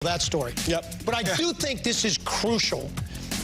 that story. Yep. But I do think this is crucial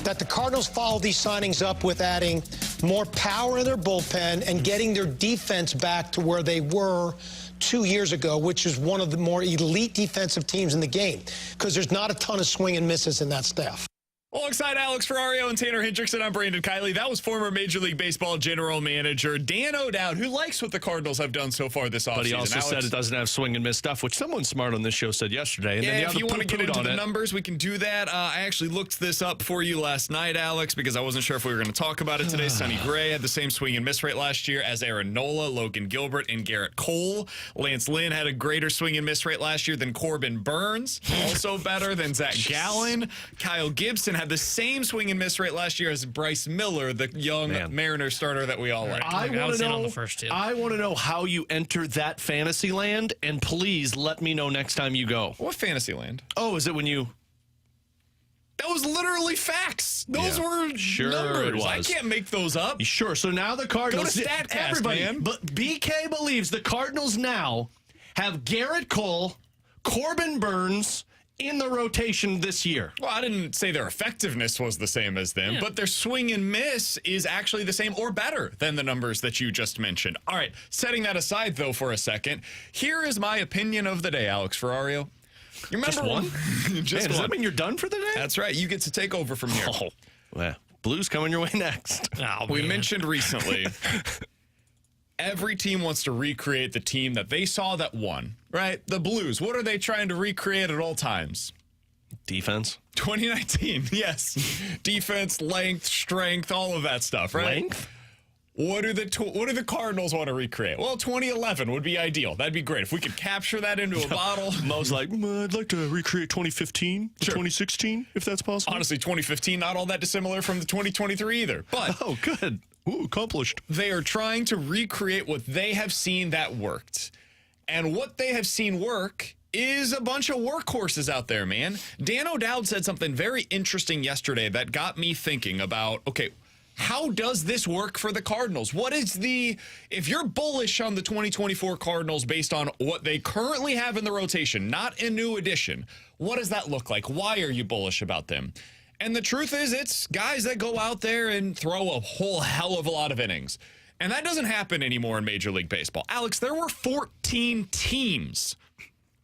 that the Cardinals follow these signings up with adding more power in their bullpen and getting their defense back to where they were 2 years ago, which is one of the more elite defensive teams in the game, because there's not a ton of swing and misses in that staff. Alongside Alex Ferrario and Tanner Hendrickson, I'm Brandon Kiley. That was former Major League Baseball general manager Dan O'Dowd, who likes what the Cardinals have done so far this offseason. But he also said it doesn't have swing and miss stuff, which someone smart on this show said yesterday. And then if you want to get into the numbers, we can do that. I actually looked this up for you last night, Alex, because I wasn't sure if we were going to talk about it today. Sonny Gray had the same swing and miss rate last year as Aaron Nola, Logan Gilbert, and Garrett Cole. Lance Lynn had a greater swing and miss rate last year than Corbin Burns, also better than Zach Gallen. Kyle Gibson had the same swing and miss rate last year as Bryce Miller, the young Mariner starter that we all like. I want to know how you enter that fantasy land, and please let me know next time you go. What fantasy land? Oh, is it when you... That was literally facts. Those were numbers. It was. I can't make those up. Sure. So now the Cardinals... Go to StatCast, everybody, man. But BK believes the Cardinals now have Garrett Cole, Corbin Burns in the rotation this year. Well, I didn't say their effectiveness was the same as them, but their swing and miss is actually the same or better than the numbers that you just mentioned. All right, setting that aside, though, for a second, here is my opinion of the day, Alex Ferrario. You remember just one? Just does one. that mean you're done for the day? That's right. You get to take over from here. Oh, well, Blues coming your way next. We mentioned recently every team wants to recreate the team that they saw that won, right? The Blues, what are they trying to recreate at all times? Defense. 2019, yes. Defense, length, strength, all of that stuff, right? Length? What do the Cardinals want to recreate? Well, 2011 would be ideal. That'd be great. If we could capture that into a bottle. Mo's like, I'd like to recreate 2015 or 2016, if that's possible. Honestly, 2015, not all that dissimilar from the 2023 either. But oh, good. Ooh, accomplished. They are trying to recreate what they have seen that worked. And what they have seen work is a bunch of workhorses out there, man. Dan O'Dowd said something very interesting yesterday that got me thinking about, okay, how does this work for the Cardinals? What is if you're bullish on the 2024 Cardinals based on what they currently have in the rotation, not a new addition, what does that look like? Why are you bullish about them? And the truth is, it's guys that go out there and throw a whole hell of a lot of innings. And that doesn't happen anymore in Major League Baseball. Alex, there were 14 teams,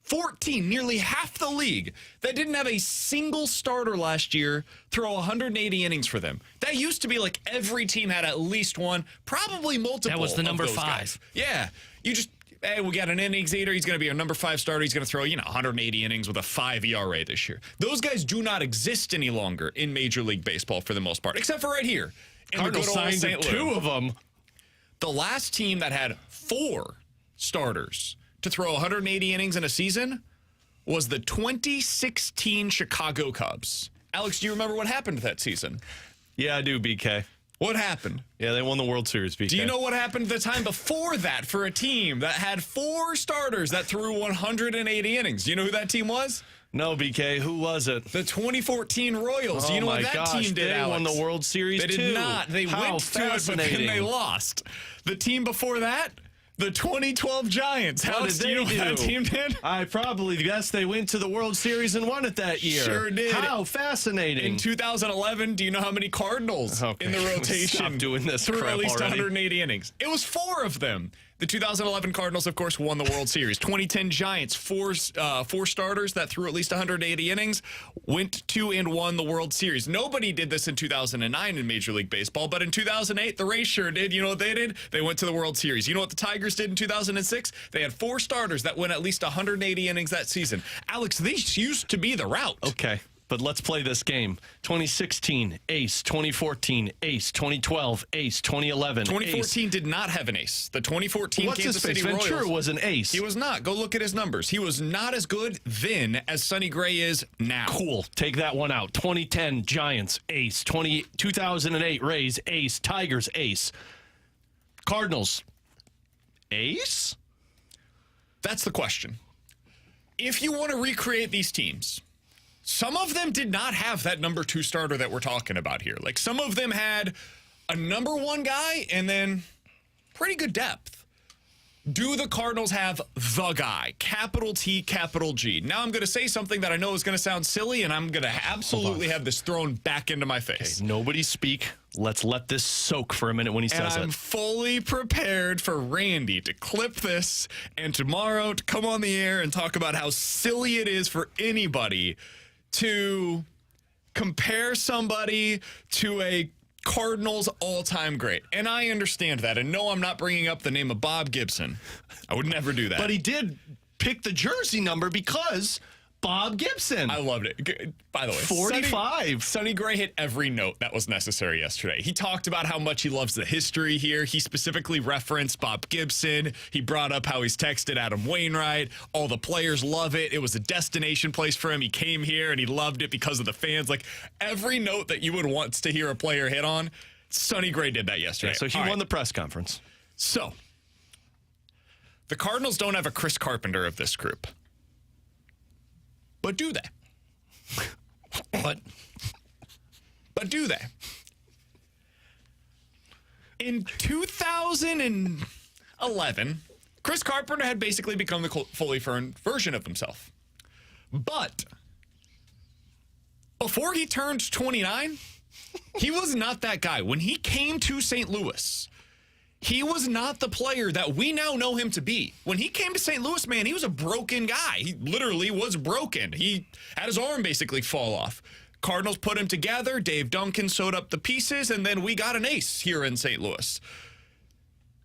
14, nearly half the league, that didn't have a single starter last year throw 180 innings for them. That used to be like every team had at least one, probably multiple. That was the number 5. Guys. Yeah. You just, hey, we got an innings eater. He's going to be our number 5 starter. He's going to throw, 180 innings with a 5 ERA this year. Those guys do not exist any longer in Major League Baseball for the most part, except for right here. Cardinals signed 2 of them. The last team that had 4 starters to throw 180 innings in a season was the 2016 Chicago Cubs. Alex, do you remember what happened that season? Yeah, I do, BK. What happened? Yeah, they won the World Series, BK. Do you know what happened the time before that for a team that had 4 starters that threw 180 innings? Do you know who that team was? No, BK. Who was it? The 2014 Royals. Do you know what that team did, They Alex? won the World Series, They did not. They went to it, but then they lost. The team before that, the 2012 Giants. What did they do? What that team did? I probably guess they went to the World Series and won it that year. Sure did. How fascinating. In 2011, do you know how many Cardinals in the rotation Stop doing this threw crap at least already. 180 innings? It was 4 of them. The 2011 Cardinals, of course, won the World Series. 2010 Giants, 4 starters that threw at least 180 innings, went to and won the World Series. Nobody did this in 2009 in Major League Baseball, but in 2008, the Rays sure did. You know what they did? They went to the World Series. You know what the Tigers did in 2006? They had 4 starters that went at least 180 innings that season. Alex, this used to be the route. Okay. But let's play this game. 2016, ace. 2014, ace. 2012, ace. 2011, 2014 ace. did not have an ace. The 2014 What's Kansas his face? City Royals. Ventura was an ace. He was not. Go look at his numbers. He was not as good then as Sonny Gray is now. Cool. Take that one out. 2010 Giants, ace. 2008 Rays, ace. Tigers, ace. Cardinals, ace? That's the question. If you want to recreate these teams, some of them did not have that number 2 starter that we're talking about here. Like, some of them had a number 1 guy and then pretty good depth. Do the Cardinals have the guy? Capital T, capital G. Now I'm going to say something that I know is going to sound silly, and I'm going to absolutely have this thrown back into my face. Okay, nobody speak. Let's let this soak for a minute when he says I'm it. fully prepared for Randy to clip this and tomorrow to come on the air and talk about how silly it is for anybody to compare somebody to a Cardinals all-time great. And I understand that. And no, I'm not bringing up the name of Bob Gibson. I would never do that. But he did pick the jersey number because Bob Gibson. I loved it. By the way, 45. Sonny Gray hit every note that was necessary yesterday. He talked about how much he loves the history here. He specifically referenced Bob Gibson. He brought up how he's texted Adam Wainwright. All the players love it. It was a destination place for him. He came here and he loved it because of the fans. Like every note that you would want to hear a player hit on, Sonny Gray did that yesterday. Yeah, so he won the press conference. So the Cardinals don't have a Chris Carpenter of this group. But do they? But do they? In 2011, Chris Carpenter had basically become the fully formed version of himself. But before he turned 29, he was not that guy. When he came to St. Louis, he was not the player that we now know him to be. When he came to St. Louis, man, he was a broken guy. He literally was broken. He had his arm basically fall off. Cardinals put him together. Dave Duncan sewed up the pieces, and then we got an ace here in St. Louis.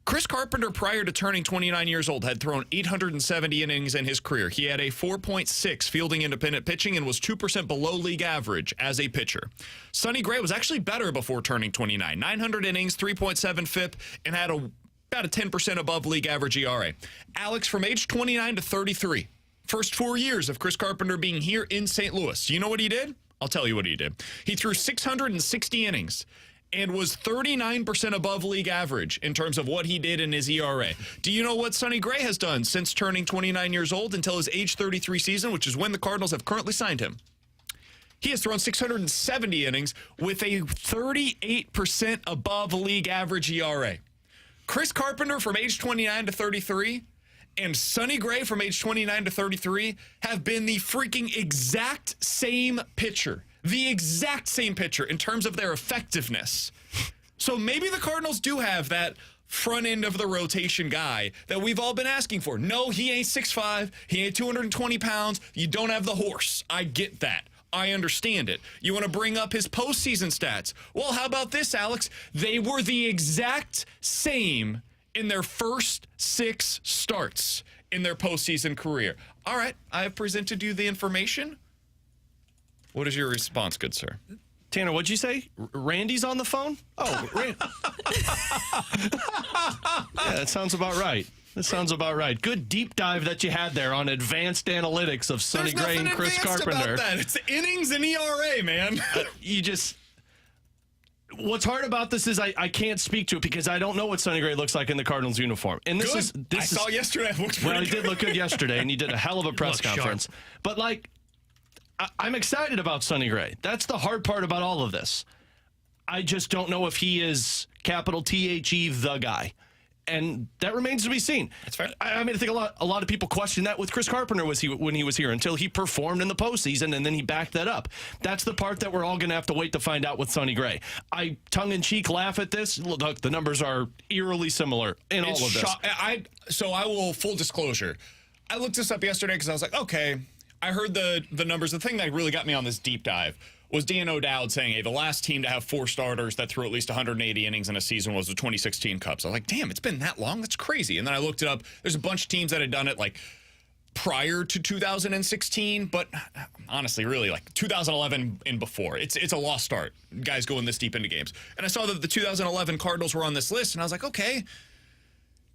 Chris Carpenter, prior to turning 29 years old, had thrown 870 innings in his career. He had a 4.6 fielding independent pitching and was 2% below league average as a pitcher. Sonny Gray was actually better before turning 29. 900 innings, 3.7 FIP, and had about a 10% above league average ERA. Alex, from age 29 to 33, first 4 years of Chris Carpenter being here in St. Louis. You know what he did? I'll tell you what he did. He threw 660 innings and was 39% above league average in terms of what he did in his ERA. Do you know what Sonny Gray has done since turning 29 years old until his age 33 season, which is when the Cardinals have currently signed him? He has thrown 670 innings with a 38% above league average ERA. Chris Carpenter from age 29 to 33 and Sonny Gray from age 29 to 33 have been the freaking exact same pitcher. The exact same pitcher in terms of their effectiveness. So maybe the Cardinals do have that front end of the rotation guy that we've all been asking for. No, he ain't 6'5", he ain't 220 pounds. You don't have the horse. I get that. I understand it. You want to bring up his postseason stats? Well, how about this, Alex? They were the exact same in their first 6 starts in their postseason career. All right, I have presented you the information. What is your response, good sir? Tanner, what'd you say? Randy's on the phone? Oh, Randy. Yeah, that sounds about right. That sounds about right. Good deep dive that you had there on advanced analytics of Sonny Gray and Chris Carpenter. About that. It's innings and ERA, man. What's hard about this is I can't speak to it because I don't know what Sonny Gray looks like in the Cardinals uniform. And this is saw yesterday. It looks well, he did look good yesterday, and he did a hell of a press conference. But I'm excited about Sonny Gray. That's the hard part about all of this. I just don't know if he is capital THE the guy. And that remains to be seen. That's fair. I mean, I think a lot of people question that with Chris Carpenter when he was here until he performed in the postseason, and then he backed that up. That's the part that we're all going to have to wait to find out with Sonny Gray. I tongue-in-cheek laugh at this. Look, the numbers are eerily similar in all of this. So I will, full disclosure, I looked this up yesterday because I was like, okay, I heard the numbers. The thing that really got me on this deep dive was Dan O'Dowd saying, hey, the last team to have 4 starters that threw at least 180 innings in a season was the 2016 Cubs. I was like, damn, it's been that long? That's crazy. And then I looked it up. There's a bunch of teams that had done it like prior to 2016, but honestly, really like 2011 and before. It's a lost start, guys going this deep into games. And I saw that the 2011 Cardinals were on this list, and I was like, okay,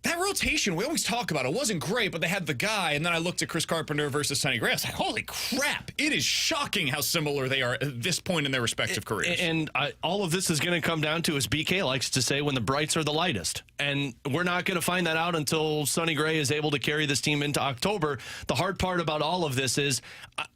that rotation, we always talk about it, wasn't great, but they had the guy, and then I looked at Chris Carpenter versus Sonny Gray. I was like, holy crap, it is shocking how similar they are at this point in their respective careers. And all of this is going to come down to, as BK likes to say, when the brights are the lightest. And we're not going to find that out until Sonny Gray is able to carry this team into October. The hard part about all of this is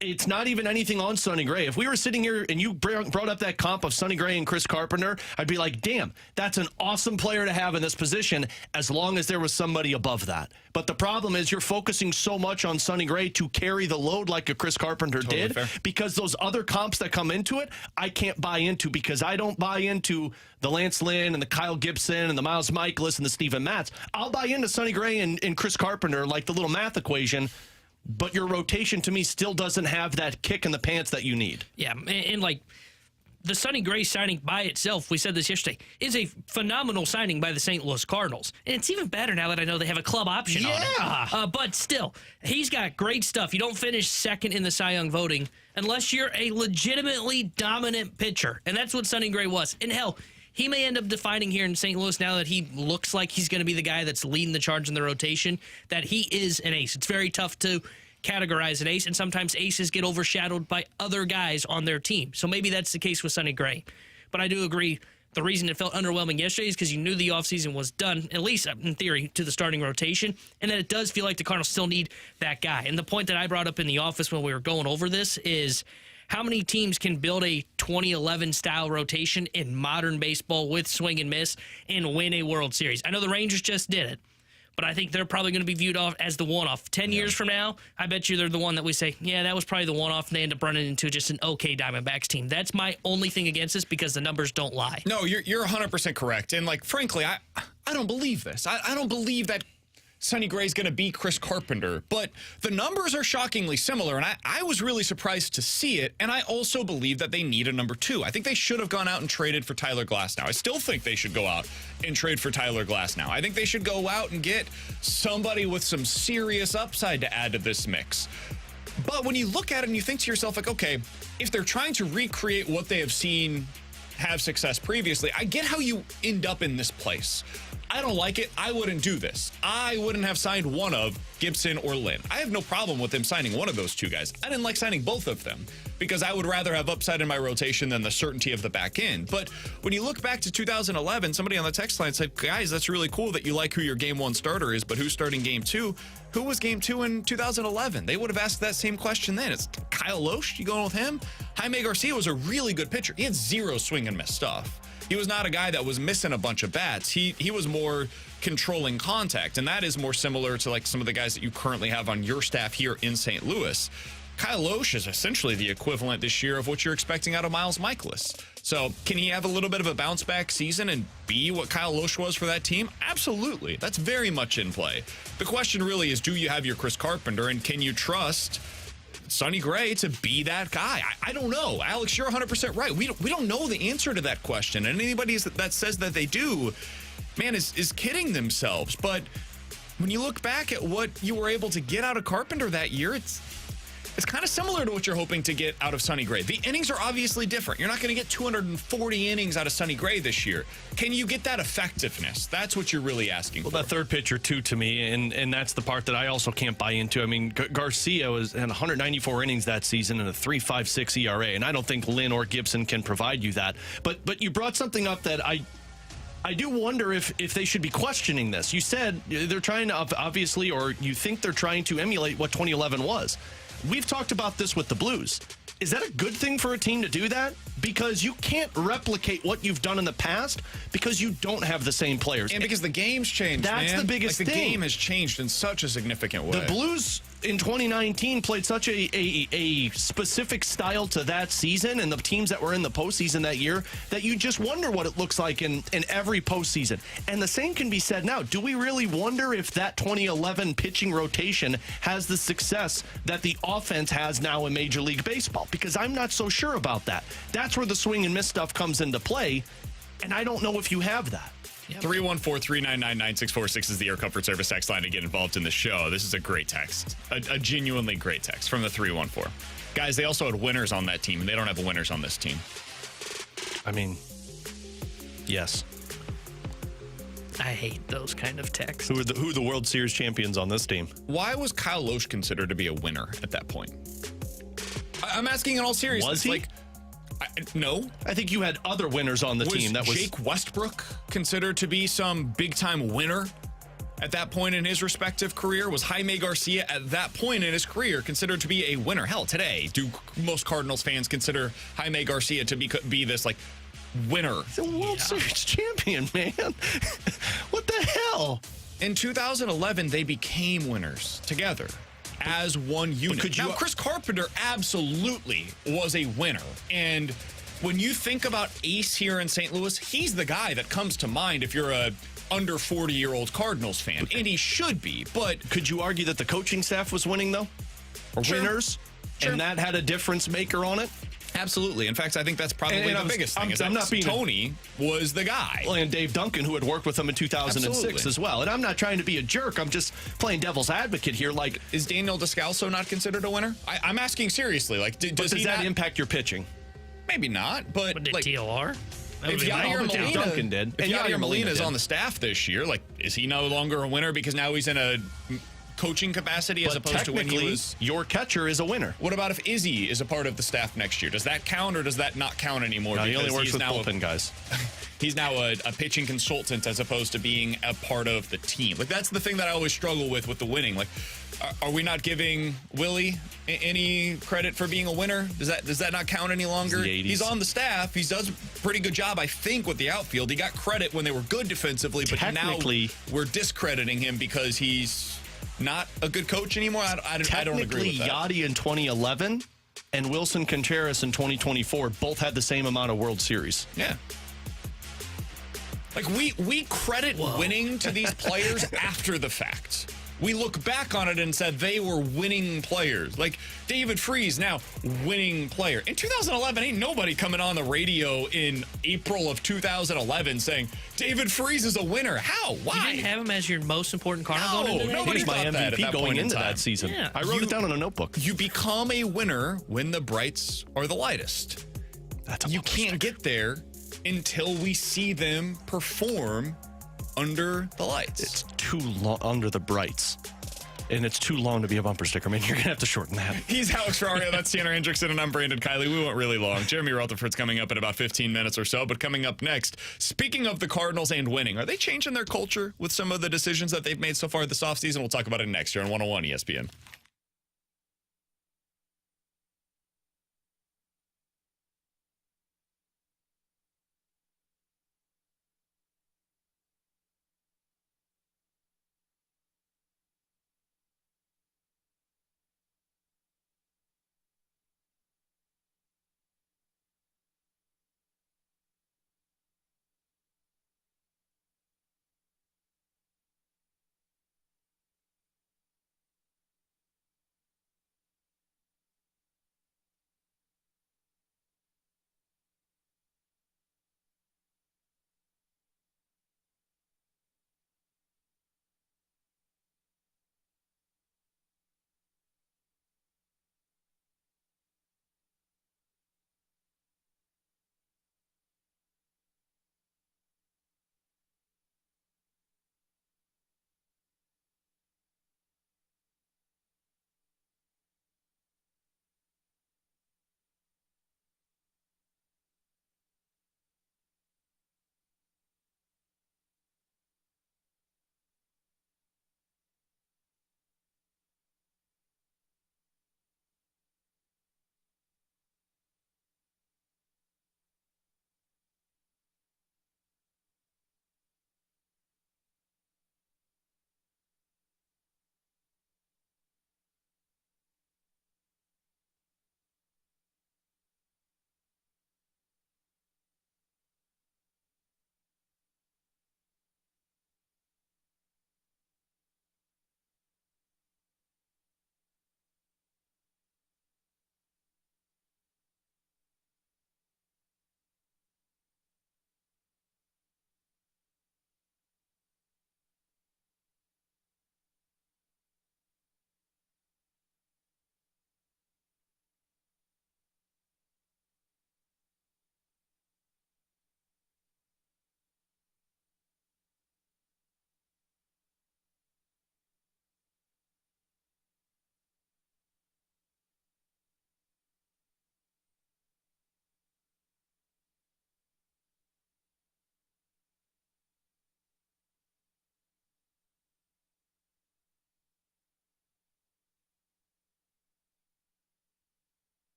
it's not even anything on Sonny Gray. If we were sitting here and you brought up that comp of Sonny Gray and Chris Carpenter, I'd be like, damn, that's an awesome player to have in this position as long as there was somebody above that. But the problem is you're focusing so much on Sonny Gray to carry the load like a Chris Carpenter did, fair. because those other comps that come into it, I can't buy into, because I don't buy into the Lance Lynn and the Kyle Gibson and the Miles Michaelis and the Steven Matz. I'll buy into Sonny Gray and Chris Carpenter, like the little math equation, but your rotation to me still doesn't have that kick in the pants that you need. Yeah, and like the Sonny Gray signing by itself, we said this yesterday, is a phenomenal signing by the St. Louis Cardinals. And it's even better now that I know they have a club option on it. But still, he's got great stuff. You don't finish second in the Cy Young voting unless you're a legitimately dominant pitcher. And that's what Sonny Gray was. And hell, he may end up defining here in St. Louis, now that he looks like he's going to be the guy that's leading the charge in the rotation, that he is an ace. It's very tough to categorize an ace, and sometimes aces get overshadowed by other guys on their team. So maybe that's the case with Sonny Gray. But I do agree, the reason it felt underwhelming yesterday is because you knew the offseason was done, at least in theory, to the starting rotation, and that it does feel like the Cardinals still need that guy. And the point that I brought up in the office when we were going over this is, how many teams can build a 2011-style rotation in modern baseball with swing and miss and win a World Series? I know the Rangers just did it, but I think they're probably going to be viewed off as the one-off. 10 years from now, I bet you they're the one that we say, yeah, that was probably the one-off, and they end up running into just an okay Diamondbacks team. That's my only thing against this, because the numbers don't lie. No, you're 100% correct. And, like, frankly, I don't believe this. I don't believe that Sonny Gray's going to be Chris Carpenter, but the numbers are shockingly similar, and I was really surprised to see it, and I also believe that they need a number 2. I think they should have gone out and traded for Tyler Glasnow. I still think they should go out and trade for Tyler Glasnow. I think they should go out and get somebody with some serious upside to add to this mix. But when you look at it and you think to yourself, like, okay, if they're trying to recreate what they have seen have success previously, I get how you end up in this place. I don't like it. I wouldn't do this. I wouldn't have signed one of Gibson or Lynn. I have no problem with them signing one of those two guys. I didn't like signing both of them because I would rather have upside in my rotation than the certainty of the back end. But when you look back to 2011, somebody on the text line said, guys, that's really cool that you like who your game 1 starter is, but who's starting game 2? Who was game 2 in 2011? They would have asked that same question then. It's Kyle Loesch. You going with him? Jaime Garcia was a really good pitcher. He had 0 swing and miss stuff. He was not a guy that was missing a bunch of bats. He was more controlling contact, and that is more similar to like some of the guys that you currently have on your staff here in St. Louis. Kyle Loesch is essentially the equivalent this year of what you're expecting out of Miles Michaelis. So can he have a little bit of a bounce back season and be what Kyle Loesch was for that team? Absolutely. That's very much in play. The question really is, do you have your Chris Carpenter, and can you trust Sonny Gray to be that guy? I don't know. Alex, you're 100% right. We don't know the answer to that question. And anybody that says that they do, man, is kidding themselves. But when you look back at what you were able to get out of Carpenter that year, it's kind of similar to what you're hoping to get out of Sonny Gray. The innings are obviously different. You're not going to get 240 innings out of Sonny Gray this year. Can you get that effectiveness? That's what you're really asking for. Well, that third pitcher, too, to me, and that's the part that I also can't buy into. I mean, Garcia was in 194 innings that season and a 3.56 ERA, and I don't think Lynn or Gibson can provide you that. But you brought something up that I do wonder if they should be questioning this. You said they're trying to, obviously, or you think they're trying to emulate what 2011 was. We've talked about this with the Blues. Is that a good thing for a team to do that? Because you can't replicate what you've done in the past because you don't have the same players. And because the game's changed, That's man. the biggest thing. thing. The game has changed in such a significant way. The Blues in 2019 played such a specific style to that season and the teams that were in the postseason that year that you just wonder what it looks like in every postseason. And the same can be said now. Do we really wonder if that 2011 pitching rotation has the success that the offense has now in Major League Baseball? Because I'm not so sure about that. That's where the swing and miss stuff comes into play, and I don't know if you have that. 314-399-9646 is the Air Comfort Service text line to get involved in the show. This is a great text, a genuinely great text from the 314. Guys, they also had winners on that team, and they don't have winners on this team. I mean, yes. I hate those kind of texts. Who are the World Series champions on this team? Why was Kyle Loesch considered to be a winner at that point? I'm asking in all seriousness. Was he? Like, no. I think you had other winners on the team. Was Jake Westbrook considered to be some big-time winner at that point in his respective career? Was Jaime Garcia at that point in his career considered to be a winner? Hell, today, do most Cardinals fans consider Jaime Garcia to be this, like, winner? He's a World Series champion, man. What the hell? In 2011, they became winners together as one unit. Now, Chris Carpenter absolutely was a winner. And when you think about ace here in St. Louis, he's the guy that comes to mind if you're a under 40-year-old Cardinals fan. And he should be, but... Could you argue that the coaching staff was winning, though? Or winners? Sure. And that had a difference maker on it? Absolutely. In fact, I think that's probably the biggest thing. I'm not being Tony was the guy. Well, and Dave Duncan, who had worked with him in 2006 as well. And I'm not trying to be a jerk. I'm just playing devil's advocate here. Like, is Daniel Descalso not considered a winner? I'm asking seriously. Like, does that impact your pitching? Maybe not. But did like, TLR? If Yadier Molina, Duncan did. If Yadier Molina is on the staff this year, like, is he no longer a winner because now he's in a coaching capacity as opposed to when he was... your catcher is a winner. What about if Izzy is a part of the staff next year? Does that count or does that not count anymore? No, he only works with bullpen guys. He's now a pitching consultant as opposed to being a part of the team. Like, that's the thing that I always struggle with the winning. Like, are we not giving Willie any credit for being a winner? Does that not count any longer? He's on the staff. He does a pretty good job, I think, with the outfield. He got credit when they were good defensively, but now we're discrediting him because he's not a good coach anymore. I don't agree with that. Yachty in 2011 and Wilson Contreras in 2024 both had the same amount of World Series. Yeah. Like, we credit winning to these players after the fact. We look back on it and said they were winning players. Like David Freese, now winning player. In 2011, ain't nobody coming on the radio in April of 2011 saying David Freese is a winner. How? Why? You didn't have him as your most important Cardinal going into that? Nobody my thought that MVP at that going point into in time. that season. Yeah. I wrote it down on a notebook. You become a winner when the brights are the lightest. You can't get there until we see them perform under the lights. It's too long under the brights. And it's too long to be a bumper sticker. Man, you're going to have to shorten that. He's Alex Ferrario. That's Tanner Hendrickson, and I'm Brandon Kiley. We went really long. Jeremy Rutherford's coming up in about 15 minutes or so. But coming up next, speaking of the Cardinals and winning, are they changing their culture with some of the decisions that they've made so far this offseason? We'll talk about it next year on 101 ESPN.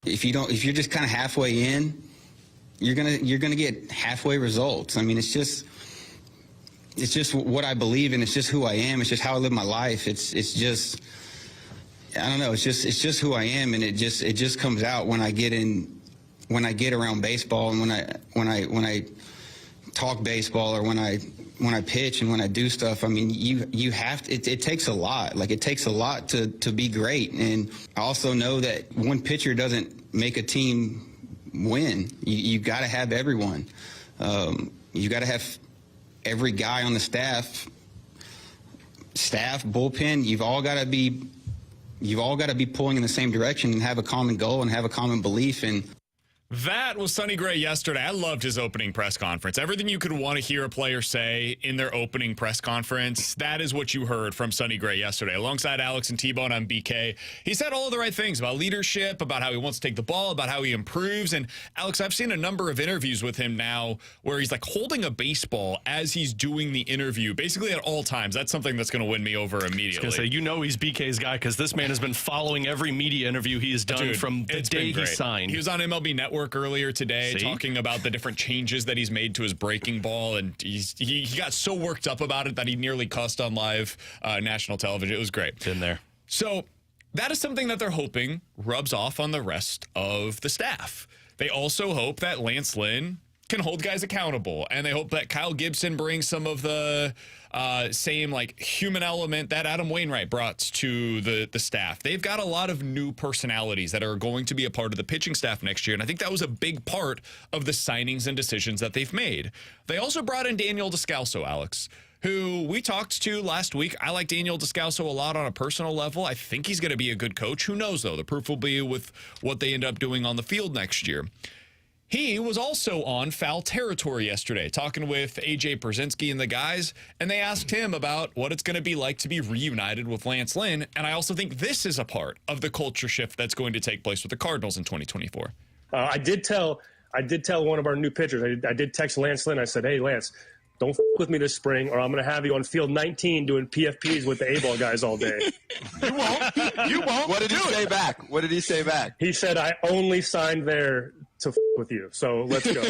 If you're just kind of halfway in, you're gonna get halfway results. I mean, it's just what I believe in. It's just who I am. It's just how I live my life. It's just, I don't know. It's just who I am, and it just comes out when I get around baseball, and when I talk baseball, or when I pitch and when I do stuff. I mean, you have to, it takes a lot. Like, it takes a lot to be great. And I also know that one pitcher doesn't make a team win. You got to have everyone. You got to have every guy on the staff, bullpen. You've all got to be pulling in the same direction and have a common goal and have a common belief. And that was Sonny Gray yesterday. I loved his opening press conference. Everything you could want to hear a player say in their opening press conference, that is what you heard from Sonny Gray yesterday. Alongside Alex and T-Bone on BK, he said all of the right things about leadership, about how he wants to take the ball, about how he improves. And Alex, I've seen a number of interviews with him now where he's like holding a baseball as he's doing the interview, basically at all times. That's something that's going to win me over immediately. I was going to say, he's BK's guy, because this man has been following every media interview he has done from the day he signed. He was on MLB Network earlier today talking about the different changes that he's made to his breaking ball, and he got so worked up about it that he nearly cussed on live national television. It was great. It's in there. So that is something that they're hoping rubs off on the rest of the staff. They also hope that Lance Lynn can hold guys accountable, and they hope that Kyle Gibson brings some of the same like human element that Adam Wainwright brought to the staff. They've got a lot of new personalities that are going to be a part of the pitching staff next year, and I think that was a big part of the signings and decisions that they've made. They also brought in Daniel Descalso, Alex, who we talked to last week. I like Daniel Descalso a lot on a personal level. I think he's going to be a good coach. Who knows, though? The proof will be with what they end up doing on the field next year. He was also on Foul Territory yesterday, talking with AJ Brzezinski and the guys, and they asked him about what it's going to be like to be reunited with Lance Lynn. And I also think this is a part of the culture shift that's going to take place with the Cardinals in 2024. I did tell one of our new pitchers. I did text Lance Lynn. I said, "Hey, Lance, don't f with me this spring, or I'm going to have you on field 19 doing PFPs with the A-ball guys all day." You won't. You won't. What did he say back? What did he say back? He said, "I only signed there to f with you, so let's go."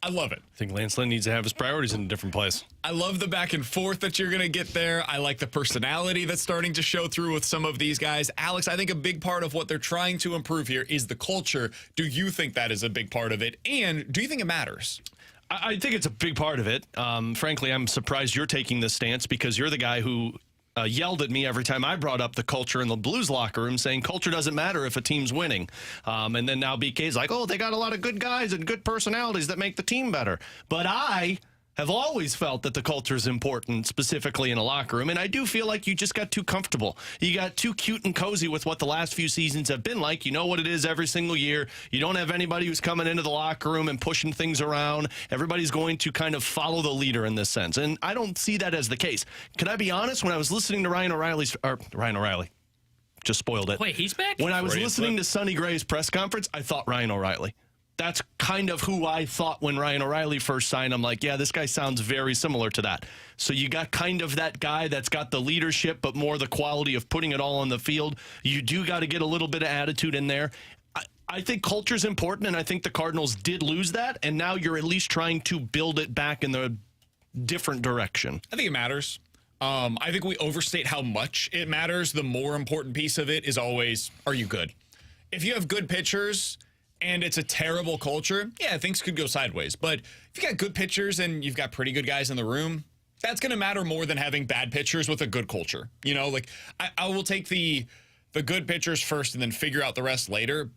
I love it. I think Lance Lynn needs to have his priorities in a different place. I love the back and forth that you're going to get there. I like the personality that's starting to show through with some of these guys. Alex, I think a big part of what they're trying to improve here is the culture. Do you think that is a big part of it? And do you think it matters? I think it's a big part of it. Frankly, I'm surprised you're taking this stance, because you're the guy who yelled at me every time I brought up the culture in the Blues locker room, saying culture doesn't matter if a team's winning. And then now BK's like, oh, they got a lot of good guys and good personalities that make the team better. But I have always felt that the culture is important, specifically in a locker room. And I do feel like you just got too comfortable. You got too cute and cozy with what the last few seasons have been like. You know what it is every single year. You don't have anybody who's coming into the locker room and pushing things around. Everybody's going to kind of follow the leader in this sense. And I don't see that as the case. Can I be honest? When I was listening to Ryan O'Reilly, just spoiled it. Wait, he's back? When I was listening to Sonny Gray's press conference, I thought Ryan O'Reilly. That's kind of who I thought when Ryan O'Reilly first signed. I'm like, yeah, this guy sounds very similar to that. So you got kind of that guy that's got the leadership, but more the quality of putting it all on the field. You do got to get a little bit of attitude in there. I think culture is important, and I think the Cardinals did lose that, and now you're at least trying to build it back in the different direction. I think it matters. I think we overstate how much it matters. The more important piece of it is always, are you good? If you have good pitchers and it's a terrible culture, yeah, things could go sideways. But if you got good pitchers and you've got pretty good guys in the room, that's going to matter more than having bad pitchers with a good culture. You know, like I will take the good pitchers first and then figure out the rest later.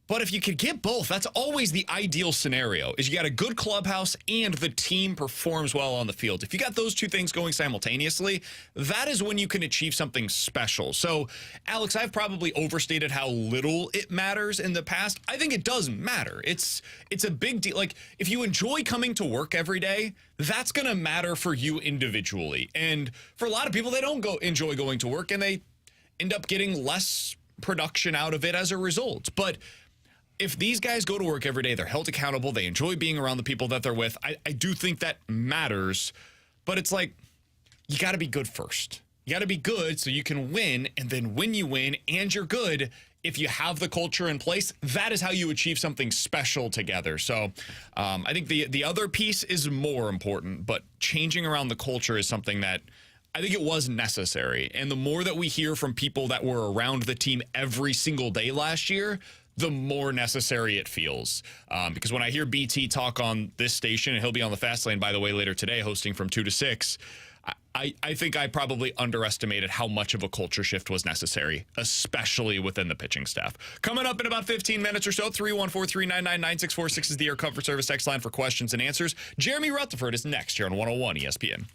But if you could get both, that's always the ideal scenario, is you got a good clubhouse and the team performs well on the field. If you got those two things going simultaneously, that is when you can achieve something special. So, Alex, I've probably overstated how little it matters in the past. I think it does matter. It's a big deal. Like, if you enjoy coming to work every day, that's going to matter for you individually. And for a lot of people, they don't enjoy going to work, and they end up getting less production out of it as a result. But if these guys go to work every day, they're held accountable, they enjoy being around the people that they're with, I do think that matters. But it's like, you got to be good first. You got to be good so you can win. And then when you win and you're good, if you have the culture in place, that is how you achieve something special together. So I think the other piece is more important, but changing around the culture is something that I think it was necessary. And the more that we hear from people that were around the team every single day last year, the more necessary it feels. Because when I hear BT talk on this station, and he'll be on the Fast Lane, by the way, later today, hosting from 2 to 6, I think I probably underestimated how much of a culture shift was necessary, especially within the pitching staff. Coming up in about 15 minutes or so, 314-399-9646 is the Air Comfort Service text line for questions and answers. Jeremy Rutherford is next here on 101 ESPN.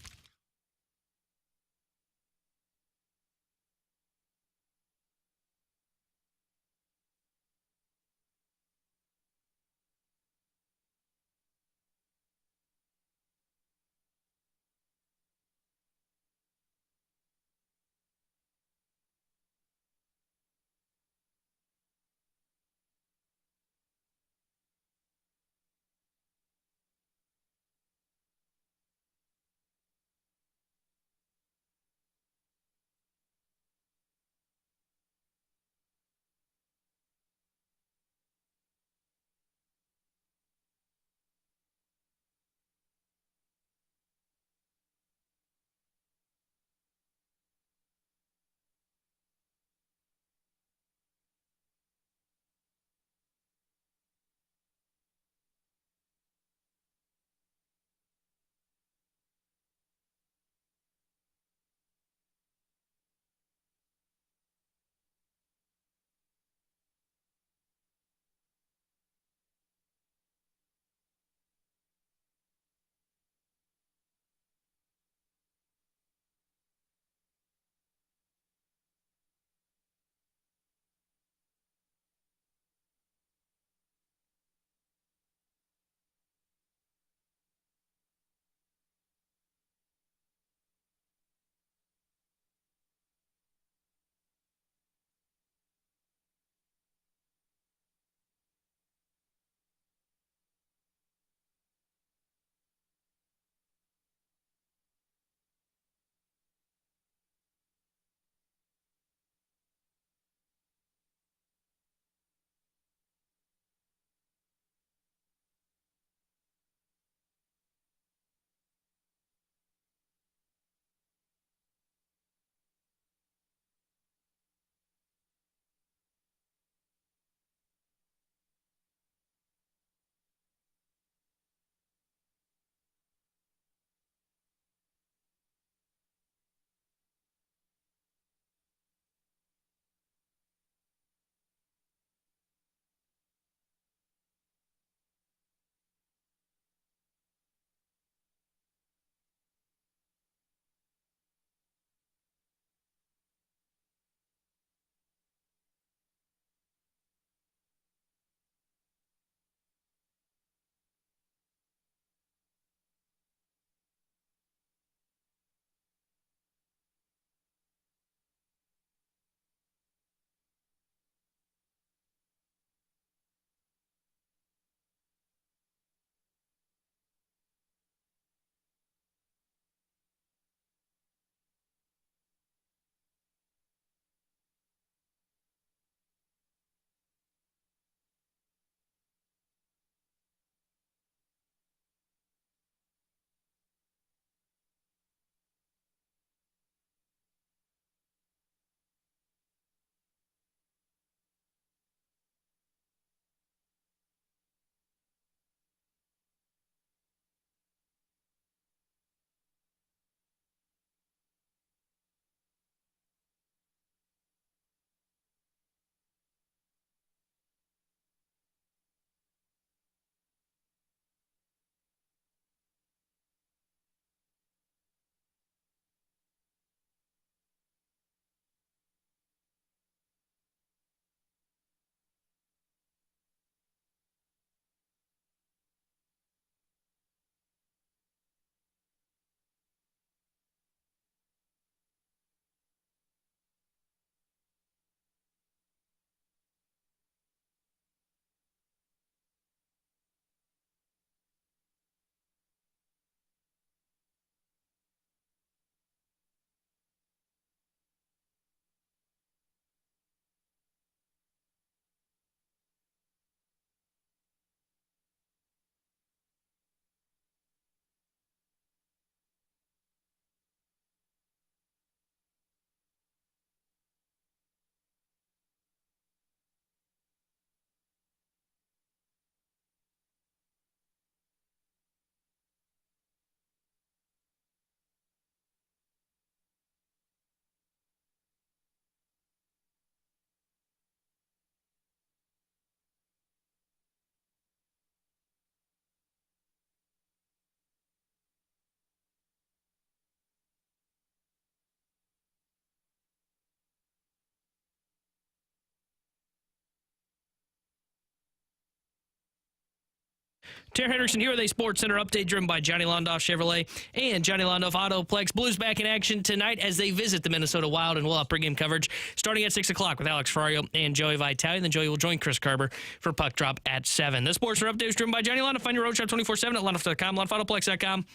Tara Henderson here with a Sports Center update driven by Johnny Londoff Chevrolet and Johnny Londoff Autoplex. Blues back in action tonight as they visit the Minnesota Wild, and we'll have pregame coverage starting at 6 o'clock with Alex Ferrario and Joey Vitale. And then Joey will join Chris Carver for Puck Drop at 7. The Sports Center update is driven by Johnny Londoff. Find your road shop 24/7 at londoff.com, londoffAutoplex.com.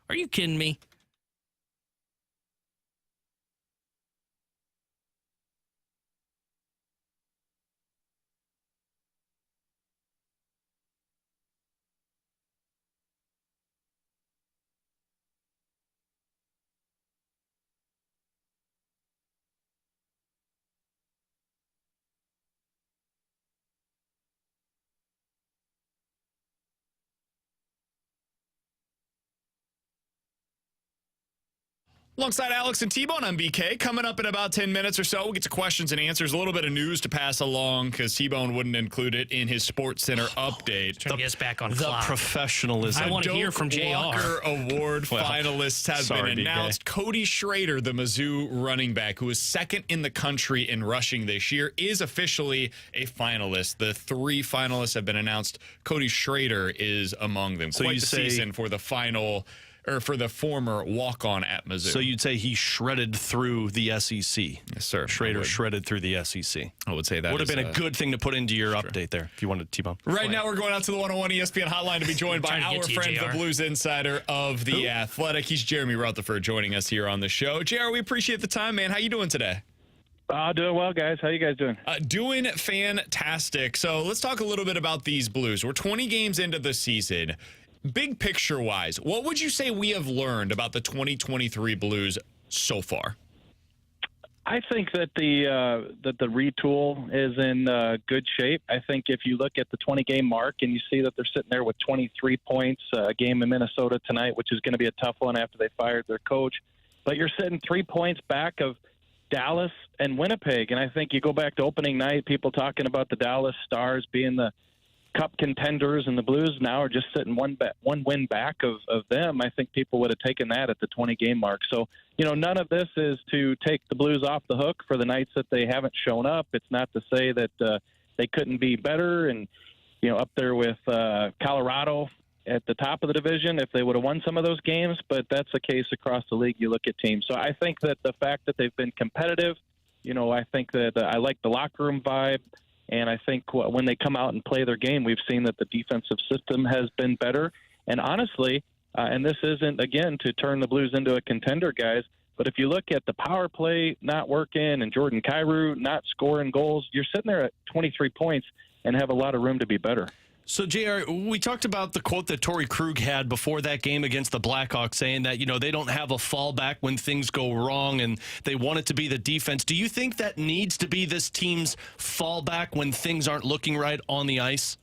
Are you kidding me? Alongside Alex and T-Bone, I'm BK. Coming up in about 10 minutes or so, we'll get to questions and answers. A little bit of news to pass along because T-Bone wouldn't include it in his Sports Center update. Trying to get us back on The clock. professionalism. I want to hear from JR. Walker Award finalists have been BK. announced. Cody Schrader, the Mizzou running back, who is second in the country in rushing this year, is officially a finalist. The 3 finalists have been announced. Cody Schrader is among them. So Quite you the say- season for the for the former walk-on at Mizzou. So you'd say he shredded through the SEC. Yes, sir. Schrader shredded through the SEC. I would say that Would have is, been a good thing to put into your update there if you wanted to T-Bone. Right now, we're going out to the 101 ESPN hotline to be joined by Trying to our get to you, friend, JR. the Blues insider of the Athletic. He's Jeremy Rutherford joining us here on the show. JR, we appreciate the time, man. How you doing today? Doing well, guys. How you guys doing? Doing fantastic. So let's talk a little bit about these Blues. We're 20 games into the season. Big picture-wise, what would you say we have learned about the 2023 Blues so far? I think that the retool is in good shape. I think if you look at the 20-game mark and you see that they're sitting there with 23 points, a game in Minnesota tonight, which is going to be a tough one after they fired their coach, but you're sitting 3 points back of Dallas and Winnipeg. And I think you go back to opening night, people talking about the Dallas Stars being the Cup contenders, and the Blues now are just sitting one win back of them. I think people would have taken that at the 20-game mark. So, none of this is to take the Blues off the hook for the nights that they haven't shown up. It's not to say that they couldn't be better and, up there with Colorado at the top of the division if they would have won some of those games, but that's the case across the league. You look at teams. So I think that the fact that they've been competitive, I think that I like the locker room vibe. And I think when they come out and play their game, we've seen that the defensive system has been better. And honestly, and this isn't, again, to turn the Blues into a contender, guys, but if you look at the power play not working and Jordan Kyrou not scoring goals, you're sitting there at 23 points and have a lot of room to be better. So, JR, we talked about the quote that Torrey Krug had before that game against the Blackhawks saying that, they don't have a fallback when things go wrong and they want it to be the defense. Do you think that needs to be this team's fallback when things aren't looking right on the ice?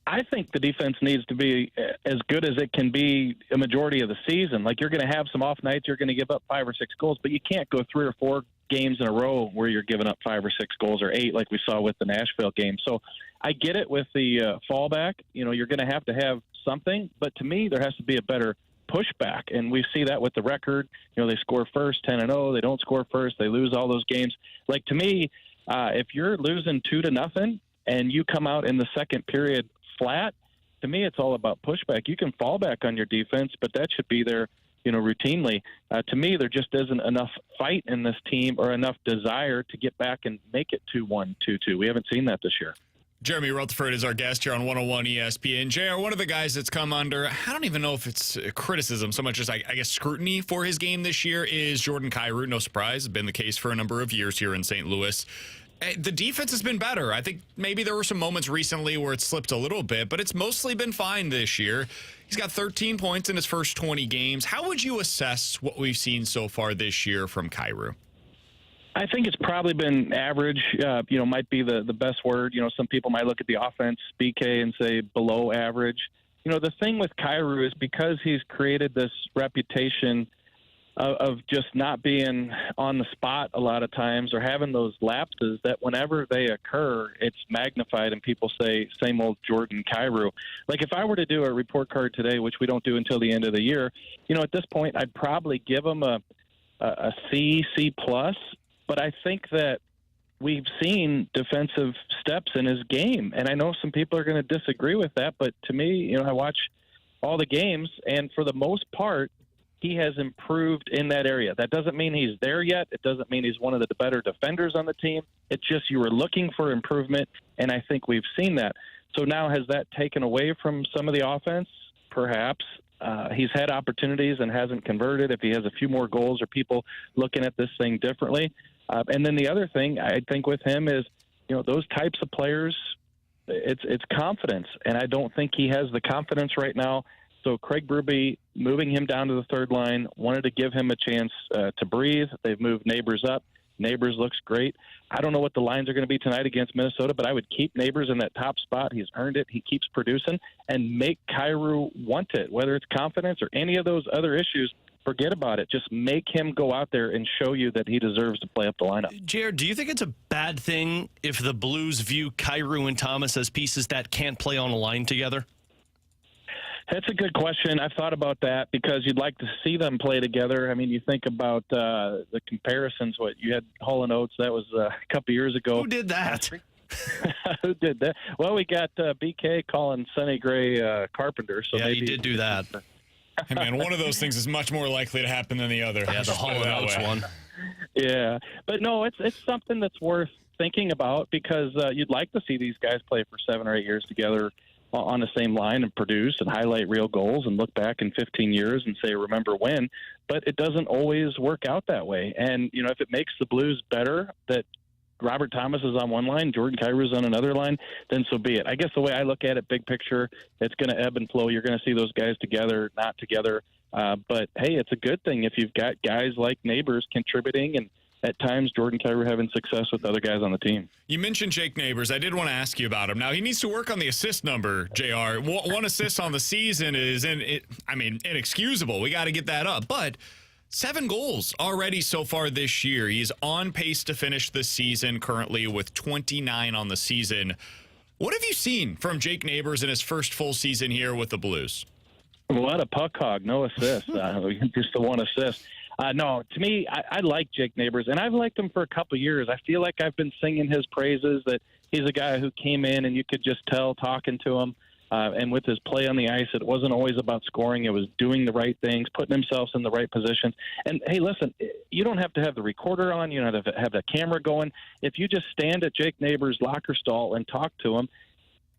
I think the defense needs to be as good as it can be a majority of the season. Like, you're going to have some off nights, you're going to give up 5 or 6 goals, but you can't go 3 or 4 games in a row where you're giving up 5 or 6 goals or 8 like we saw with the Nashville game. So I get it with the fallback. You're going to have something, but to me, there has to be a better pushback, and we see that with the record. They score first, 10-0. They don't score first. They lose all those games. Like, to me, if you're losing 2-0 and you come out in the second period flat, to me, it's all about pushback. You can fall back on your defense, but that should be there, routinely. To me, there just isn't enough fight in this team or enough desire to get back and make it 2-1, 2-2. We haven't seen that this year. Jeremy Rutherford is our guest here on 101 ESPN. JR, one of the guys that's come under, I don't even know if it's criticism so much as I guess scrutiny for his game this year is Jordan Kyrou. No surprise, it's been the case for a number of years here in St. Louis. The defense has been better. I think maybe there were some moments recently where it slipped a little bit, but it's mostly been fine this year. He's got 13 points in his first 20 games. How would you assess what we've seen so far this year from Kyrou? I think it's probably been average, might be the best word. Some people might look at the offense, BK, and say below average. The thing with Kyrou is because he's created this reputation of just not being on the spot a lot of times or having those lapses that whenever they occur, it's magnified and people say, same old Jordan Kyrou. Like, if I were to do a report card today, which we don't do until the end of the year, at this point, I'd probably give him a C+. But I think that we've seen defensive steps in his game. And I know some people are going to disagree with that, but to me, I watch all the games, and for the most part, he has improved in that area. That doesn't mean he's there yet. It doesn't mean he's one of the better defenders on the team. It's just you were looking for improvement, and I think we've seen that. So now has that taken away from some of the offense? Perhaps. He's had opportunities and hasn't converted. If he has a few more goals, or people looking at this thing differently. And then the other thing I think with him is, those types of players, it's confidence. And I don't think he has the confidence right now. So Craig Berube, moving him down to the third line, wanted to give him a chance to breathe. They've moved Neighbours up. Neighbours looks great. I don't know what the lines are going to be tonight against Minnesota, but I would keep Neighbours in that top spot. He's earned it. He keeps producing, and make Kyrou want it, whether it's confidence or any of those other issues. Forget about it. Just make him go out there and show you that he deserves to play up the lineup. Jared, do you think it's a bad thing if the Blues view Kyrou and Thomas as pieces that can't play on a line together? That's a good question. I've thought about that because you'd like to see them play together. I mean, you think about the comparisons. What you had Hall and Oates, that was a couple years ago. Who did that? Who did that? Well, we got BK calling Sonny Gray Carpenter. So yeah, maybe he did do that. Hey, man, one of those things is much more likely to happen than the other. Yeah, the Hall and Oates one. Yeah, but no, it's something that's worth thinking about because you'd like to see these guys play for 7 or 8 years together on the same line and produce and highlight real goals and look back in 15 years and say, remember when. But it doesn't always work out that way. And, if it makes the Blues better that Robert Thomas is on one line, Jordan Kyrou's on another line, then so be it. I guess the way I look at it, big picture, it's going to ebb and flow. You're going to see those guys together, not together. But, hey, it's a good thing if you've got guys like Neighbours contributing and at times Jordan Kyrou having success with other guys on the team. You mentioned Jake Neighbours. I did want to ask you about him. Now, he needs to work on the assist number, JR. One assist on the season is, inexcusable. We got to get that up. But 7 goals already so far this year. He's on pace to finish the season currently with 29 on the season. What have you seen from Jake Neighbours in his first full season here with the Blues? What a puck hog, no assist. Just the one assist. No, to me, I like Jake Neighbours, and I've liked him for a couple of years. I feel like I've been singing his praises, that he's a guy who came in and you could just tell talking to him. And with his play on the ice, it wasn't always about scoring. It was doing the right things, putting himself in the right positions. And, hey, listen, you don't have to have the recorder on. You don't have to have the camera going. If you just stand at Jake Neighbours' locker stall and talk to him,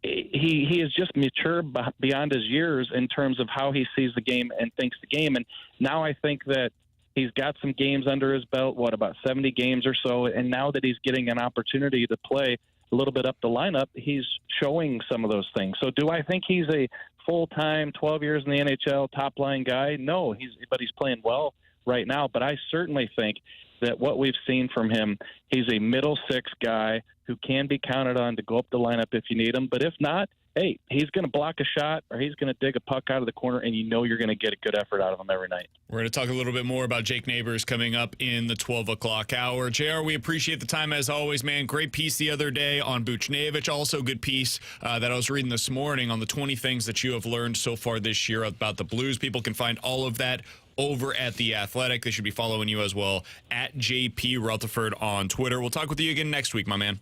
he is just mature beyond his years in terms of how he sees the game and thinks the game. And now I think that he's got some games under his belt, about 70 games or so, and now that he's getting an opportunity to play a little bit up the lineup, he's showing some of those things. So do I think he's a full-time, 12 years in the NHL, top-line guy? No, but he's playing well right now. But I certainly think that what we've seen from him, he's a middle six guy who can be counted on to go up the lineup if you need him. But if not, hey, he's going to block a shot or he's going to dig a puck out of the corner, and you're going to get a good effort out of him every night. We're going to talk a little bit more about Jake Neighbours coming up in the 12 o'clock hour. JR, we appreciate the time as always, man. Great piece the other day on Buchnevich. Also good piece that I was reading this morning on the 20 things that you have learned so far this year about the Blues. People can find all of that over at The Athletic. They should be following you as well at JP Rutherford on Twitter. We'll talk with you again next week, my man.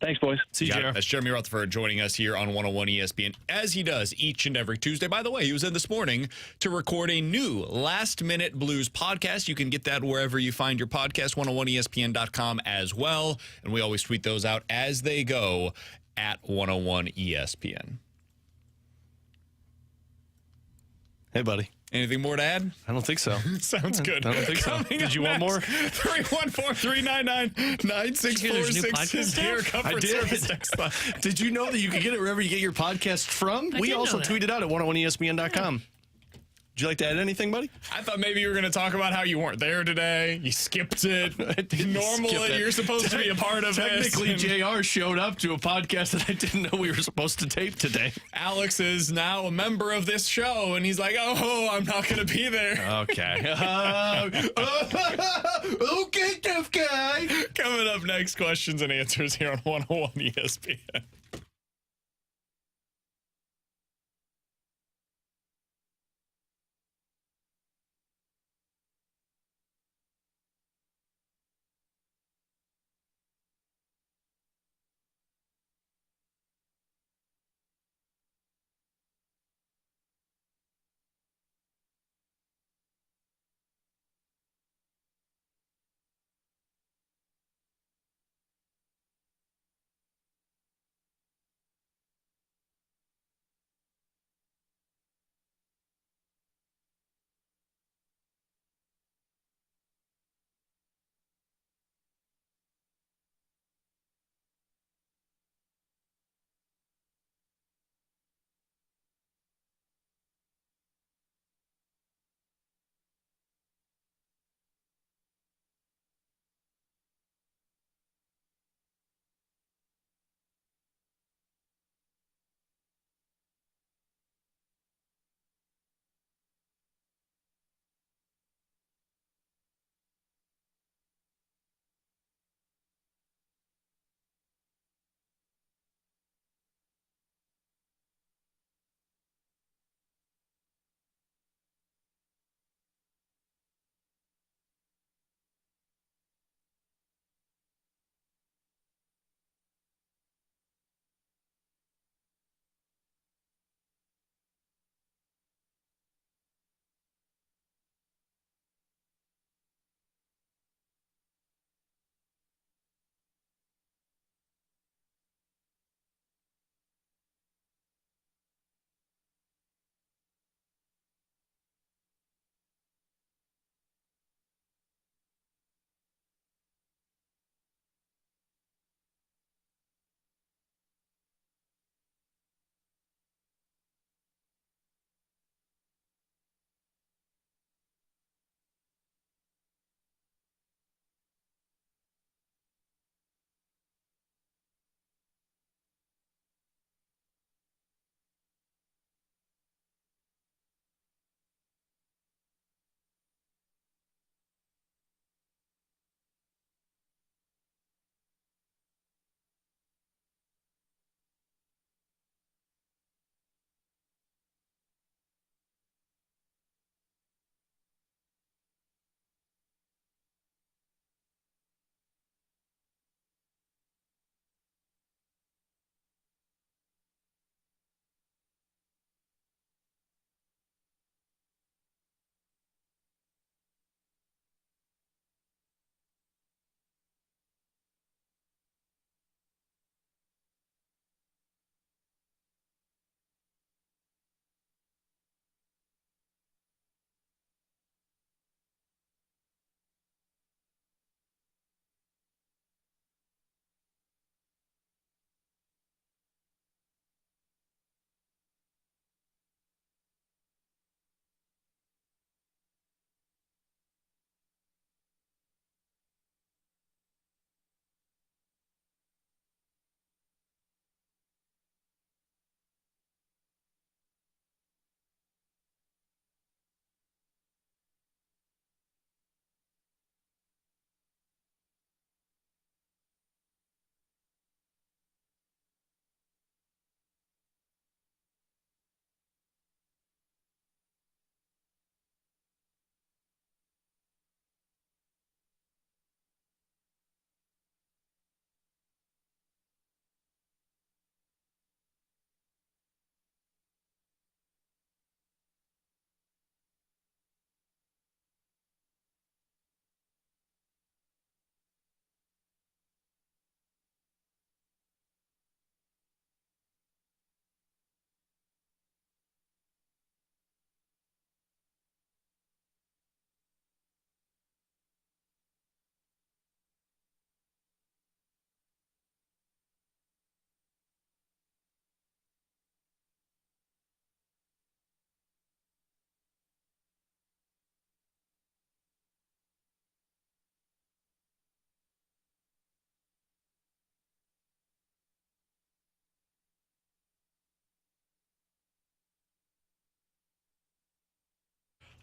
Thanks, boys. See you, That's Jeremy Rutherford joining us here on 101 ESPN, as he does each and every Tuesday. By the way, he was in this morning to record a new last-minute Blues podcast. You can get that wherever you find your podcast, 101ESPN.com as well. And we always tweet those out as they go at 101 ESPN. Hey, buddy. Anything more to add? I don't think so. Sounds good. I don't think so. Did you want more? 314-399-9646 is here. I did. Did you know that you can get it wherever you get your podcast from? We also tweet it out at 101ESPN.com. Would you like to add anything, buddy? I thought maybe you were going to talk about how you weren't there today. You skipped it. Normally, you're supposed to be a part of it. Technically, JR showed up to a podcast that I didn't know we were supposed to tape today. Alex is now a member of this show, and he's like, oh, I'm not going to be there. Okay. Okay, tough guy. Coming up next, questions and answers here on 101 ESPN.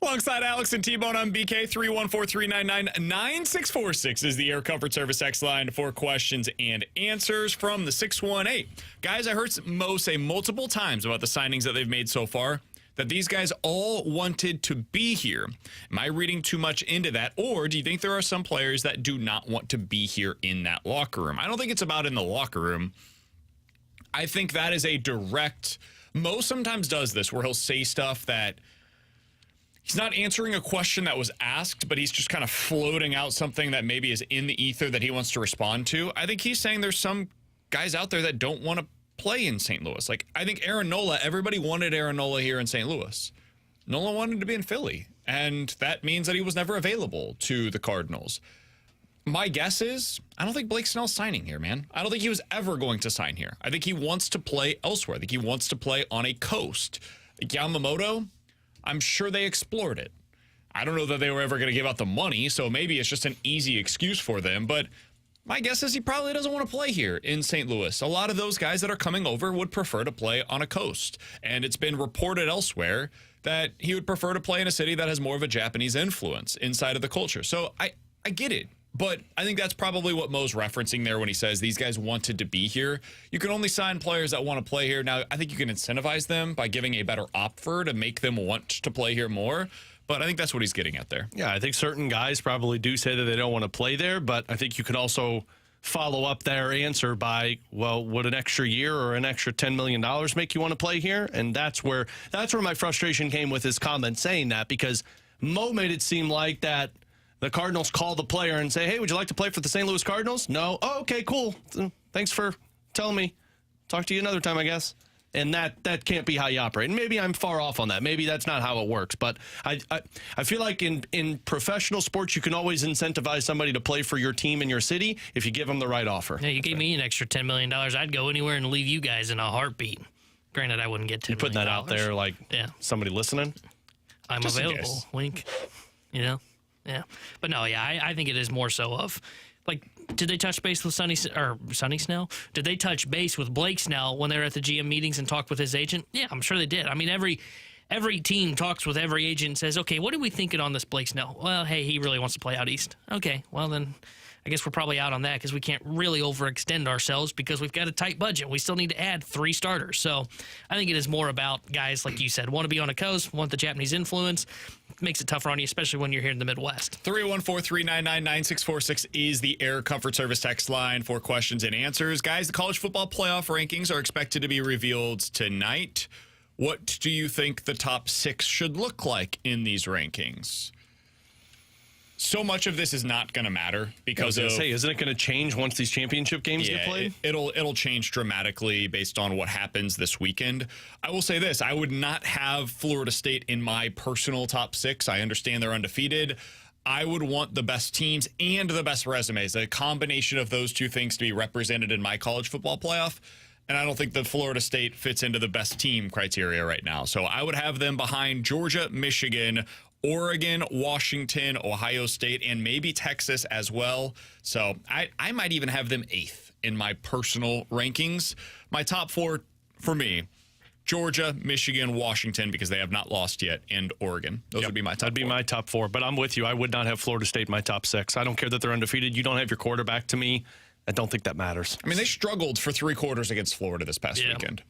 Alongside Alex and T-Bone on BK, 314-399-9646 is the Air Comfort Service X line for questions and answers from the 618. Guys, I heard Mo say multiple times about the signings that they've made so far that these guys all wanted to be here. Am I reading too much into that, or do you think there are some players that do not want to be here in that locker room? I don't think it's about in the locker room. I think that is a direct... Mo sometimes does this where he'll say stuff that he's not answering a question that was asked, but he's just kind of floating out something that maybe is in the ether that he wants to respond to. I think he's saying there's some guys out there that don't want to play in St. Louis. Like, I think Aaron Nola, everybody wanted Aaron Nola here in St. Louis. Nola wanted to be in Philly, and that means that he was never available to the Cardinals. My guess is, I don't think Blake Snell's signing here, man. I don't think he was ever going to sign here. I think he wants to play elsewhere. I think he wants to play on a coast. Yamamoto, I'm sure they explored it. I don't know that they were ever going to give out the money, so maybe it's just an easy excuse for them. But my guess is he probably doesn't want to play here in St. Louis. A lot of those guys that are coming over would prefer to play on a coast. And it's been reported elsewhere that he would prefer to play in a city that has more of a Japanese influence inside of the culture. So I get it. But I think that's probably what Mo's referencing there when he says these guys wanted to be here. You can only sign players that want to play here. Now, I think you can incentivize them by giving a better offer to make them want to play here more. But I think that's what he's getting at there. Yeah, I think certain guys probably do say that they don't want to play there, but I think you could also follow up their answer by, well, would an extra year or an extra $10 million make you want to play here? And that's where my frustration came with his comment saying that, because Mo made it seem like that the Cardinals call the player and say, hey, would you like to play for the St. Louis Cardinals? No? Oh, okay, cool. Thanks for telling me. Talk to you another time, I guess. And that can't be how you operate. And maybe I'm far off on that. Maybe that's not how it works. But I feel like in professional sports, you can always incentivize somebody to play for your team in your city if you give them the right offer. Yeah, you gave me an extra $10 million. I'd go anywhere and leave you guys in a heartbeat. Granted, I wouldn't get $10 million. Putting that out there like somebody listening? I'm just available. Wink. You know? Yeah. But no, yeah, I think it is more so of, like, did they touch base with Sonny Snell? Did they touch base with Blake Snell when they were at the GM meetings and talked with his agent? Yeah, I'm sure they did. I mean, every team talks with every agent and says, okay, what are we thinking on this Blake Snell? Well, hey, he really wants to play out east. Okay, well then I guess we're probably out on that because we can't really overextend ourselves because we've got a tight budget. We still need to add 3 starters. So I think it is more about guys, like you said, want to be on a coast, want the Japanese influence. Makes it tougher on you, especially when you're here in the Midwest. 314-399-9646 is the Air Comfort Service text line for questions and answers. Guys, the college football playoff rankings are expected to be revealed tonight. What do you think the top 6 should look like in these rankings? So much of this is not going to matter because isn't it going to change once these championship games get played? It'll change dramatically based on what happens this weekend. I will say this: I would not have Florida State in my personal top 6. I understand they're undefeated. I would want the best teams and the best resumes, a combination of those two things to be represented in my college football playoff. And I don't think the Florida State fits into the best team criteria right now. So I would have them behind Georgia, Michigan, Oregon, Washington, Ohio State, and maybe Texas as well. So I might even have them 8th in my personal rankings. My top 4 for me: Georgia, Michigan, Washington, because they have not lost yet, and Oregon. Those would be my top 4. That'd be my top 4, but I'm with you. I would not have Florida State in my top 6. I don't care that they're undefeated. You don't have your quarterback to me. I don't think that matters. I mean, they struggled for 3 quarters against Florida this past weekend.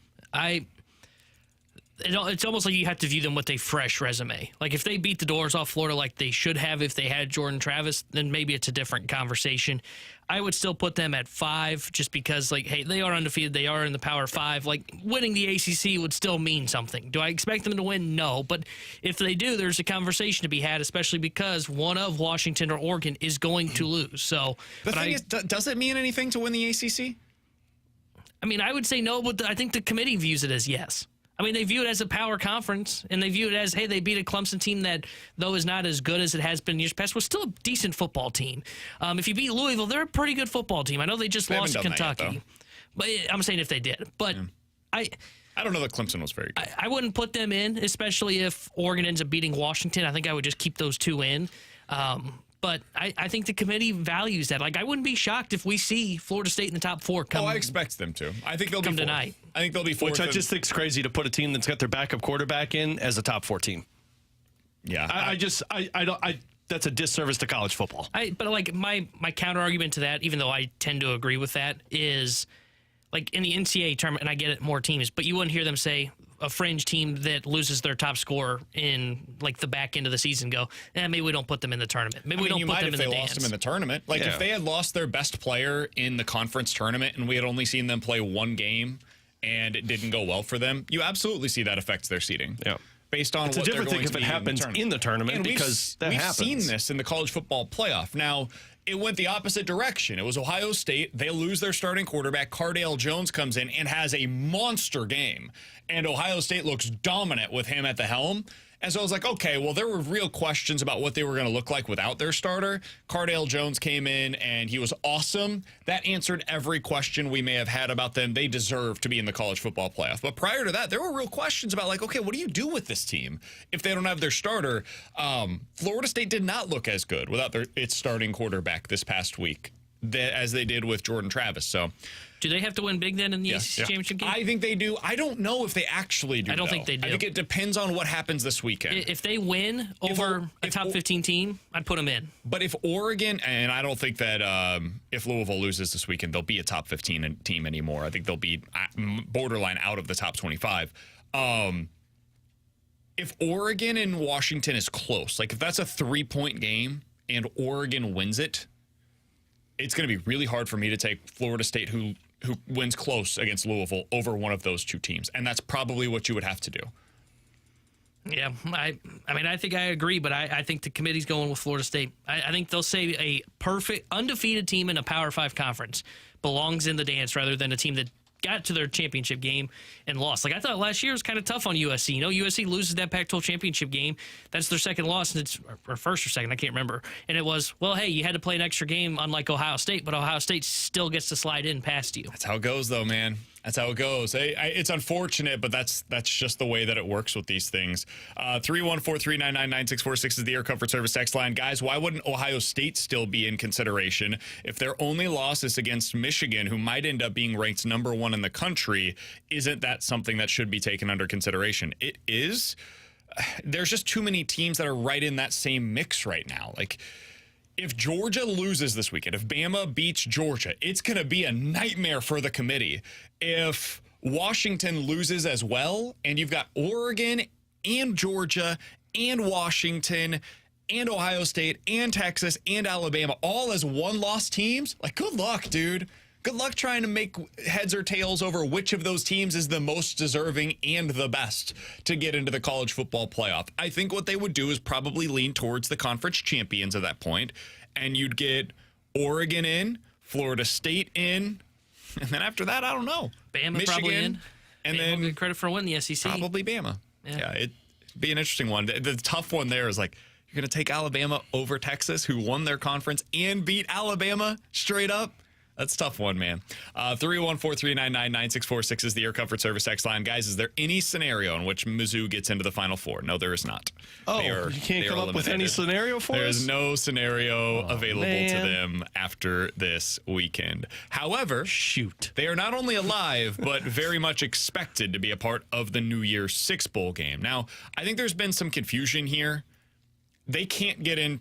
It's almost like you have to view them with a fresh resume. Like, if they beat the doors off Florida like they should have if they had Jordan Travis, then maybe it's a different conversation. I would still put them at 5 just because, like, hey, they are undefeated. They are in the Power 5. Like, winning the ACC would still mean something. Do I expect them to win? No. But if they do, there's a conversation to be had, especially because one of Washington or Oregon is going to lose. So, the thing is, does it mean anything to win the ACC? I mean, I would say no, but I think the committee views it as yes. I mean, they view it as a power conference, and they view it as, hey, they beat a Clemson team that, though is not as good as it has been in years past, was still a decent football team. If you beat Louisville, they're a pretty good football team. I know they just lost to Kentucky. But I'm saying if they did. But I don't know that Clemson was very good. I wouldn't put them in, especially if Oregon ends up beating Washington. I think I would just keep those 2 in. But I think the committee values that. Like, I wouldn't be shocked if we see Florida State in the top 4 come. Oh, I expect them to. I think they'll come be 4th. tonight. I think they'll be 4th. Which I just think is crazy to put a team that's got their backup quarterback in as a top 4 team. Yeah. I don't. That's a disservice to college football. But like my counter argument to that, even though I tend to agree with that, is like in the NCAA tournament, and I get it, more teams, but you wouldn't hear them say a fringe team that loses their top scorer in like the back end of the season go, maybe we don't put them in the tournament. Maybe we don't put them in the dance. You might if they lost them in the tournament. Like if they had lost their best player in the conference tournament and we had only seen them play one game and it didn't go well for them, you absolutely see that affects their seeding. Yeah. Based on it's a different thing if it happens in the tournament because that happens. We've seen this in the college football playoff. Now, it went the opposite direction. It was Ohio State. They lose their starting quarterback. Cardale Jones comes in and has a monster game. And Ohio State looks dominant with him at the helm. And so I was like, okay, well, there were real questions about what they were going to look like without their starter. Cardale Jones came in, and he was awesome. That answered every question we may have had about them. They deserve to be in the college football playoff. But prior to that, there were real questions about, like, okay, what do you do with this team if they don't have their starter? Florida State did not look as good without its starting quarterback this past week as they did with Jordan Travis. So, do they have to win big then in the ACC championship game? I think they do. I don't know if they actually do. I don't think they do. I think it depends on what happens this weekend. If they win over a top 15 team, I'd put them in. But if Oregon, and I don't think that if Louisville loses this weekend, they'll be a top 15 team anymore. I think they'll be borderline out of the top 25. If Oregon and Washington is close, like if that's a 3-point game and Oregon wins it, it's going to be really hard for me to take Florida State, who wins close against Louisville, over one of those two teams. And that's probably what you would have to do. Yeah, I mean, I think I agree, but I think the committee's going with Florida State. I think they'll say a perfect, undefeated team in a Power 5 conference belongs in the dance rather than a team that got to their championship game and lost. Like, I thought last year was kind of tough on USC. You know, USC loses that Pac-12 championship game. That's their second loss, and it's or first or second, I can't remember. And it was, well, hey, you had to play an extra game unlike Ohio State, but Ohio State still gets to slide in past you. That's how it goes, though, man. That's how it goes. It's unfortunate, but that's just the way that it works with these things. 314-399-9646 is the Air Comfort Service text line. Guys, why wouldn't Ohio State still be in consideration if their only loss is against Michigan, who might end up being ranked number 1 in the country? Isn't that something that should be taken under consideration? It is. There's just too many teams that are right in that same mix right now. Like, if Georgia loses this weekend, if Bama beats Georgia, it's going to be a nightmare for the committee. If Washington loses as well, and you've got Oregon and Georgia and Washington and Ohio State and Texas and Alabama all as one-loss teams, like, good luck, dude. Good luck trying to make heads or tails over which of those teams is the most deserving and the best to get into the college football playoff. I think what they would do is probably lean towards the conference champions at that point, and you'd get Oregon in, Florida State in, and then after that, I don't know. Bama Michigan, probably in. And Bama then will get credit for winning the SEC. Probably Bama. Yeah, it'd be an interesting one. The tough one there is like, you're going to take Alabama over Texas, who won their conference and beat Alabama straight up. That's a tough one, man. 314-399-9646 is the Air Comfort Service text line. Guys, is there any scenario in which Mizzou gets into the Final Four? No, there is not. Oh, you can't come up with any scenario for us? There's no scenario available to them after this weekend. However, they are not only alive, but very much expected to be a part of the New Year's Six Bowl game. Now, I think there's been some confusion here. They can't get in.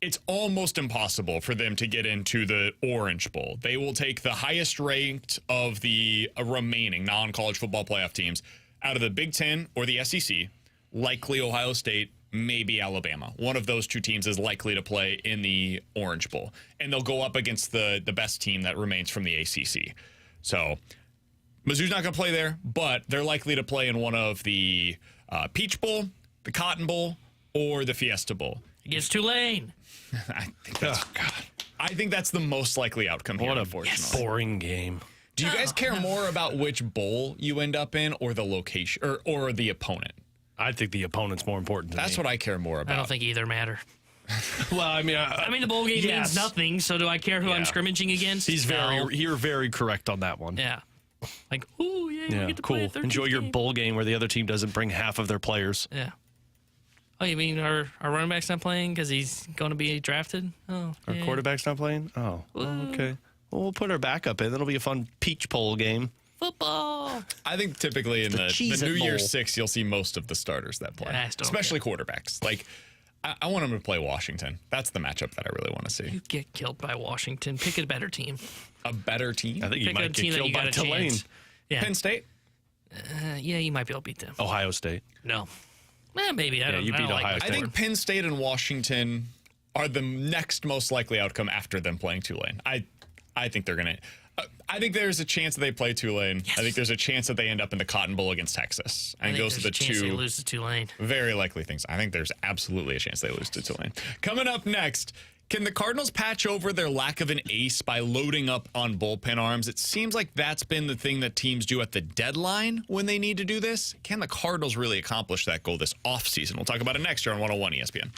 It's almost impossible for them to get into the Orange Bowl. They will take the highest ranked of the remaining non-college football playoff teams out of the Big Ten or the SEC, likely Ohio State, maybe Alabama. One of those two teams is likely to play in the Orange Bowl, and they'll go up against the best team that remains from the ACC. So Mizzou's not going to play there, but they're likely to play in one of the Peach Bowl, the Cotton Bowl, or the Fiesta Bowl. Against Tulane. I think that's the most likely outcome here, unfortunately. Boring game. Do you guys care more about which bowl you end up in or the location or the opponent? I think the opponent's more important to me. That's what I care more about. I don't think either matter. Well, I mean, the bowl game means nothing, so do I care who I'm scrimmaging against? You're very correct on that one. Yeah. Like, ooh, we get to play a 13th Enjoy your game. bowl game where the other team doesn't bring half of their players. Yeah. Oh, you mean our running back's not playing because he's going to be drafted? Oh, Our quarterback's not playing? Oh, okay. Well, we'll put our backup in. That'll be a fun Peach Bowl game. Football. I think typically in the Cheez-It New Bowl. Year's 6, you'll see most of the starters that play, I still don't especially quarterbacks. Like, I want them to play Washington. That's the matchup that I really want to see. You get killed by Washington. Pick a better team. A better team? I think you Pick a might team get that you killed by got a Tulane. chance. Yeah. Penn State? Yeah, you might be able to beat them. Ohio State. No. Maybe. I don't you I don't beat like Ohio that State. I think Penn State and Washington are the next most likely outcome after them playing Tulane. I think they're going to... I think there's a chance that they play Tulane. Yes. I think there's a chance that they end up in the Cotton Bowl against Texas. I think those are the there's a chance they two lose to Tulane. very likely things. I think there's absolutely a chance they lose to Tulane. Coming up next, can the Cardinals patch over their lack of an ace by loading up on bullpen arms? It seems like that's been the thing that teams do at the deadline when they need to do this. Can the Cardinals really accomplish that goal this offseason? We'll talk about it next year on 101 ESPN.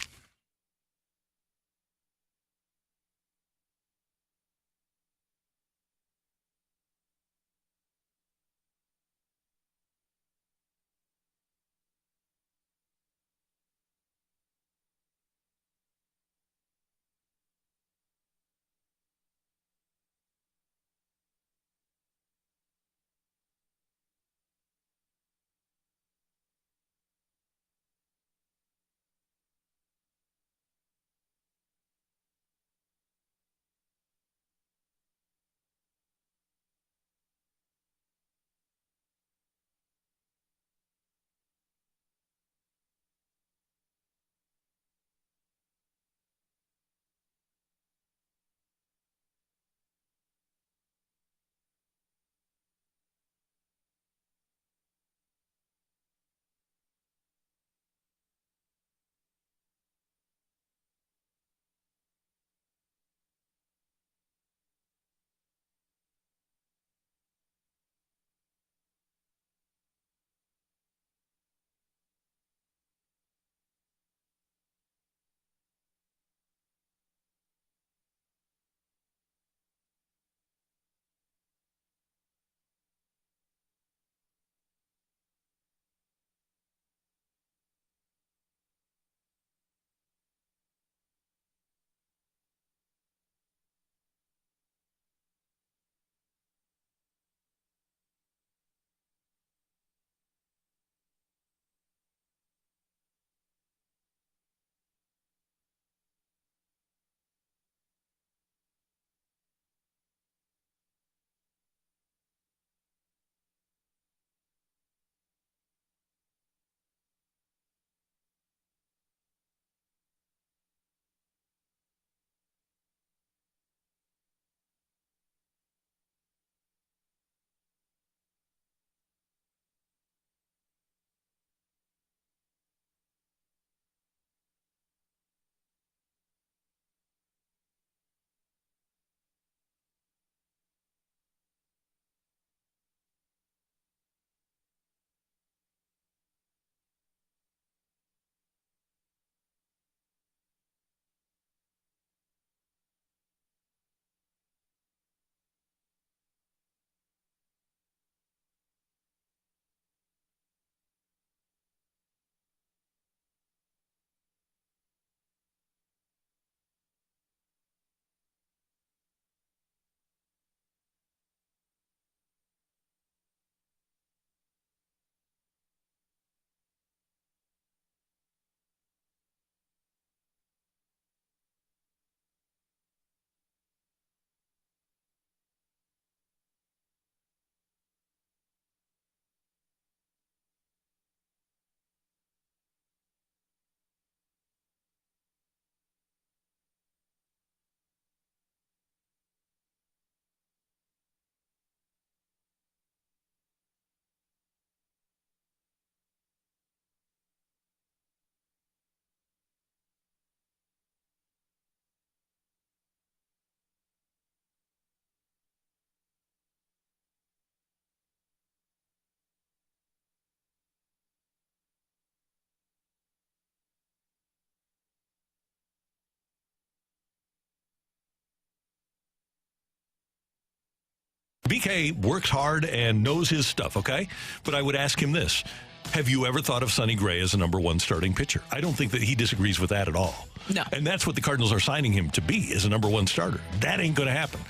BK works hard and knows his stuff, okay? But I would ask him this. Have you ever thought of Sonny Gray as a number one starting pitcher? I don't think that he disagrees with that at all. No. And that's what the Cardinals are signing him to be, as a number one starter. That ain't going to happen.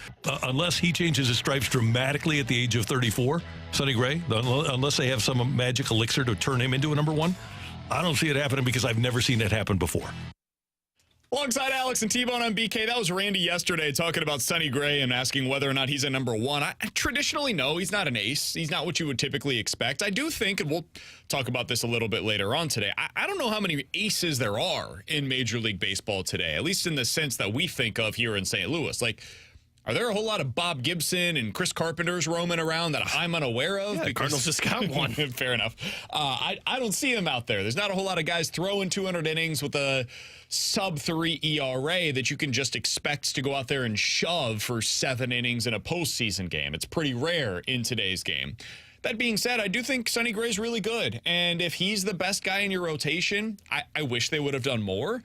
Unless he changes his stripes dramatically at the age of 34, Sonny Gray, unless they have some magic elixir to turn him into a number one, I don't see it happening because I've never seen it happen before. Alongside Alex and T-Bone on BK, that was Randy yesterday talking about Sonny Gray and asking whether or not he's a number one. I traditionally, no, he's not an ace. He's not what you would typically expect. I do think, and we'll talk about this a little bit later on today, I don't know how many aces there are in Major League Baseball today, at least in the sense that we think of here in St. Louis. Like, are there a whole lot of Bob Gibson and Chris Carpenters roaming around that I'm unaware of? Yeah, Cardinals just got one. Fair enough. I don't see him out there. There's not a whole lot of guys throwing 200 innings with a sub-3 ERA that you can just expect to go out there and shove for 7 innings in a postseason game. It's pretty rare in today's game. That being said, I do think Sonny Gray's really good. And if he's the best guy in your rotation, I wish they would have done more.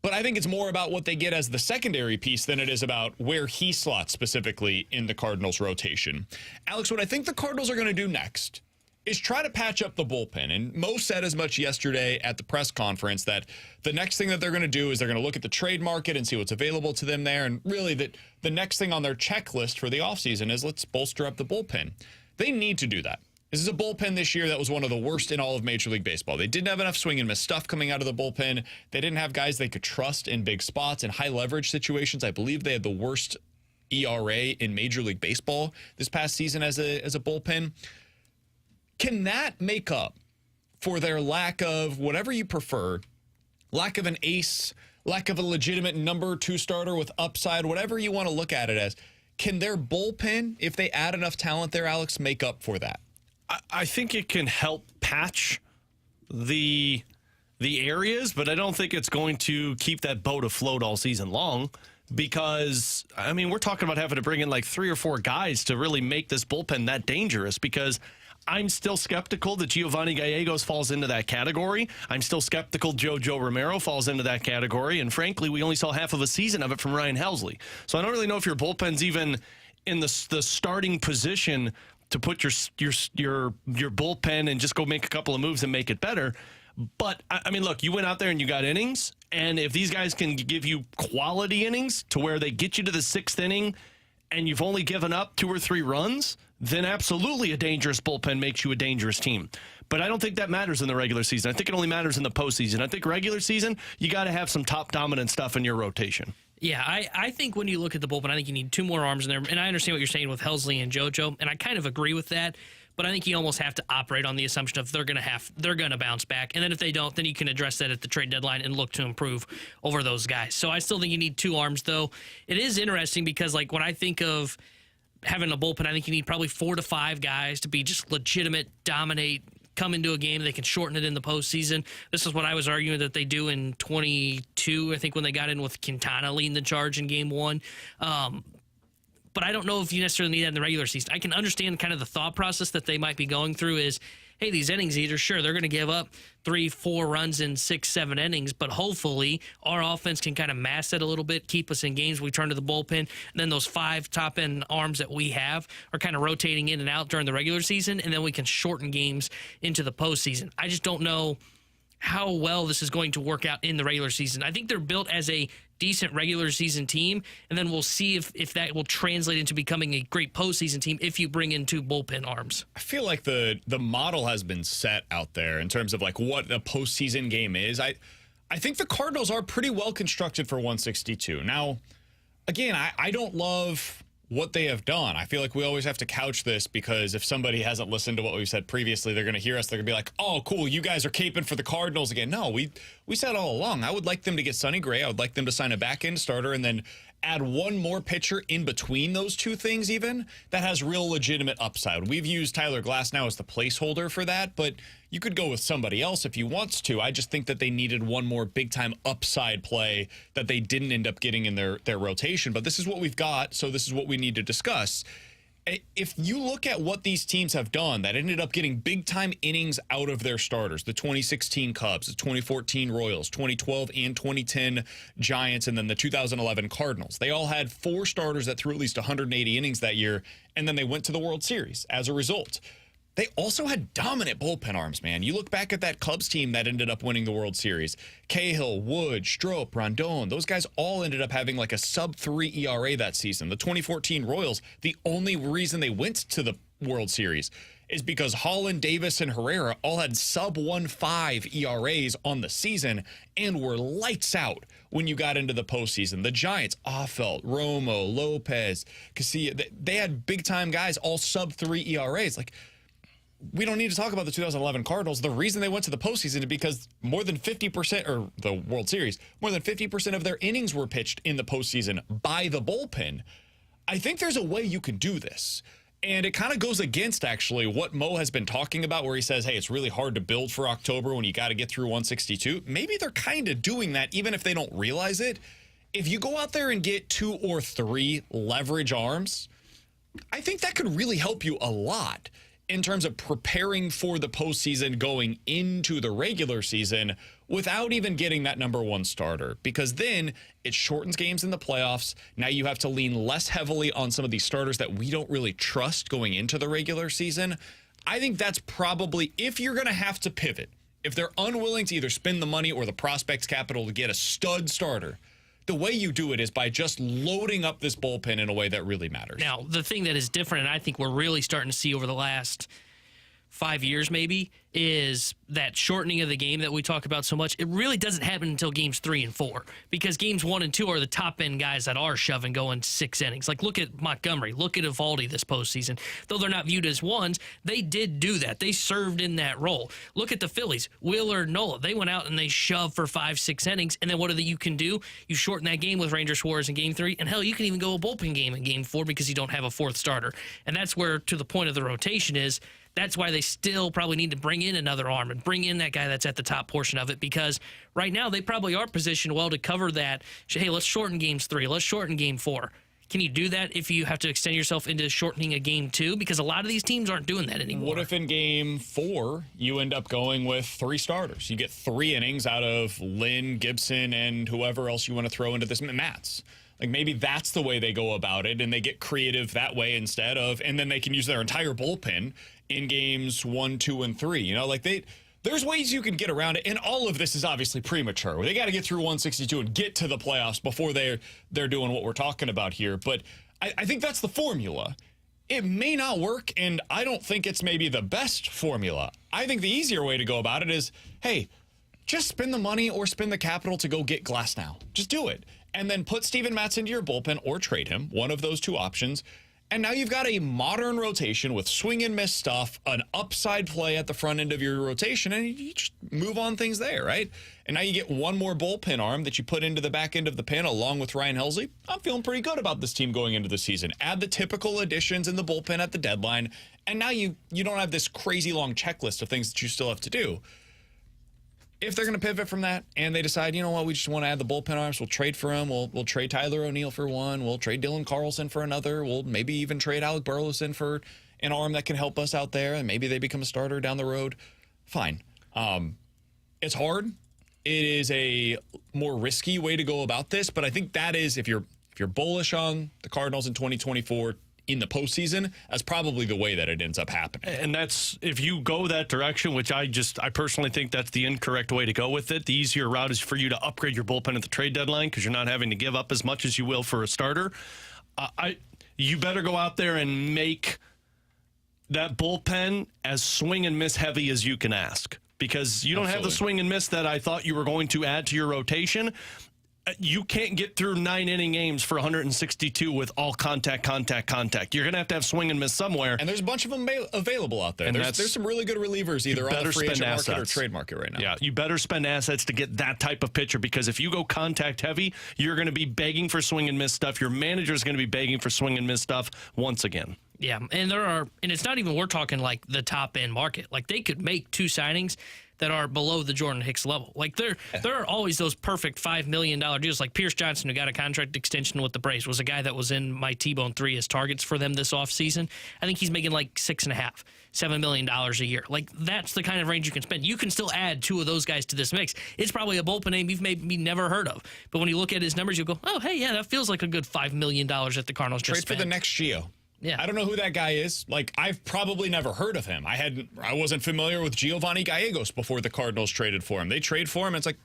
But I think it's more about what they get as the secondary piece than it is about where he slots specifically in the Cardinals rotation. Alex, what I think the Cardinals are going to do next is try to patch up the bullpen. And Mo said as much yesterday at the press conference that the next thing that they're going to do is they're going to look at the trade market and see what's available to them there. And really that the next thing on their checklist for the offseason is let's bolster up the bullpen. They need to do that. This is a bullpen this year that was one of the worst in all of Major League Baseball. They didn't have enough swing and miss stuff coming out of the bullpen. They didn't have guys they could trust in big spots and high leverage situations. I believe they had the worst ERA in Major League Baseball this past season as a bullpen. Can that make up for their lack of whatever you prefer, lack of an ace, lack of a legitimate number 2 starter with upside, whatever you want to look at it as? Can their bullpen, if they add enough talent there, Alex, make up for that? I think it can help patch the areas, but I don't think it's going to keep that boat afloat all season long because, I mean, we're talking about having to bring in like 3 or 4 guys to really make this bullpen that dangerous because I'm still skeptical that Giovanni Gallegos falls into that category. I'm still skeptical Joe Romero falls into that category, and frankly, we only saw half of a season of it from Ryan Helsley. So I don't really know if your bullpen's even in the starting position to put your bullpen and just go make a couple of moves and make it better. But, I mean, look, you went out there and you got innings, and if these guys can give you quality innings to where they get you to the 6th inning and you've only given up 2 or 3 runs, then absolutely a dangerous bullpen makes you a dangerous team. But I don't think that matters in the regular season. I think it only matters in the postseason. I think regular season, you got to have some top dominant stuff in your rotation. Yeah, I think when you look at the bullpen, I think you need 2 more arms in there. And I understand what you're saying with Helsley and JoJo, and I kind of agree with that. But I think you almost have to operate on the assumption of they're gonna bounce back, and then if they don't, then you can address that at the trade deadline and look to improve over those guys. So I still think you need 2 arms, though. It is interesting because, like, when I think of having a bullpen, I think you need probably 4 to 5 guys to be just legitimate, dominate, come into a game, they can shorten it in the postseason. This is what I was arguing that they do in 22, I think, when they got in with Quintana leading the charge in game 1. But I don't know if you necessarily need that in the regular season. I can understand kind of the thought process that they might be going through is, hey, these innings eaters, sure, they're going to give up 3-4 runs in 6-7 innings, but hopefully our offense can kind of mask that a little bit, keep us in games. We turn to the bullpen, and then those 5 top-end arms that we have are kind of rotating in and out during the regular season, and then we can shorten games into the postseason. I just don't know how well this is going to work out in the regular season. I think they're built as a decent regular season team, and then we'll see if that will translate into becoming a great postseason team if you bring in 2 bullpen arms. I feel like the model has been set out there in terms of like what a postseason game is. I think the Cardinals are pretty well constructed for 162. Now, again, I don't love what they have done. I feel like we always have to couch this because if somebody hasn't listened to what we've said previously, they're going to hear us. They're going to be like, oh, cool, you guys are caping for the Cardinals again. No, we said all along, I would like them to get Sonny Gray. I would like them to sign a back-end starter and then add 1 more pitcher in between those 2 things even that has real legitimate upside. We've used Tyler Glass now as the placeholder for that, but you could go with somebody else if you want to. I just think that they needed 1 more big-time upside play that they didn't end up getting in their rotation. But this is what we've got, so this is what we need to discuss. If you look at what these teams have done that ended up getting big-time innings out of their starters, the 2016 Cubs, the 2014 Royals, 2012 and 2010 Giants, and then the 2011 Cardinals. They all had 4 starters that threw at least 180 innings that year, and then they went to the World Series as a result. they also had dominant bullpen arms, man. You look back at that Cubs team that ended up winning the World Series. Cahill, Wood, Strop, Rondon, those guys all ended up having like a sub-3 ERA that season. The 2014 Royals, the only reason they went to the World Series is because Holland, Davis, and Herrera all had sub-1.5 ERAs on the season and were lights out when you got into the postseason. The Giants, Offelt, Romo, Lopez, Casilla, they had big-time guys, all sub-3 ERAs. Like, we don't need to talk about the 2011 Cardinals. The reason they went to the postseason is because more than 50%, or the World Series, more than 50% of their innings were pitched in the postseason by the bullpen. I think there's a way you can do this. And it kind of goes against, actually, what Mo has been talking about, where he says, hey, it's really hard to build for October when you got to get through 162. Maybe they're kind of doing that, even if they don't realize it. If you go out there and get 2 or 3 leverage arms, I think that could really help you a lot in terms of preparing for the postseason going into the regular season without even getting that number 1 starter, because then it shortens games in the playoffs. Now you have to lean less heavily on some of these starters that we don't really trust going into the regular season. I think that's probably, if you're going to have to pivot, if they're unwilling to either spend the money or the prospects capital to get a stud starter, the way you do it is by just loading up this bullpen in a way that really matters. Now, the thing that is different, and I think we're really starting to see over the last 5 years maybe, is that shortening of the game that we talk about so much. It really doesn't happen until games 3 and 4, because games 1 and 2 are the top end guys that are shoving going 6 innings. Like, look at Montgomery, look at Evaldi this postseason. Though they're not viewed as ones, they did do that. They served in that role. Look at the Phillies, Wheeler, Nola. They went out and they shoved for 5-6 innings, and then what you can do? You shorten that game with Ranger Suarez in game 3, and hell, you can even go a bullpen game in game 4 because you don't have a 4th starter. And that's where, to the point of the rotation is, that's why they still probably need to bring in another arm and bring in that guy that's at the top portion of it, because right now they probably are positioned well to cover that. Hey, let's shorten games 3. Let's shorten game 4. Can you do that if you have to extend yourself into shortening a game 2? Because a lot of these teams aren't doing that anymore. What if in game 4 you end up going with 3 starters? You get 3 innings out of Lynn, Gibson, and whoever else you want to throw into this, Matz. Like, maybe that's the way they go about it, and they get creative that way instead of, and then they can use their entire bullpen in games 1, 2, and 3. You know, like, there's ways you can get around it, and all of this is obviously premature. They got to get through 162 and get to the playoffs before they're doing what we're talking about here. But I think that's the formula. It may not work, and I don't think it's maybe the best formula. I think the easier way to go about it is, hey, just spend the money or spend the capital to go get Glasnow. Just do it. And then put Steven Matz into your bullpen or trade him, one of those 2 options. And now you've got a modern rotation with swing and miss stuff, an upside play at the front end of your rotation, and you just move on things there, right? And now you get 1 more bullpen arm that you put into the back end of the pen along with Ryan Helsley. I'm feeling pretty good about this team going into the season. Add the typical additions in the bullpen at the deadline, and now you don't have this crazy long checklist of things that you still have to do. If they're going to pivot from that and they decide, you know what, we just want to add the bullpen arms, we'll trade for him. We'll trade Tyler O'Neill for 1. We'll trade Dylan Carlson for another. We'll maybe even trade Alec Burleson for an arm that can help us out there, and maybe they become a starter down the road. Fine. It's hard. It is a more risky way to go about this, but I think that is, if you're bullish on the Cardinals in 2024, in the postseason, that's probably the way that it ends up happening. And that's, if you go that direction, which I personally think that's the incorrect way to go with it. The easier route is for you to upgrade your bullpen at the trade deadline, because you're not having to give up as much as you will for a starter. You better go out there and make that bullpen as swing and miss heavy as you can ask, because you don't have the swing and miss that I thought you were going to add to your rotation. You can't get through 9-inning games for 162 with all contact. You're going to have swing and miss somewhere. And there's a bunch of them available out there. There's some really good relievers either on the free agent market or trade market right now. Yeah, you better spend assets to get that type of pitcher, because if you go contact heavy, you're going to be begging for swing and miss stuff. Your manager's going to be begging for swing and miss stuff once again. Yeah, and it's not even, we're talking like the top end market. Like, they could make 2 signings that are below the Jordan Hicks level. Like, there are always those perfect $5 million deals, like Pierce Johnson, who got a contract extension with the Braves, was a guy that was in my T-Bone 3 as targets for them this offseason. I think he's making like $6.5, $7 million a year. Like, that's the kind of range you can spend. You can still add 2 of those guys to this mix. It's probably a bullpen name you've maybe never heard of. But when you look at his numbers, you go, oh, hey, yeah, that feels like a good $5 million that the Cardinals just spent. Trade for the next Gio. Yeah. I don't know who that guy is. Like, I've probably never heard of him. I wasn't familiar with Giovanni Gallegos before the Cardinals traded for him. They trade for him, and it's like,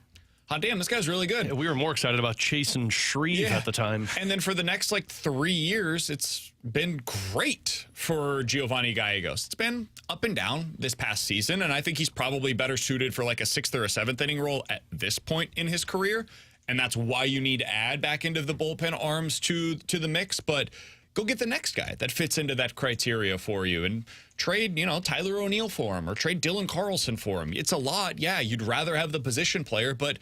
hot damn, this guy's really good. Yeah, we were more excited about Chasen Shreve at the time. And then for the next 3 years, it's been great for Giovanni Gallegos. It's been up and down this past season, and I think he's probably better suited for a 6th or a 7th inning role at this point in his career. And that's why you need to add back into the bullpen arms to the mix. But go get the next guy that fits into that criteria for you and trade, Tyler O'Neill for him or trade Dylan Carlson for him. It's a lot. Yeah, you'd rather have the position player, but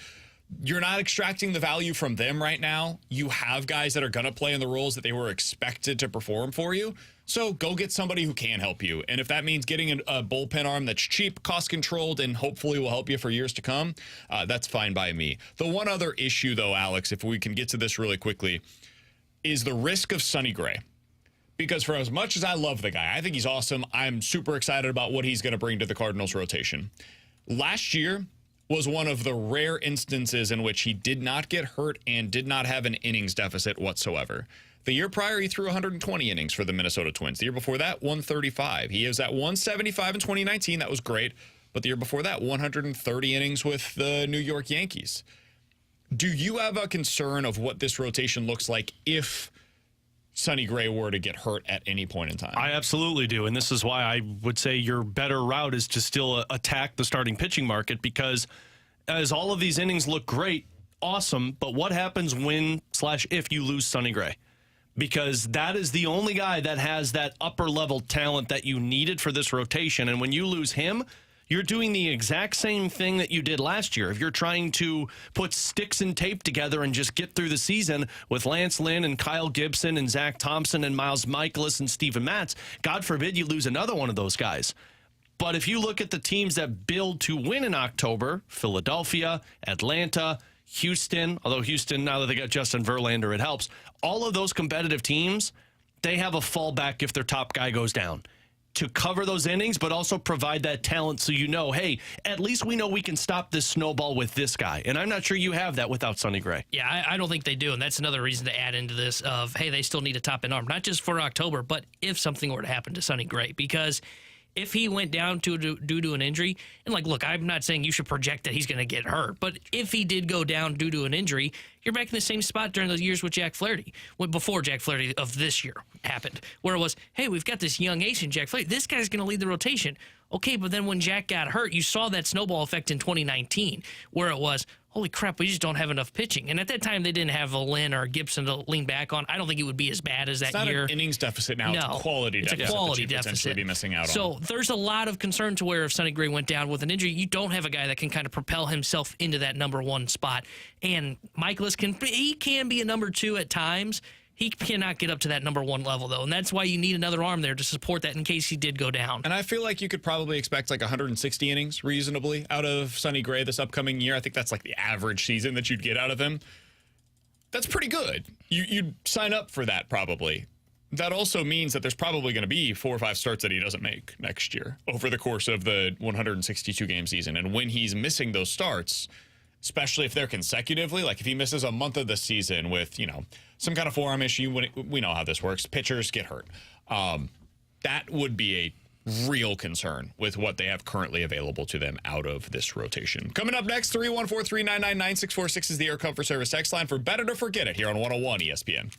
you're not extracting the value from them right now. You have guys that are going to play in the roles that they were expected to perform for you. So go get somebody who can help you. And if that means getting a bullpen arm that's cheap, cost-controlled, and hopefully will help you for years to come, that's fine by me. The one other issue, though, Alex, if we can get to this really quickly, is the risk of Sonny Gray. Because for as much as I love the guy, I think he's awesome. I'm super excited about what he's going to bring to the Cardinals rotation. Last year was one of the rare instances in which he did not get hurt and did not have an innings deficit whatsoever. The year prior, he threw 120 innings for the Minnesota Twins. The year before that, 135. He was at 175 in 2019. That was great. But the year before that, 130 innings with the New York Yankees. Do you have a concern of what this rotation looks like if Sonny Gray were to get hurt at any point in time? I absolutely do. And this is why I would say your better route is to still attack the starting pitching market, because as all of these innings look great, awesome, but what happens when/if you lose Sonny Gray? Because that is the only guy that has that upper level talent that you needed for this rotation. And when you lose him, you're doing the exact same thing that you did last year. If you're trying to put sticks and tape together and just get through the season with Lance Lynn and Kyle Gibson and Zach Thompson and Miles Michaelis and Steven Matz, God forbid you lose another one of those guys. But if you look at the teams that build to win in October, Philadelphia, Atlanta, Houston, although Houston, now that they got Justin Verlander, it helps. All of those competitive teams, they have a fallback if their top guy goes down to cover those innings, but also provide that talent so hey, at least we know we can stop this snowball with this guy. And I'm not sure you have that without Sonny Gray. Yeah, I don't think they do, and that's another reason to add into this of, hey, they still need a top-end arm, not just for October, but if something were to happen to Sonny Gray, because if he went down due to an injury, and look, I'm not saying you should project that he's going to get hurt, but if he did go down due to an injury, you're back in the same spot during those years with Jack Flaherty, before Jack Flaherty of this year happened, where it was, hey, we've got this young ace in Jack Flaherty. This guy's going to lead the rotation. Okay, but then when Jack got hurt, you saw that snowball effect in 2019, where it was, holy crap, we just don't have enough pitching. And at that time, they didn't have a Lynn or a Gibson to lean back on. I don't think it would be as bad as that year. It's not an innings deficit now. No, it's a quality deficit. It's a quality that you deficit. potentially be missing out on. So there's a lot of concern to where if Sonny Gray went down with an injury, you don't have a guy that can kind of propel himself into that number one spot. And Michaelis can be a number two at times. He cannot get up to that number one level, though, and that's why you need another arm there to support that in case he did go down. And I feel like you could probably expect 160 innings reasonably out of Sonny Gray this upcoming year. I think that's the average season that you'd get out of him. That's pretty good. You'd sign up for that probably. That also means that there's probably going to be 4 or 5 starts that he doesn't make next year over the course of the 162-game season. And when he's missing those starts, especially if they're consecutively, if he misses a month of the season with, some kind of forearm issue, we know how this works. Pitchers get hurt. That would be a real concern with what they have currently available to them out of this rotation. Coming up next, 314-399-9646 is the Air Comfort Service text line for Better to Forget It here on 101 ESPN.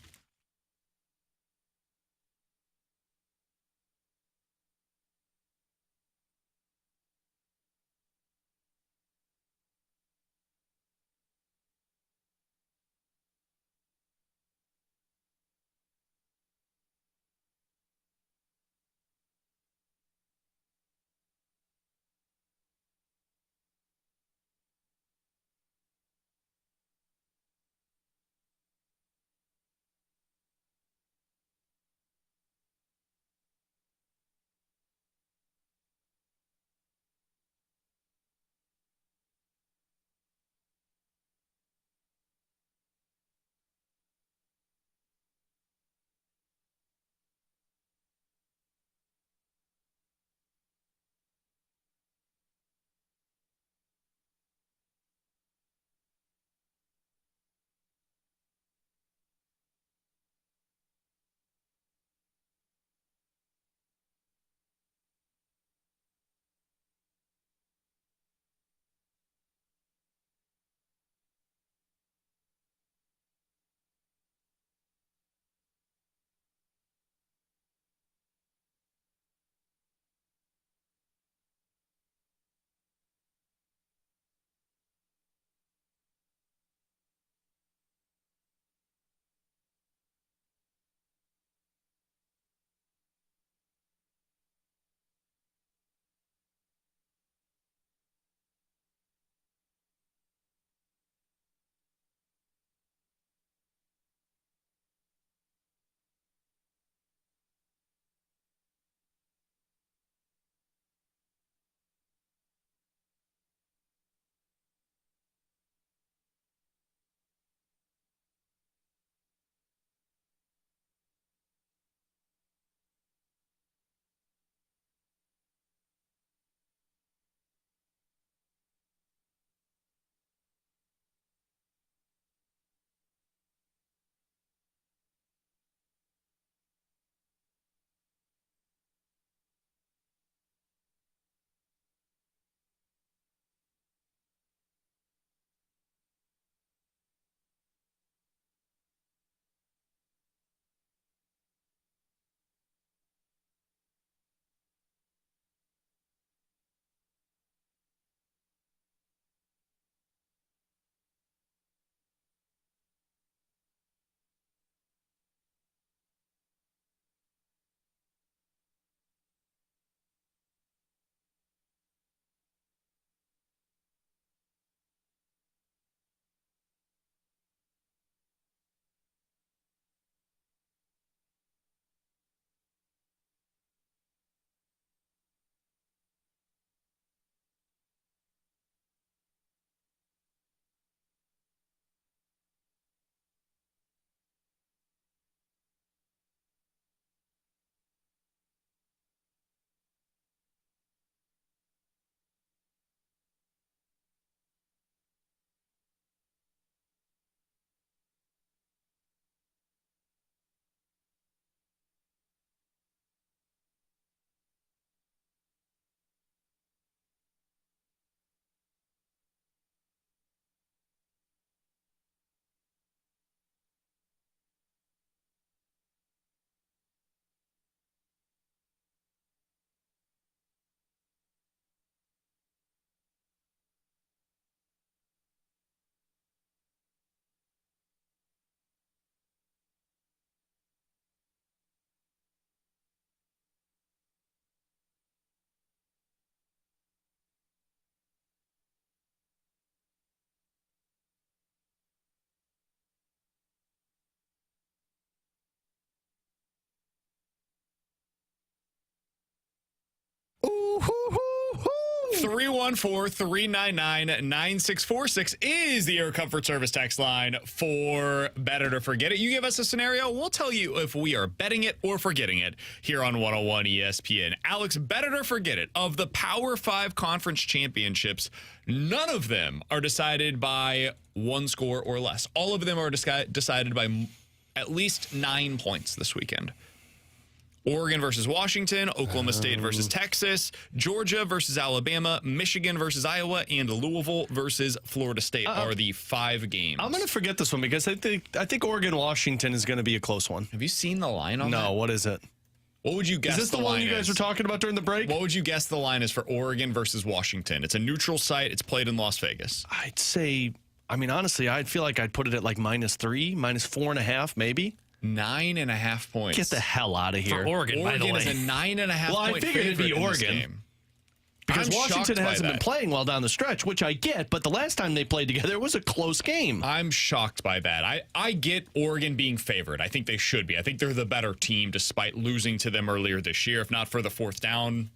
314-399-9646 is the Air Comfort Service text line for Bet It or Forget It. You give us a scenario, we'll tell you if we are betting it or forgetting it here on 101 ESPN. Alex, bet it or forget it. Of the Power 5 conference championships, none of them are decided by one score or less. All of them are decided by at least 9 points this weekend. Oregon versus Washington, Oklahoma State versus Texas, Georgia versus Alabama, Michigan versus Iowa, and Louisville versus Florida State are the 5 games. I'm going to forget this one because I think Oregon-Washington is going to be a close one. Have you seen the line on that? No, what is it? What would you guess? Is this the one you guys were talking about during the break? What would you guess the line is for Oregon versus Washington? It's a neutral site. It's played in Las Vegas. I'd say, honestly, I'd feel like I'd put it at like -3, -4.5, maybe. 9.5 points. Get the hell out of here. For Oregon, by the way. Oregon is a 9.5 well, point I figured it'd be favorite in this Oregon. game. Because I'm Washington shocked by hasn't been that. playing well down the stretch, which I get, but the last time they played together, it was a close game. I'm shocked by that. I get Oregon being favored. I think they should be. I think they're the better team despite losing to them earlier this year. If not for the fourth down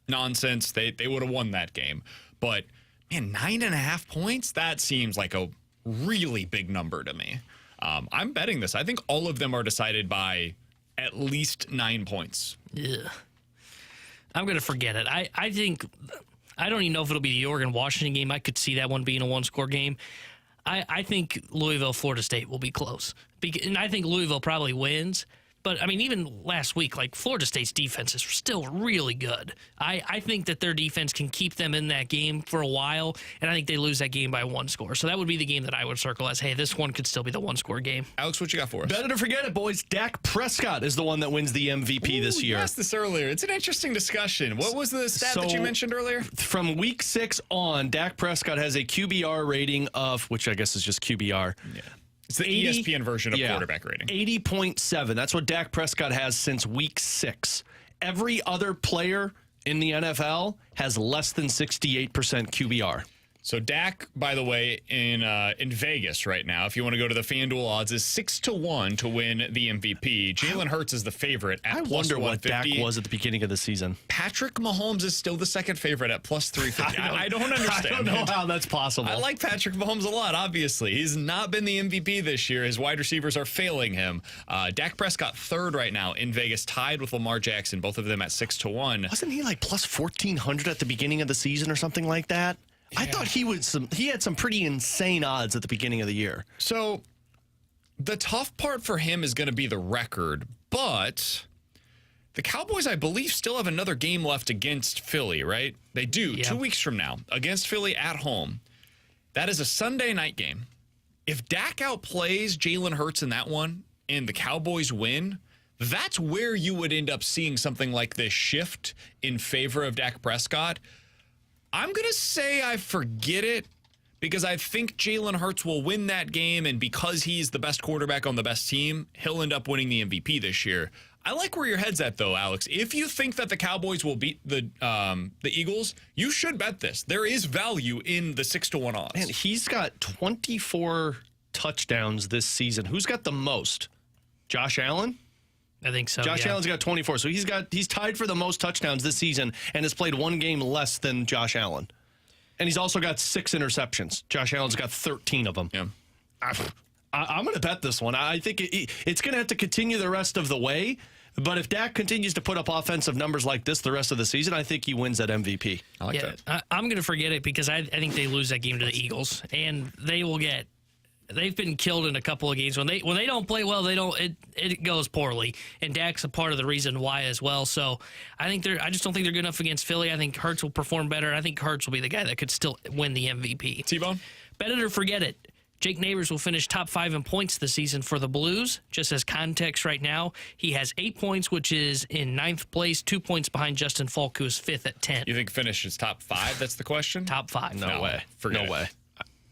nonsense, they would have won that game. But, man, 9.5 points? That seems like a really big number to me. I'm betting this. I think all of them are decided by at least 9 points. Yeah. I'm going to forget it. I think, I don't even know if it'll be the Oregon-Washington game. I could see that one being a one-score game. I think Louisville-Florida State will be close. And I think Louisville probably wins. But, even last week, Florida State's defense is still really good. I think that their defense can keep them in that game for a while, and I think they lose that game by 1 score. So that would be the game that I would circle as, hey, this one could still be the 1-score game. Alex, what you got for us? Bet it or forget it, boys. Dak Prescott is the one that wins the MVP this year. You asked this earlier. It's an interesting discussion. What was the stat that you mentioned earlier? From week 6 on, Dak Prescott has a QBR rating of, which I guess is just QBR. Yeah. It's the ESPN version of quarterback rating. 80.7. That's what Dak Prescott has since week 6. Every other player in the NFL has less than 68% QBR. So Dak, by the way, in Vegas right now, if you want to go to the FanDuel odds, is 6-1 to win the MVP. Jalen Hurts is the favorite at I plus wonder what 150. Dak was at the beginning of the season. Patrick Mahomes is still the second favorite at plus 350. I don't understand. I don't know how that's possible. I like Patrick Mahomes a lot, obviously. He's not been the MVP this year. His wide receivers are failing him. Dak Prescott third right now in Vegas, tied with Lamar Jackson, both of them at 6-1. Wasn't he like plus 1,400 at the beginning of the season or something like that? Yeah. I thought he had some pretty insane odds at the beginning of the year. So the tough part for him is going to be the record, but the Cowboys, I believe, still have another game left against Philly, right? They do, 2 weeks from now, against Philly at home. That is a Sunday night game. If Dak outplays Jalen Hurts in that one and the Cowboys win, that's where you would end up seeing something like this shift in favor of Dak Prescott. I'm going to say I forget it because I think Jalen Hurts will win that game, and because he's the best quarterback on the best team, he'll end up winning the MVP this year. I like where your head's at, though, Alex. If you think that the Cowboys will beat the Eagles, you should bet this. There is value in the 6-1 odds. Man, he's got 24 touchdowns this season. Who's got the most? Josh Allen? I think so. Josh Allen's got 24, so he's tied for the most touchdowns this season and has played one game less than Josh Allen. And he's also got 6 interceptions. Josh Allen's got 13 of them. Yeah. I'm going to bet this one. I think it's going to have to continue the rest of the way. But if Dak continues to put up offensive numbers like this the rest of the season, I think he wins that MVP. I like that. I'm going to forget it because I think they lose that game to the Eagles, and they will get. They've been killed in a couple of games. When they don't play well, it goes poorly. And Dak's a part of the reason why as well. So I just don't think they're good enough against Philly. I think Hurts will perform better. I think Hurts will be the guy that could still win the MVP. T-Bone? Bet it or forget it. Jake Neighbours will finish top 5 in points this season for the Blues. Just as context right now, he has 8 points, which is in 9th place, 2 points behind Justin Falk, who is 5th at 10. You think finishes top 5? That's the question? Top 5. No way. Forget no it. way.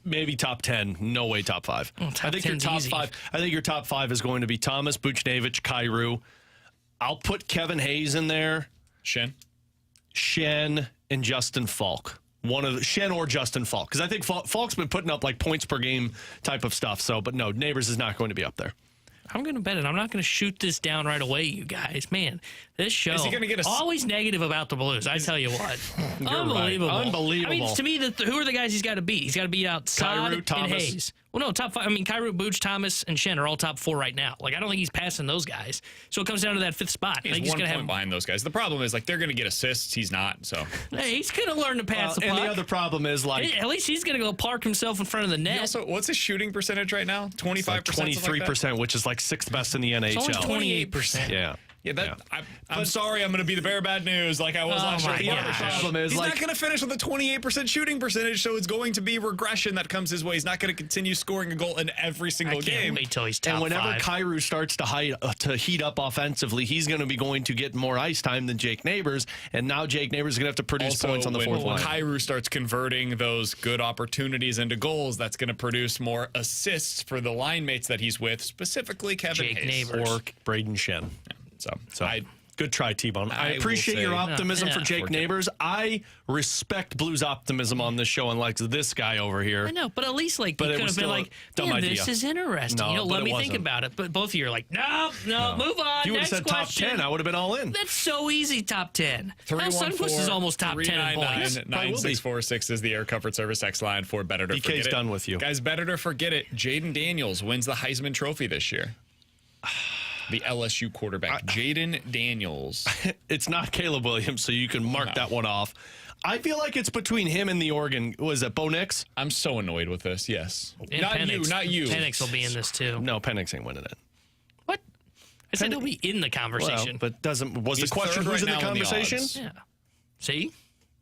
Maybe top 10. No way top 5. I think your top easy. 5. I think your top 5 is going to be Thomas, Buchnevich, Kyrou. I'll put Kevin Hayes in there. Shen, and Justin Falk. One of Shen or Justin Falk, because I think Falk's been putting up like points per game type of stuff. So, but no, Neighbours is not going to be up there. I'm going to bet it. I'm not going to shoot this down right away, you guys. Man, this show Is he gonna get always negative about the Blues. I tell you what. Unbelievable. Right. Unbelievable. I mean, to me, who are the guys he's got to beat? He's got to beat out Saad Kyrou, and Thomas. Hayes. Well, no, top 5. I mean, Kyrou, Booch, Thomas, and Shen are all top 4 right now. Like, I don't think he's passing those guys. So it comes down to that 5th spot. He's one point behind those guys. The problem is, like, they're going to get assists. He's not, so. Hey, he's going to learn to pass the puck. And the other problem is, like... At least he's going to go park himself in front of the net. Also, what's his shooting percentage right now? 25%? Like 23%, which is like 6th best in the NHL. It's only 28%. Yeah. Yeah, I'm sorry. I'm going to be the bear bad news like I was last year. my gosh. The problem is, he's not going to finish with a 28% shooting percentage, so it's going to be regression that comes his way. He's not going to continue scoring a goal in every single game. Wait till he's top And whenever 5. Kyrou starts to heat up offensively, he's going to be going to get more ice time than Jake Neighbours, and now Jake Neighbours is going to have to produce points on the fourth line. When Kyrou starts converting those good opportunities into goals, that's going to produce more assists for the line mates that he's with, specifically Kevin Jake Hayes. Neighbours. Or Braden Shen. So good try, T-Bone. I I appreciate will your say- optimism for Jake Forget it. Neighbours. I respect Blues optimism on this show, unlike this guy over here. I know, but at least like But you it could was have been still a like, dumb "Man, idea." this is interesting." No, let but me it think wasn't. about it. But both of you are like, no, move on. If you would have Next said top question. 10, I would have been all in. That's so easy, top 10. Now Sundquist is almost top 10 in points. 9646 is the Air Comfort Service X line for Better to BK's Forget It. done with you. Guys, better to forget it. Jaden Daniels wins the Heisman Trophy this year. The LSU quarterback, Jaden Daniels. It's not Caleb Williams, so you can mark that one off. I feel like it's between him and the Oregon. Was it Bo Nix? I'm so annoyed with this, yes. And Not Penix. you. Penix will be in this too. No, Penix ain't winning it. What? I said he'll be in the conversation. Well, but was He's the question third who's right in the now in the conversation? odds. Yeah. See?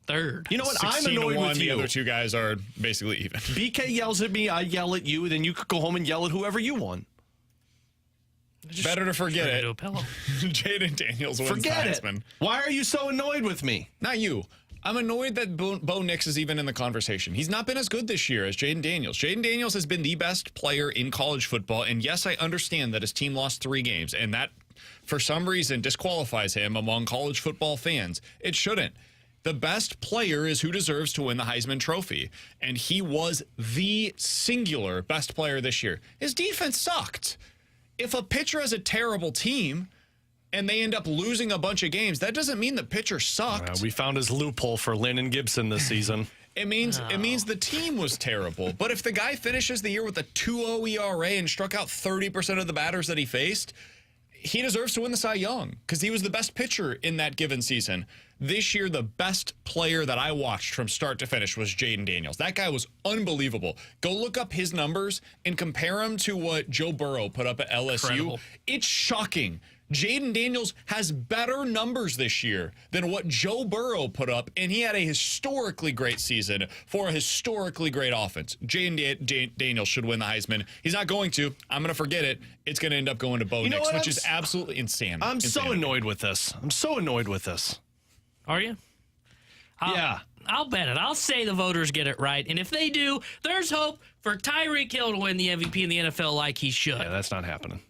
Third. You know what? I'm 16 to annoyed 1, with the you. other two guys are basically even. BK yells at me, I yell at you, then you could go home and yell at whoever you want. Better to forget it. To a pillow. Jaden Daniels wins Forget the it. Heisman. Why are you so annoyed with me? Not you. I'm annoyed that Bo Nix is even in the conversation. He's not been as good this year as Jaden Daniels. Jaden Daniels has been the best player in college football, and yes, I understand that his team lost 3 games, and that, for some reason, disqualifies him among college football fans. It shouldn't. The best player is who deserves to win the Heisman Trophy, and he was the singular best player this year. His defense sucked. If a pitcher has a terrible team and they end up losing a bunch of games, that doesn't mean the pitcher sucked. We found his loophole for Landon Gibson this season. It means the team was terrible. But if the guy finishes the year with a 2.0 ERA and struck out 30% of the batters that he faced, he deserves to win the Cy Young because he was the best pitcher in that given season. This year, the best player that I watched from start to finish was Jaden Daniels. That guy was unbelievable. Go look up his numbers and compare him to what Joe Burrow put up at LSU. Incredible. It's shocking. Jaden Daniels has better numbers this year than what Joe Burrow put up, and he had a historically great season for a historically great offense. Jaden Daniels should win the Heisman. He's not going to. I'm going to forget it. It's going to end up going to Bo Nix, which is absolutely insane. I'm so annoyed with this. Are you? Yeah. I'll bet it. I'll say the voters get it right. And if they do, there's hope for Tyreek Hill to win the MVP in the NFL like he should. Yeah, that's not happening.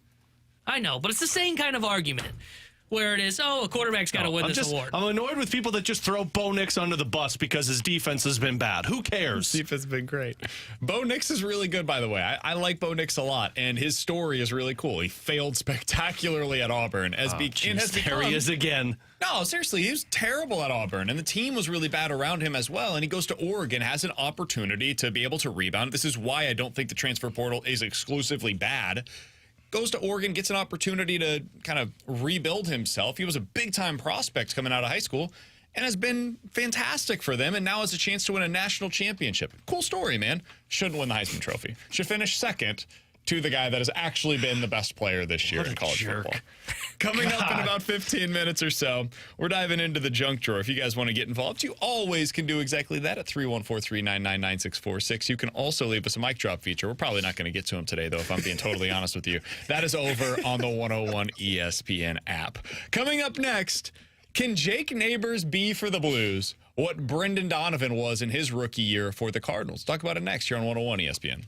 I know, but it's the same kind of argument where it is, a quarterback's got to win this award. I'm annoyed with people that just throw Bo Nix under the bus because his defense has been bad. Who cares? His defense has been great. Bo Nix is really good, by the way. I like Bo Nix a lot, and his story is really cool. He failed spectacularly at Auburn. There he is again. No, seriously, he was terrible at Auburn, and the team was really bad around him as well, and he goes to Oregon, has an opportunity to be able to rebound. This is why I don't think the transfer portal is exclusively bad. Goes to Oregon, gets an opportunity to kind of rebuild himself. He was a big-time prospect coming out of high school and has been fantastic for them, and now has a chance to win a national championship. Cool story, man. Shouldn't win the Heisman Trophy. Should finish second to the guy that has actually been the best player this year in college football. Coming up in about 15 minutes or so, we're diving into the junk drawer. If you guys want to get involved, you always can do exactly that at 314-399-9646. You can also leave us a mic drop feature. We're probably not going to get to him today, though, if I'm being totally honest with you. That is over on the 101 ESPN app. Coming up next, can Jake Neighbours be for the Blues what Brendan Donovan was in his rookie year for the Cardinals? Talk about it next here on 101 ESPN.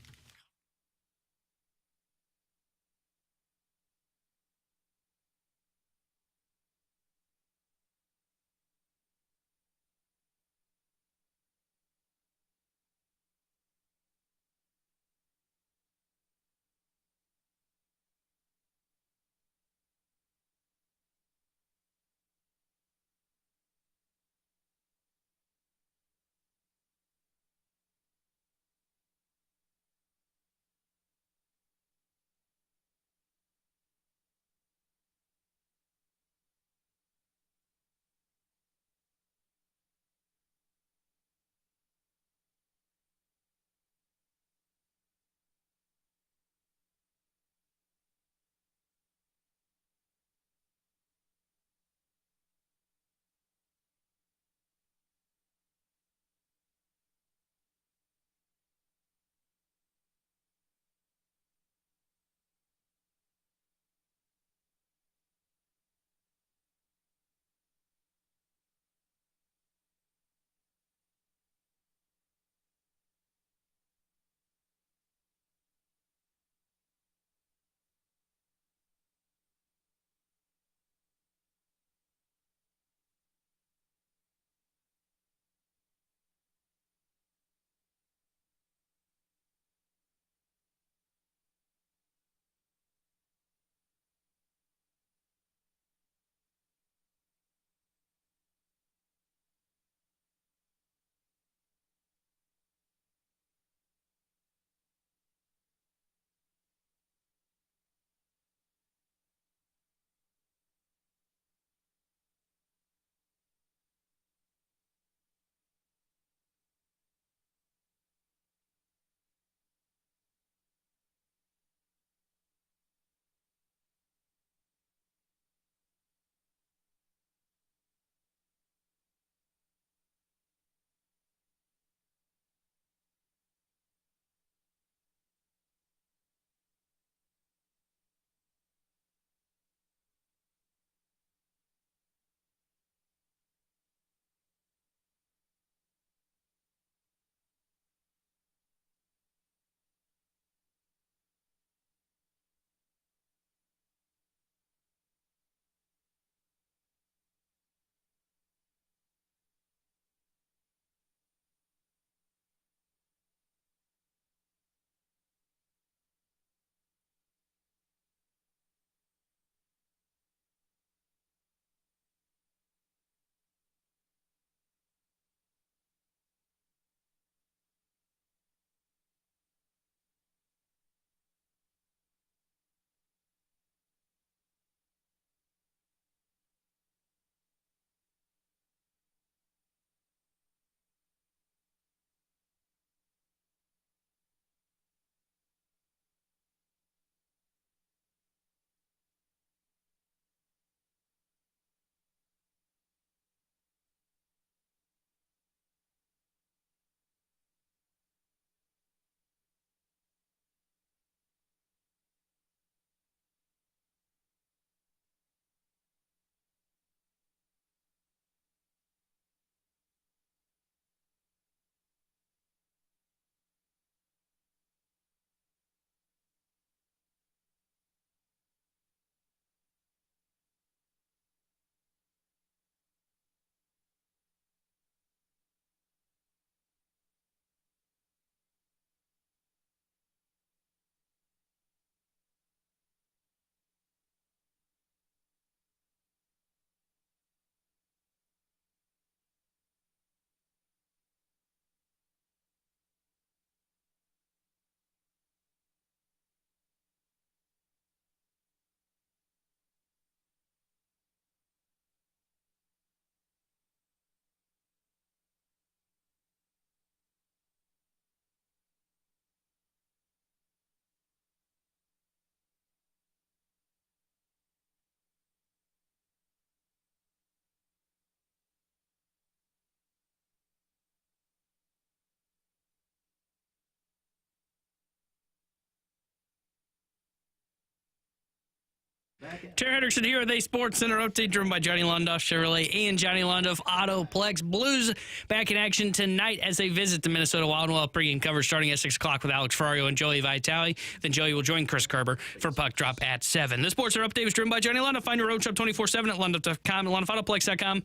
Terry Henderson here with a Sports Center update driven by Johnny Londoff Chevrolet and Johnny Londoff Autoplex. Blues back in action tonight as they visit the Minnesota Wild. We'll have pregame coverage starting at 6 o'clock with Alex Ferrario and Joey Vitale. Then Joey will join Chris Kerber for Puck Drop at 7. The Sports Center update was driven by Johnny Londoff. Find your road shop 24/7 at londoff.com and londoffAutoplex.com.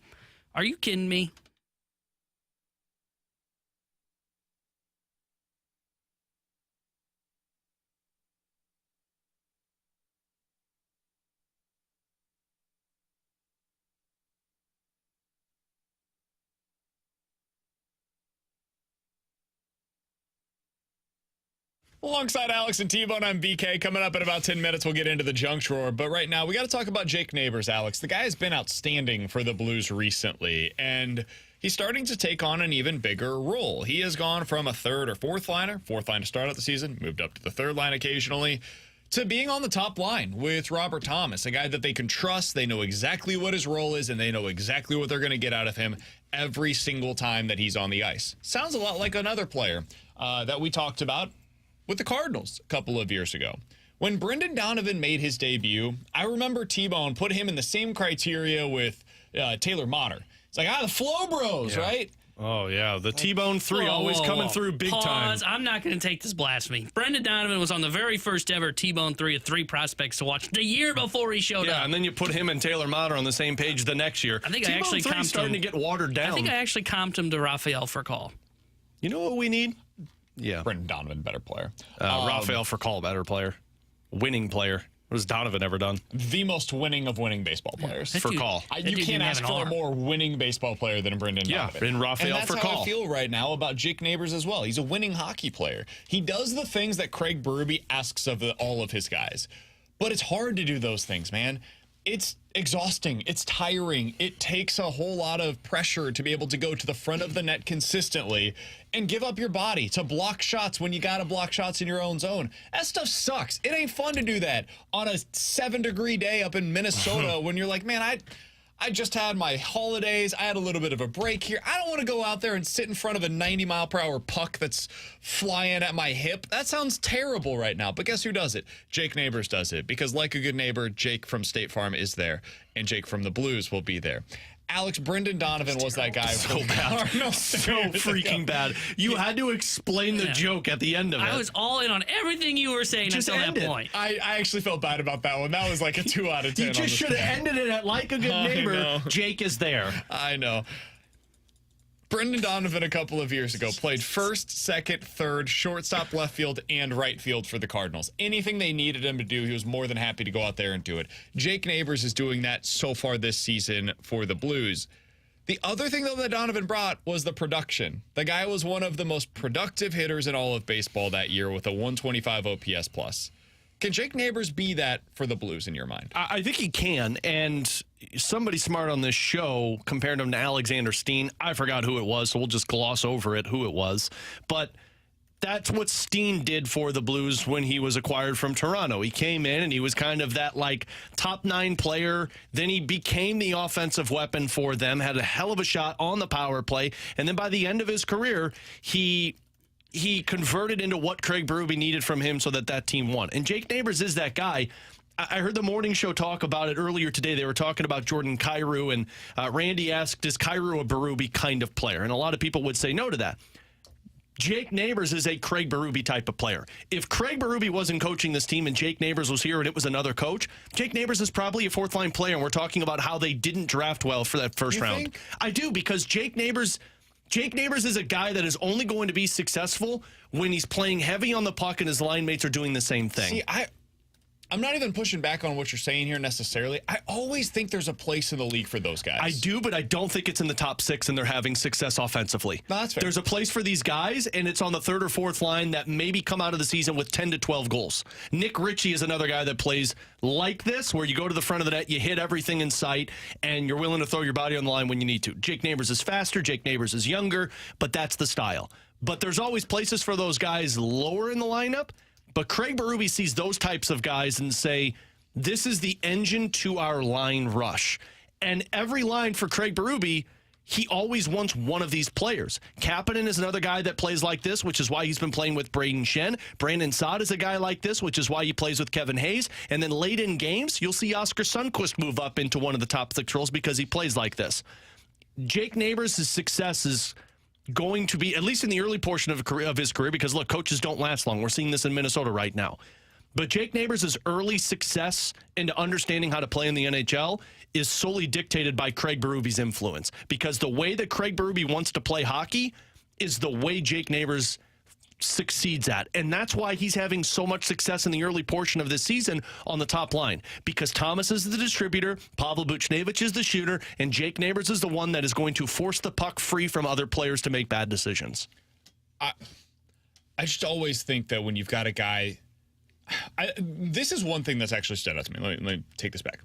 Are you kidding me? Alongside Alex and T-Bone, I'm BK. Coming up in about 10 minutes, we'll get into the junk drawer. But right now, we got to talk about Jake Neighbours, Alex. The guy has been outstanding for the Blues recently, and he's starting to take on an even bigger role. He has gone from a third or fourth line to start out the season, moved up to the third line occasionally, to being on the top line with Robert Thomas, a guy that they can trust. They know exactly what his role is, and they know exactly what they're going to get out of him every single time that he's on the ice. Sounds a lot like another player that we talked about with the Cardinals a couple of years ago. When Brendan Donovan made his debut, I remember T-Bone put him in the same criteria with Taylor Motter. It's like, the Flow Bros, right? Oh, yeah. The T-Bone 3 always coming through big time. I'm not going to take this blasphemy. Brendan Donovan was on the very first ever T-Bone 3 of 3 prospects to watch the year before he showed up. Yeah, and then you put him and Taylor Motter on the same page the next year. I think I T-Bone actually 3 comped starting him. to get watered down. I think I actually comped him to Rafael Furcal. You know what we need? Yeah. Brendan Donovan, better player. Rafael Furcal, better player. Winning player. What has Donovan ever done? The most winning of winning baseball players. Furcal. You can't ask for a more winning baseball player than Brendan Donovan. Yeah, and Rafael Furcal. And that's how I feel right now about Jake Neighbours as well. He's a winning hockey player. He does the things that Craig Berube asks of all of his guys. But it's hard to do those things, man. It's exhausting. It's tiring. It takes a whole lot of pressure to be able to go to the front of the net consistently and give up your body to block shots when you got to block shots in your own zone. That stuff sucks. It ain't fun to do that on a 7-degree day up in Minnesota when you're like, man, I just had my holidays. I had a little bit of a break here. I don't want to go out there and sit in front of a 90-mile-per-hour puck that's flying at my hip. That sounds terrible right now. But guess who does it? Jake Neighbours does it. Because like a good neighbor, Jake from State Farm is there. And Jake from the Blues will be there. Alex, Brendan Donovan was that guy. So bad. So freaking bad. You had to explain the joke at the end of it. I was all in on everything you were saying until that point. I actually felt bad about that one. That was like a 2 out of 10. You just should have ended it at like a good neighbor. Jake is there. I know. Brendan Donovan a couple of years ago played first, second, third, shortstop, left field, and right field for the Cardinals. Anything they needed him to do, he was more than happy to go out there and do it. Jake Neighbours is doing that so far this season for the Blues. The other thing, though, that Donovan brought was the production. The guy was one of the most productive hitters in all of baseball that year with a 125 OPS plus. Can Jake Neighbours be that for the Blues in your mind? I think he can, and somebody smart on this show compared him to Alexander Steen. I forgot who it was, so we'll just gloss over it, who it was. But that's what Steen did for the Blues when he was acquired from Toronto. He came in, and he was kind of that, like, top 9 player. Then he became the offensive weapon for them, had a hell of a shot on the power play. And then by the end of his career, he converted into what Craig Berube needed from him so that team won. And Jake Neighbours is that guy. I heard the morning show talk about it earlier today. They were talking about Jordan Kyrou, and Randy asked, is Kyrou a Berube kind of player? And a lot of people would say no to that. Jake Neighbours is a Craig Berube type of player. If Craig Berube wasn't coaching this team and Jake Neighbours was here and it was another coach, Jake Neighbours is probably a fourth-line player, and we're talking about how they didn't draft well for that first round. Think? I do, because Jake Neighbours is a guy that is only going to be successful when he's playing heavy on the puck and his line mates are doing the same thing. See, I'm not even pushing back on what you're saying here necessarily. I always think there's a place in the league for those guys. I do, but I don't think it's in the top 6 and they're having success offensively. No, that's fair. There's a place for these guys, and it's on the third or fourth line that maybe come out of the season with 10 to 12 goals. Nick Ritchie is another guy that plays like this, where you go to the front of the net, you hit everything in sight, and you're willing to throw your body on the line when you need to. Jake Neighbours is faster, Jake Neighbours is younger, but that's the style. But there's always places for those guys lower in the lineup, but Craig Berube sees those types of guys and say, this is the engine to our line rush. And every line for Craig Berube he always wants one of these players. Kapanen is another guy that plays like this, which is why he's been playing with Braden Shen. Brandon Saad is a guy like this, which is why he plays with Kevin Hayes. And then late in games, you'll see Oscar Sundqvist move up into one of the top 6 roles because he plays like this. Jake Neighbours' success is going to be, at least in the early portion of his career, because, look, coaches don't last long. We're seeing this in Minnesota right now. But Jake Neighbours' early success into understanding how to play in the NHL is solely dictated by Craig Berube's influence, because the way that Craig Berube wants to play hockey is the way Jake Neighbours succeeds at. And that's why he's having so much success in the early portion of this season on the top line, because Thomas is the distributor, Pavel Buchnevich is the shooter, and Jake Neighbours is the one that is going to force the puck free from other players to make bad decisions. I just always think that when you've got a guy... this is one thing that's actually stood out to me. Let me take this back.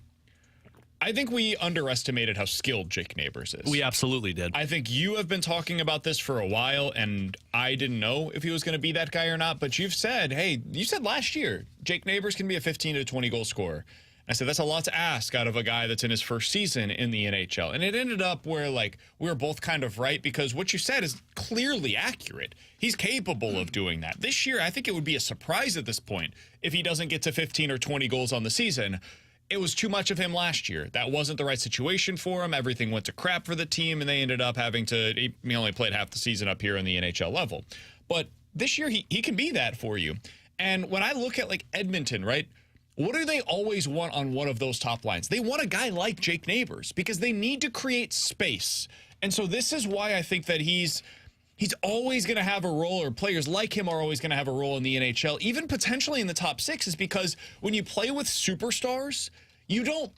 I think we underestimated how skilled Jake Neighbours is. We absolutely did. I think you have been talking about this for a while, and I didn't know if he was going to be that guy or not, but you've said, hey, you said last year, Jake Neighbours can be a 15 to 20 goal scorer. I said, that's a lot to ask out of a guy that's in his first season in the NHL. And it ended up where, like, we were both kind of right, because what you said is clearly accurate. He's capable of doing that. This year, I think it would be a surprise at this point if he doesn't get to 15 or 20 goals on the season. It was too much of him last year. That wasn't the right situation for him. Everything went to crap for the team, and they ended up having to, he only played half the season up here in the NHL level. But this year, he can be that for you. And when I look at, like, Edmonton, right, what do they always want on one of those top lines? They want a guy like Jake Neighbours, because they need to create space. And so this is why I think that he's always going to have a role, or players like him are always going to have a role in the NHL, even potentially in the top 6, is because when you play with superstars, you don't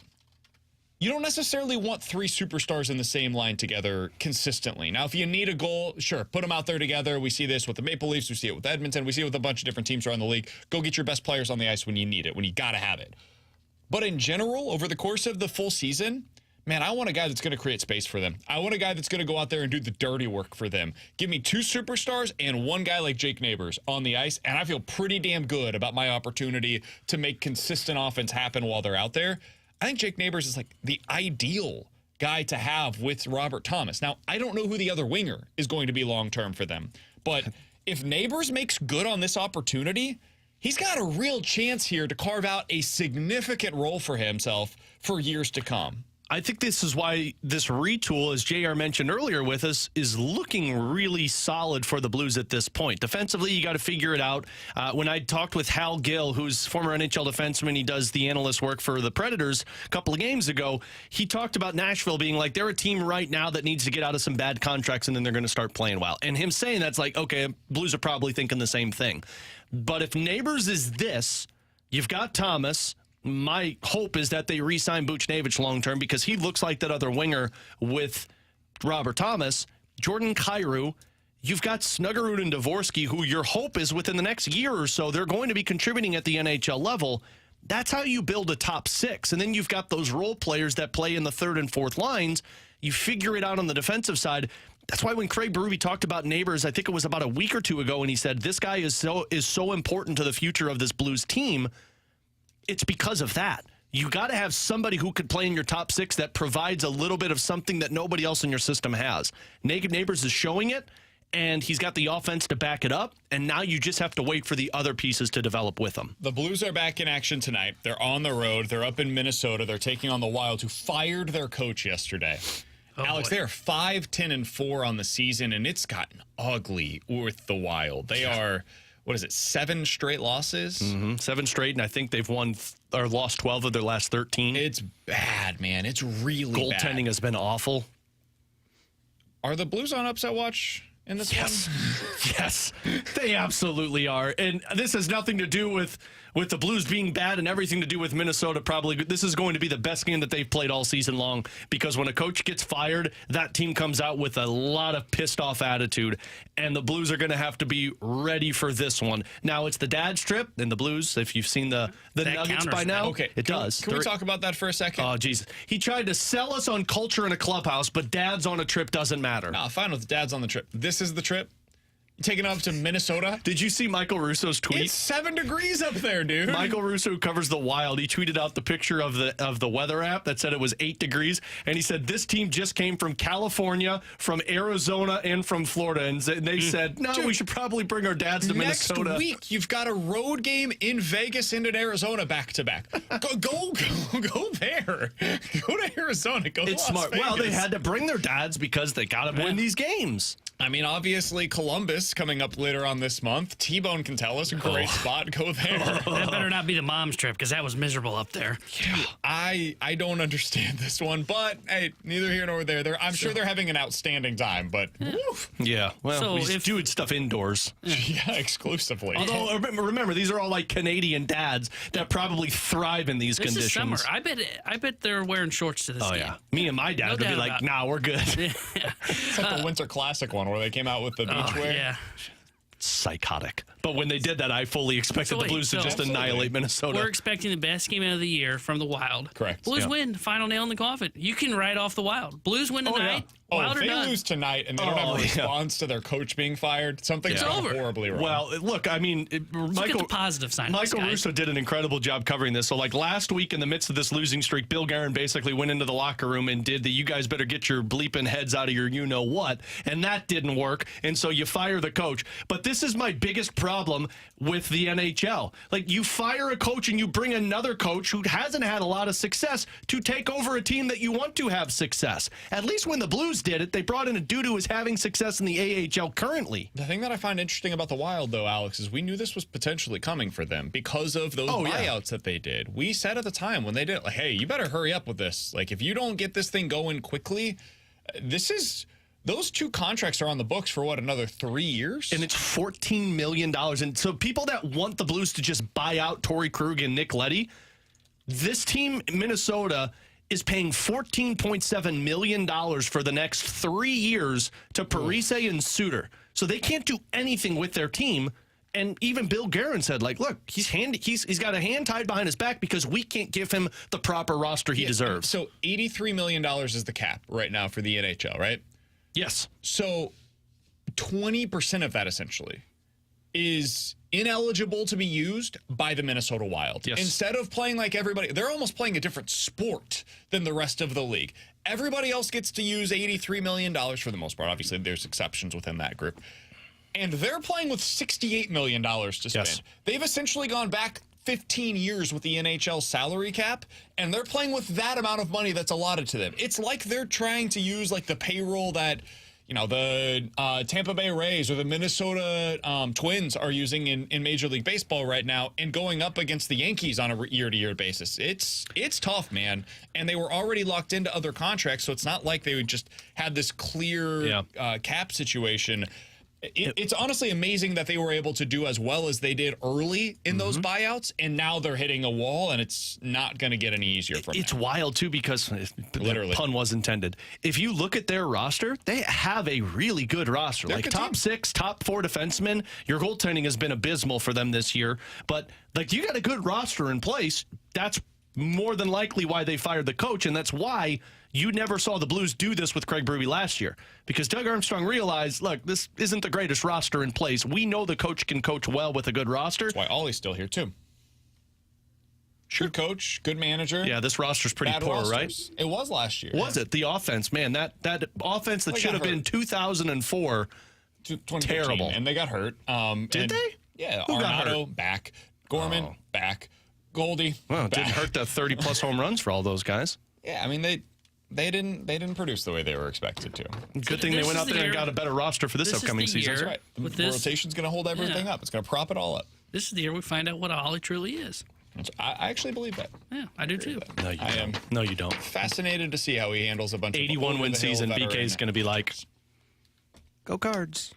necessarily want 3 superstars in the same line together consistently. Now, if you need a goal, sure, put them out there together. We see this with the Maple Leafs. We see it with Edmonton. We see it with a bunch of different teams around the league. Go get your best players on the ice when you need it, when you got to have it. But in general, over the course of the full season, man, I want a guy that's going to create space for them. I want a guy that's going to go out there and do the dirty work for them. Give me 2 superstars and one guy like Jake Neighbours on the ice, and I feel pretty damn good about my opportunity to make consistent offense happen while they're out there. I think Jake Neighbours is like the ideal guy to have with Robert Thomas. Now, I don't know who the other winger is going to be long-term for them, but if Neighbours makes good on this opportunity, he's got a real chance here to carve out a significant role for himself for years to come. I think this is why this retool, as JR mentioned earlier with us, is looking really solid for the Blues at this point. Defensively, you got to figure it out. When I talked with Hal Gill, who's former NHL defenseman, he does the analyst work for the Predators a couple of games ago, he talked about Nashville being like, they're a team right now that needs to get out of some bad contracts and then they're going to start playing well. And him saying that's like, okay, Blues are probably thinking the same thing. But if Neighbours is this, you've got Thomas. My hope is that they re-sign Buchnevich long-term, because he looks like that other winger with Robert Thomas. Jordan Kyrou, you've got Snuggerud and Dvorsky, who your hope is within the next year or so, they're going to be contributing at the NHL level. That's how you build a top 6. And then you've got those role players that play in the 3rd and 4th lines. You figure it out on the defensive side. That's why when Craig Berube talked about Neighbours, I think it was about a week or 2 ago, and he said, this guy is so important to the future of this Blues team. It's because of that. You got to have somebody who could play in your top 6 that provides a little bit of something that nobody else in your system has. Neighbours is showing it, and he's got the offense to back it up, and now you just have to wait for the other pieces to develop with him. The Blues are back in action tonight. They're on the road. They're up in Minnesota. They're taking on the Wild, who fired their coach yesterday. Oh, Alex, boy. They are 5-10-4 on the season, and it's gotten ugly with the Wild. They are... What is it, 7 straight losses? 7 straight, and I think they've won or lost 12 of their last 13. It's bad, man. It's really bad. Goaltending has been awful. Are the Blues on upset watch in this one? Yes, they absolutely are. And this has nothing to do with the Blues being bad and everything to do with Minnesota. Probably this is going to be the best game that they've played all season long, because when a coach gets fired, that team comes out with a lot of pissed off attitude, and the Blues are going to have to be ready for this one. Now, it's the dad's trip, and the Blues, if you've seen the Nuggets by now, okay, it does. Can we talk about that for a second? Oh, Jesus. He tried to sell us on culture in a clubhouse, but dads on a trip doesn't matter. No, fine with dads on the trip. This is the trip. taking up to Minnesota. Did you see Michael Russo's tweet? It's 7 degrees up there, dude. Michael Russo covers the Wild. He tweeted out the picture of the weather app that said it was 8 degrees, and he said this team just came from California, from Arizona, and from Florida, and they said, no, we should probably bring our dads to Minnesota. Next week, you've got a road game in Vegas and in Arizona back to back. Go there. Go to Arizona. Go to It's Las smart. Vegas. Well, they had to bring their dads because they got to win these games. I mean, obviously, Columbus coming up later on this month. T-Bone can tell us a great spot. Go there. That better not be the mom's trip because that was miserable up there. Yeah, I don't understand this one, but hey, neither here nor there. I'm sure they're having an outstanding time, but woof. Yeah, well, So we just doing stuff indoors. Yeah, exclusively. Although, remember, these are all like Canadian dads that probably thrive in these This conditions. is summer. I bet they're wearing shorts to this game. Yeah. Me and my dad No would be doubt like, about it. nah, we're good. It's like the Winter Classic one where they came out with the beachwear. Yeah. Psychotic. But when they did that, I fully expected the Blues to just annihilate Minnesota. We're expecting the best game of the year from the Wild. Correct. Blues win. Final nail in the coffin. You can write off the Wild. Blues win tonight. If they lose tonight and they don't have a response to their coach being fired, something's gone horribly wrong. Well, look, I mean, Look at the positive side. Michael Russo did an incredible job covering this. So, like last week, in the midst of this losing streak, Bill Guerin basically went into the locker room and did the "you guys better get your bleeping heads out of your you know what," and that didn't work. And so you fire the coach. But this is my biggest problem with the NHL. Like, you fire a coach and you bring another coach who hasn't had a lot of success to take over a team that you want to have success. At least when the Blues did it, they brought in a dude who is having success in the AHL currently. The thing that I find interesting about the Wild, though, Alex, is we knew this was potentially coming for them because of those buyouts that they did. We said at the time when they did it, like, hey, you better hurry up with this. Like, if you don't get this thing going quickly, those 2 contracts are on the books for, another 3 years? And it's $14 million. And so people that want the Blues to just buy out Torrey Krug and Nick Leddy, this team, Minnesota, is paying $14.7 million for the next 3 years to Parise and Suter. So they can't do anything with their team. And even Bill Guerin said, like, look, he's got a hand tied behind his back because we can't give him the proper roster he deserves. So $83 million is the cap right now for the NHL, right? Yes. So 20% of that essentially is ineligible to be used by the Minnesota Wild. Yes. Instead of playing like everybody, they're almost playing a different sport than the rest of the league. Everybody else gets to use $83 million for the most part. Obviously, there's exceptions within that group. And they're playing with $68 million to spend. Yes. They've essentially gone back 15 years with the NHL salary cap, and they're playing with that amount of money that's allotted to them. It's like they're trying to use like the payroll that the Tampa Bay Rays or the Minnesota Twins are using in Major League Baseball right now and going up against the Yankees on a year-to-year basis. It's tough, man. And they were already locked into other contracts, so it's not like they just had this clear cap situation. It's honestly amazing that they were able to do as well as they did early in those buyouts, and now they're hitting a wall, and it's not going to get any easier from It's there. wild, too, because Literally. the pun was intended. If you look at their roster, they have a really good roster. They're a like good top team. 6, top 4 defensemen. Your goaltending has been abysmal for them this year. But like, you got a good roster in place. That's more than likely why they fired the coach, and that's why you never saw the Blues do this with Craig Berube last year, because Doug Armstrong realized, look, this isn't the greatest roster in place. We know the coach can coach well with a good roster. That's why Ollie's still here, too. Good coach, good manager. Yeah, this roster's pretty poor, rosters. right? It was last year. Was it? The offense, man, that offense that They should got have been hurt. 2004. 2015, Terrible. And they got hurt. Did they? Yeah, Who got Arenado, back. Gorman, back. Goldie, Well, it back. didn't hurt that 30-plus home runs for all those guys. Yeah, I mean, they didn't produce the way they were expected to. Good thing they this went is out the there and year- got a better roster for this this is upcoming the season. year- That's right. With The this- rotation's going to hold everything up. It's going to prop it all up. This is the year we find out what Ollie truly is. I actually believe that. Yeah, I do too. No, you I am don't. No, you don't. fascinated to see how he handles a bunch of 81 win season, BK's going to be like, go Cards.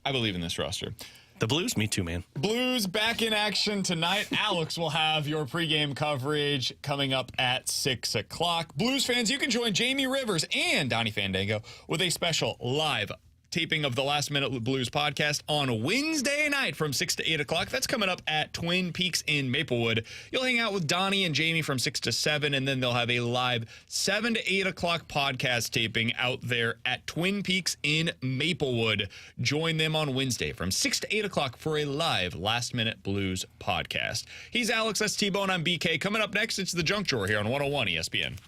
I believe in this roster. The Blues? Me too, man. Blues back in action tonight. Alex will have your pregame coverage coming up at 6 o'clock. Blues fans, you can join Jamie Rivers and Donnie Fandango with a special live taping of the Last Minute Blues podcast on Wednesday night from 6 to 8 o'clock. That's coming up at Twin Peaks in Maplewood. You'll hang out with Donnie and Jamie from 6 to 7, and then they'll have a live 7 to 8 o'clock podcast taping out there at Twin Peaks in Maplewood. Join them on Wednesday from 6 to 8 o'clock for a live Last Minute Blues podcast. He's Alex, that's T-Bone, I'm BK. Coming up next, it's The Junk Drawer here on 101 ESPN.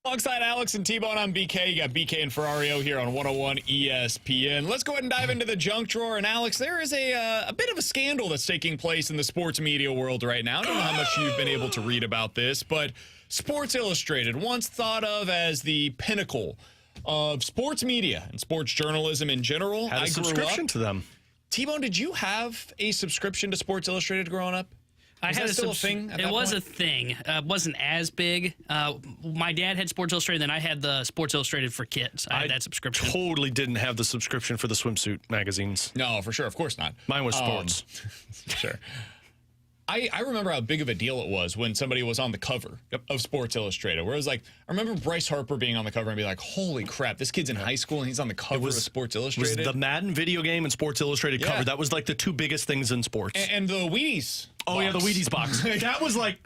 Alongside Alex and T-Bone, I'm BK. You got BK and Ferrario here on 101 ESPN. Let's go ahead and dive into the junk drawer. And Alex, there is a bit of a scandal that's taking place in the sports media world right now. I don't know how much you've been able to read about this, but Sports Illustrated, once thought of as the pinnacle of sports media and sports journalism in general. Had a subscription to them. T-Bone, did you have a subscription to Sports Illustrated growing up? I had still a thing at It that was point? a thing. It wasn't as big. My dad had Sports Illustrated, then I had the Sports Illustrated for kids. I had that subscription. Totally didn't have the subscription for the swimsuit magazines. No, for sure. Of course not. Mine was sports. Sure. I remember how big of a deal it was when somebody was on the cover of Sports Illustrated, where it was like, I remember Bryce Harper being on the cover and be like, holy crap, this kid's in high school and he's on the cover of Sports Illustrated. Was the Madden video game and Sports Illustrated cover. That was like the two biggest things in sports. And the Wheaties. Oh, yeah, the Wheaties box. That was like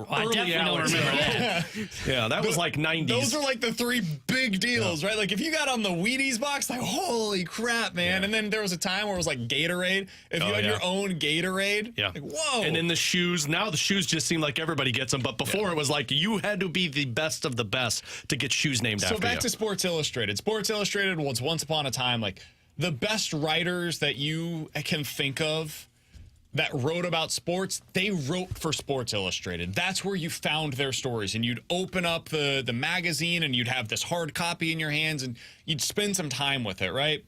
I early definitely don't hours. remember that. Yeah, that was like 90s. Those are like the three big deals, right? Like if you got on the Wheaties box, like holy crap, man. And then there was a time where it was like Gatorade. If you had your own Gatorade, like whoa. And then the shoes. Now the shoes just seem like everybody gets them. But before it was like you had to be the best of the best to get shoes named after you. So back to Sports Illustrated. Sports Illustrated was once upon a time like the best writers that you can think of that wrote about sports, they wrote for Sports Illustrated. That's where you found their stories. And you'd open up the magazine and you'd have this hard copy in your hands and you'd spend some time with it, right?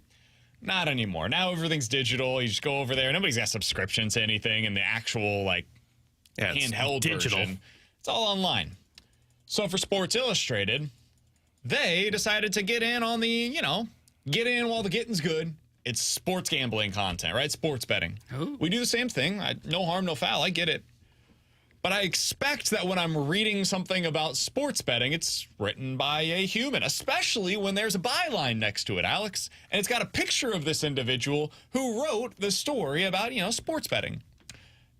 Not anymore. Now everything's digital. You just go over there. Nobody's got subscriptions to anything and the actual handheld digital version. It's all online. So for Sports Illustrated, they decided to get in on the, get in while the getting's good. It's sports gambling content, right? Sports betting. Ooh. We do the same thing. No harm, no foul. I get it. But I expect that when I'm reading something about sports betting, it's written by a human, especially when there's a byline next to it, Alex. And it's got a picture of this individual who wrote the story about, sports betting.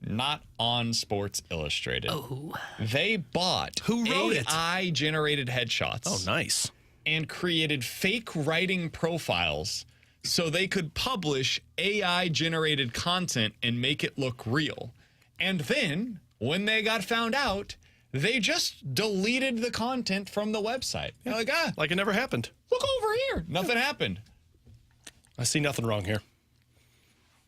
Not on Sports Illustrated. Oh. They bought Who wrote it? AI-generated headshots. Oh, nice. And created fake writing profiles so they could publish AI-generated content and make it look real. And then, when they got found out, they just deleted the content from the website. They're like, Like it never happened. look over here. Nothing happened. I see nothing wrong here.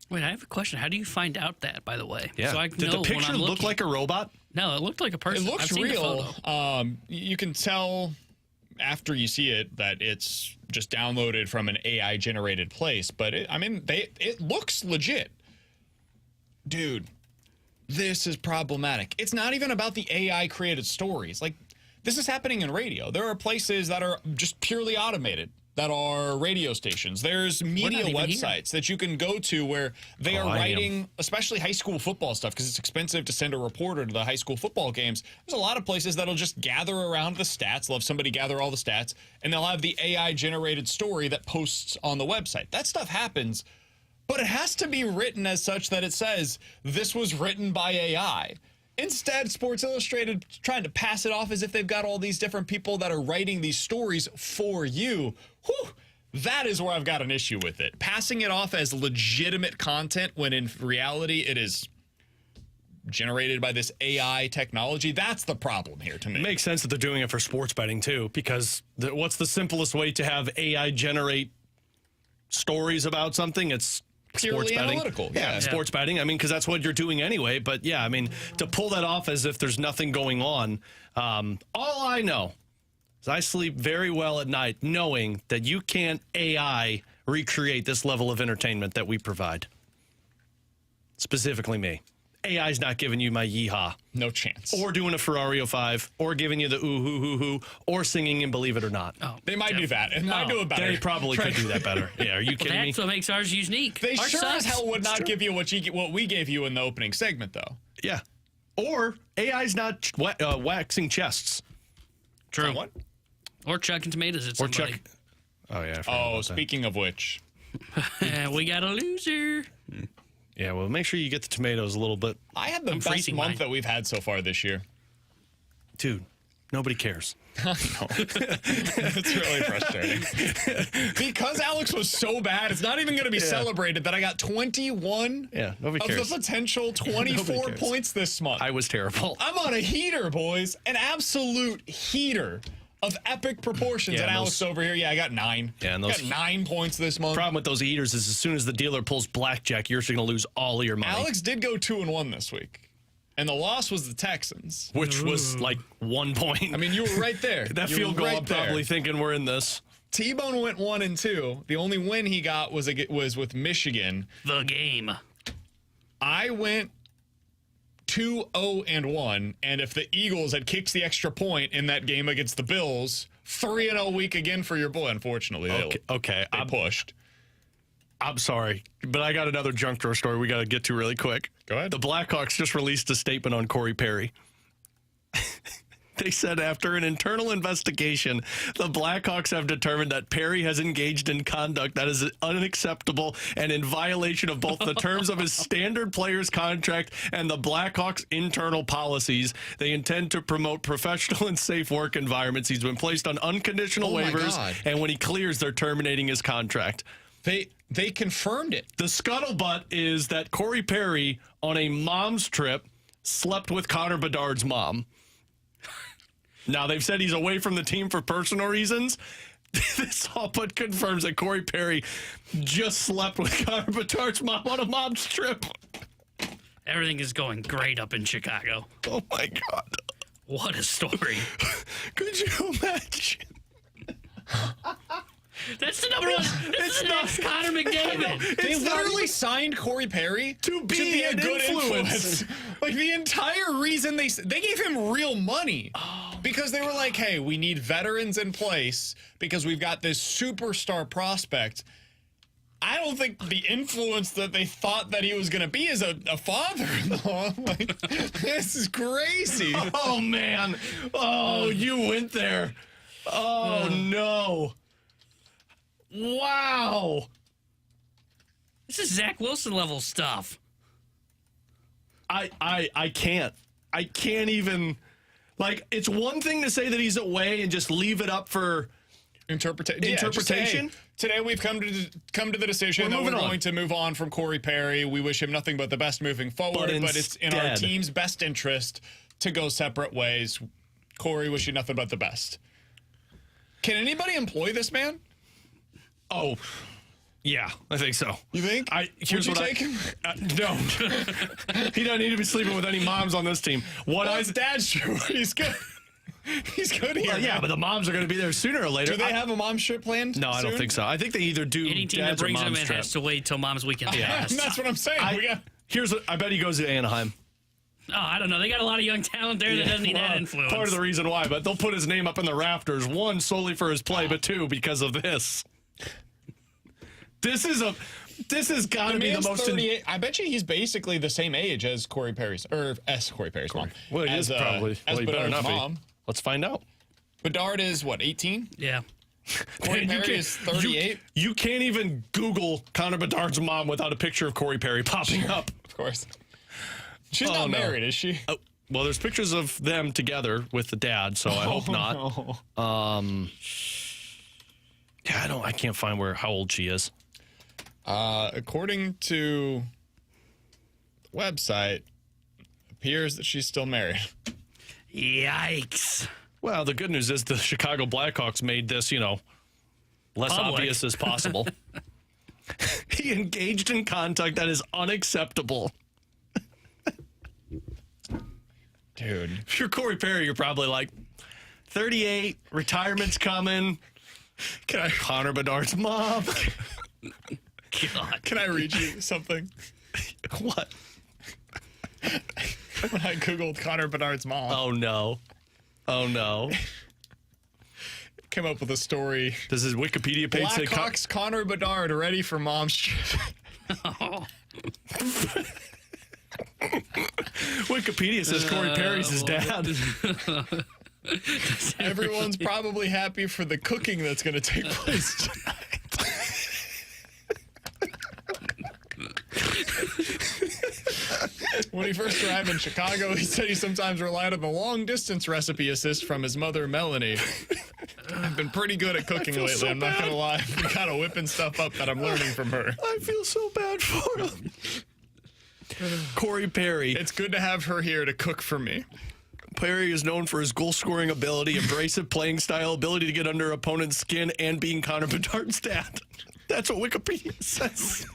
Wait, I have a question. How do you find out that, by the way? Yeah. So I Did know the picture when I'm look looking. like a robot? No, it looked like a person. It looks I've seen the real. photo. You can tell after you see it that it's just downloaded from an AI-generated place. But, it looks legit. Dude, this is problematic. It's not even about the AI-created stories. Like, this is happening in radio. There are places that are just purely automated that are radio stations. There's media websites that you can go to where they are writing, especially high school football stuff, because it's expensive to send a reporter to the high school football games. There's a lot of places that'll just gather around the stats, let somebody gather all the stats, and they'll have the AI-generated story that posts on the website. That stuff happens, but it has to be written as such that it says, this was written by AI. Instead, Sports Illustrated trying to pass it off as if they've got all these different people that are writing these stories for you. Whew, that is where I've got an issue with it. Passing it off as legitimate content when in reality it is generated by this AI technology. That's the problem here to me. It makes sense that they're doing it for sports betting too, because what's the simplest way to have AI generate stories about something? It's purely sports betting. Analytical. Yeah, sports betting. Because that's what you're doing anyway. But yeah, to pull that off as if there's nothing going on. All I know is I sleep very well at night knowing that you can't AI recreate this level of entertainment that we provide. Specifically me. AI's not giving you my yeehaw. No chance. Or doing a Ferrario 5, or giving you the ooh, hoo, hoo, hoo, or singing and Believe It or Not. Oh, they might do that. It might do it better. They probably could do that better. Yeah, are you kidding me? That's what makes ours unique. They Ours sure as sucks. hell would not give you what we gave you in the opening segment, though. Yeah. Or AI's not waxing chests. True. What? Or chucking tomatoes at Or somebody. chuck. Oh, yeah. I forgot Oh, about that. speaking of which. We got a loser. Yeah, well, make sure you get the tomatoes a little bit. I had the best freezing month mine. that we've had so far this year. Dude, nobody cares. It's really frustrating. Because Alex was so bad, it's not even going to be celebrated that I got 21 nobody cares. of the potential 24 points this month. I was terrible. I'm on a heater, boys. An absolute heater. of epic proportions. Yeah, and and Alex over here, I got 9. Yeah, and got 9 points this month. Problem with those eaters is as soon as the dealer pulls blackjack, you're just going to lose all of your money. Alex did go 2-1 this week. And the loss was the Texans. Which was like 1 point. I mean, you were right there. That field goal, I'm probably thinking we're in this. T-Bone went 1-2. The only win he got was with Michigan. The game. I went 2-0-1, and if the Eagles had kicked the extra point in that game against the Bills, 3-0 week again for your boy. Unfortunately, Okay. They pushed. I'm sorry, but I got another junk drawer story we got to get to really quick. Go ahead. The Blackhawks just released a statement on Corey Perry. They said after an internal investigation, the Blackhawks have determined that Perry has engaged in conduct that is unacceptable and in violation of both the terms of his standard players contract and the Blackhawks' internal policies. They intend to promote professional and safe work environments. He's been placed on unconditional waivers, and when he clears, they're terminating his contract. They confirmed it. The scuttlebutt is that Corey Perry, on a mom's trip, slept with Connor Bedard's mom. Now, they've said he's away from the team for personal reasons. This all but confirms that Corey Perry just slept with Connor Bedard's mom on a mom's trip. Everything is going great up in Chicago. Oh, my God. What a story. Could you imagine? That's the number one. This is the next Connor McDavid. They literally signed Corey Perry to be a good influence. Like, the entire reason they gave him real money. Because they were like, hey, we need veterans in place because we've got this superstar prospect. I don't think the influence that they thought that he was going to be is a father-in-law. Like, this is crazy. Oh, man. Oh, you went there. Oh, no. Wow. This is Zach Wilson level stuff. I can't. I can't even. Like, it's one thing to say that he's away and just leave it up for interpretation. Hey, today we've come to the decision that we're going to move on from Corey Perry. We wish him nothing but the best moving forward, but it's in our team's best interest to go separate ways. Corey, wish you nothing but the best. Can anybody employ this man? Oh, yeah, I think so. You think? Would you take him? No. He doesn't need to be sleeping with any moms on this team. His dad's true. He's good. He's good here. Well, yeah, but the moms are going to be there sooner or later. Do they have a mom's trip planned? No, I don't think so. I think they either do. Any team that brings him in has to wait till mom's weekend. Yeah, that's what I'm saying. I bet he goes to Anaheim. Oh, I don't know. They got a lot of young talent there that doesn't need that influence. Part of the reason why, but they'll put his name up in the rafters, one, solely for his play, but two, because of this. This has got to be the most. 38. I bet you he's basically the same age as Corey Perry's, or Corey Perry's mom. Well, he is probably. As Bedard's mom. Let's find out. Bedard is what, 18? Yeah. Corey Perry is 38. You can't even Google Connor Bedard's mom without a picture of Corey Perry popping up. Of course. She's not married, is she? Well, there's pictures of them together with the dad, so I hope not. No. Yeah, I can't find how old she is. According to the website, it appears that she's still married. Yikes. Well, the good news is the Chicago Blackhawks made this, less obvious as possible. He engaged in conduct that is unacceptable. Dude. If you're Corey Perry, you're probably like, 38, retirement's coming. Connor Bedard's mom. God. Can I read you something? What? When I Googled Connor Bedard's mom. Oh, no. Came up with a story. Does his Wikipedia page say Blackhawks Connor Bedard ready for mom's trip? Wikipedia says Corey Perry's his dad. Everyone's probably happy for the cooking that's going to take place tonight. When he first arrived in Chicago, he said he sometimes relied on the long-distance recipe assist from his mother, Melanie. I've been pretty good at cooking lately, so I'm not going to lie. I've been kind of whipping stuff up that I'm learning from her. I feel so bad for him. Corey Perry. It's good to have her here to cook for me. Perry is known for his goal-scoring ability, abrasive playing style, ability to get under opponent's skin, and being Connor Bedard's dad. That's what Wikipedia says.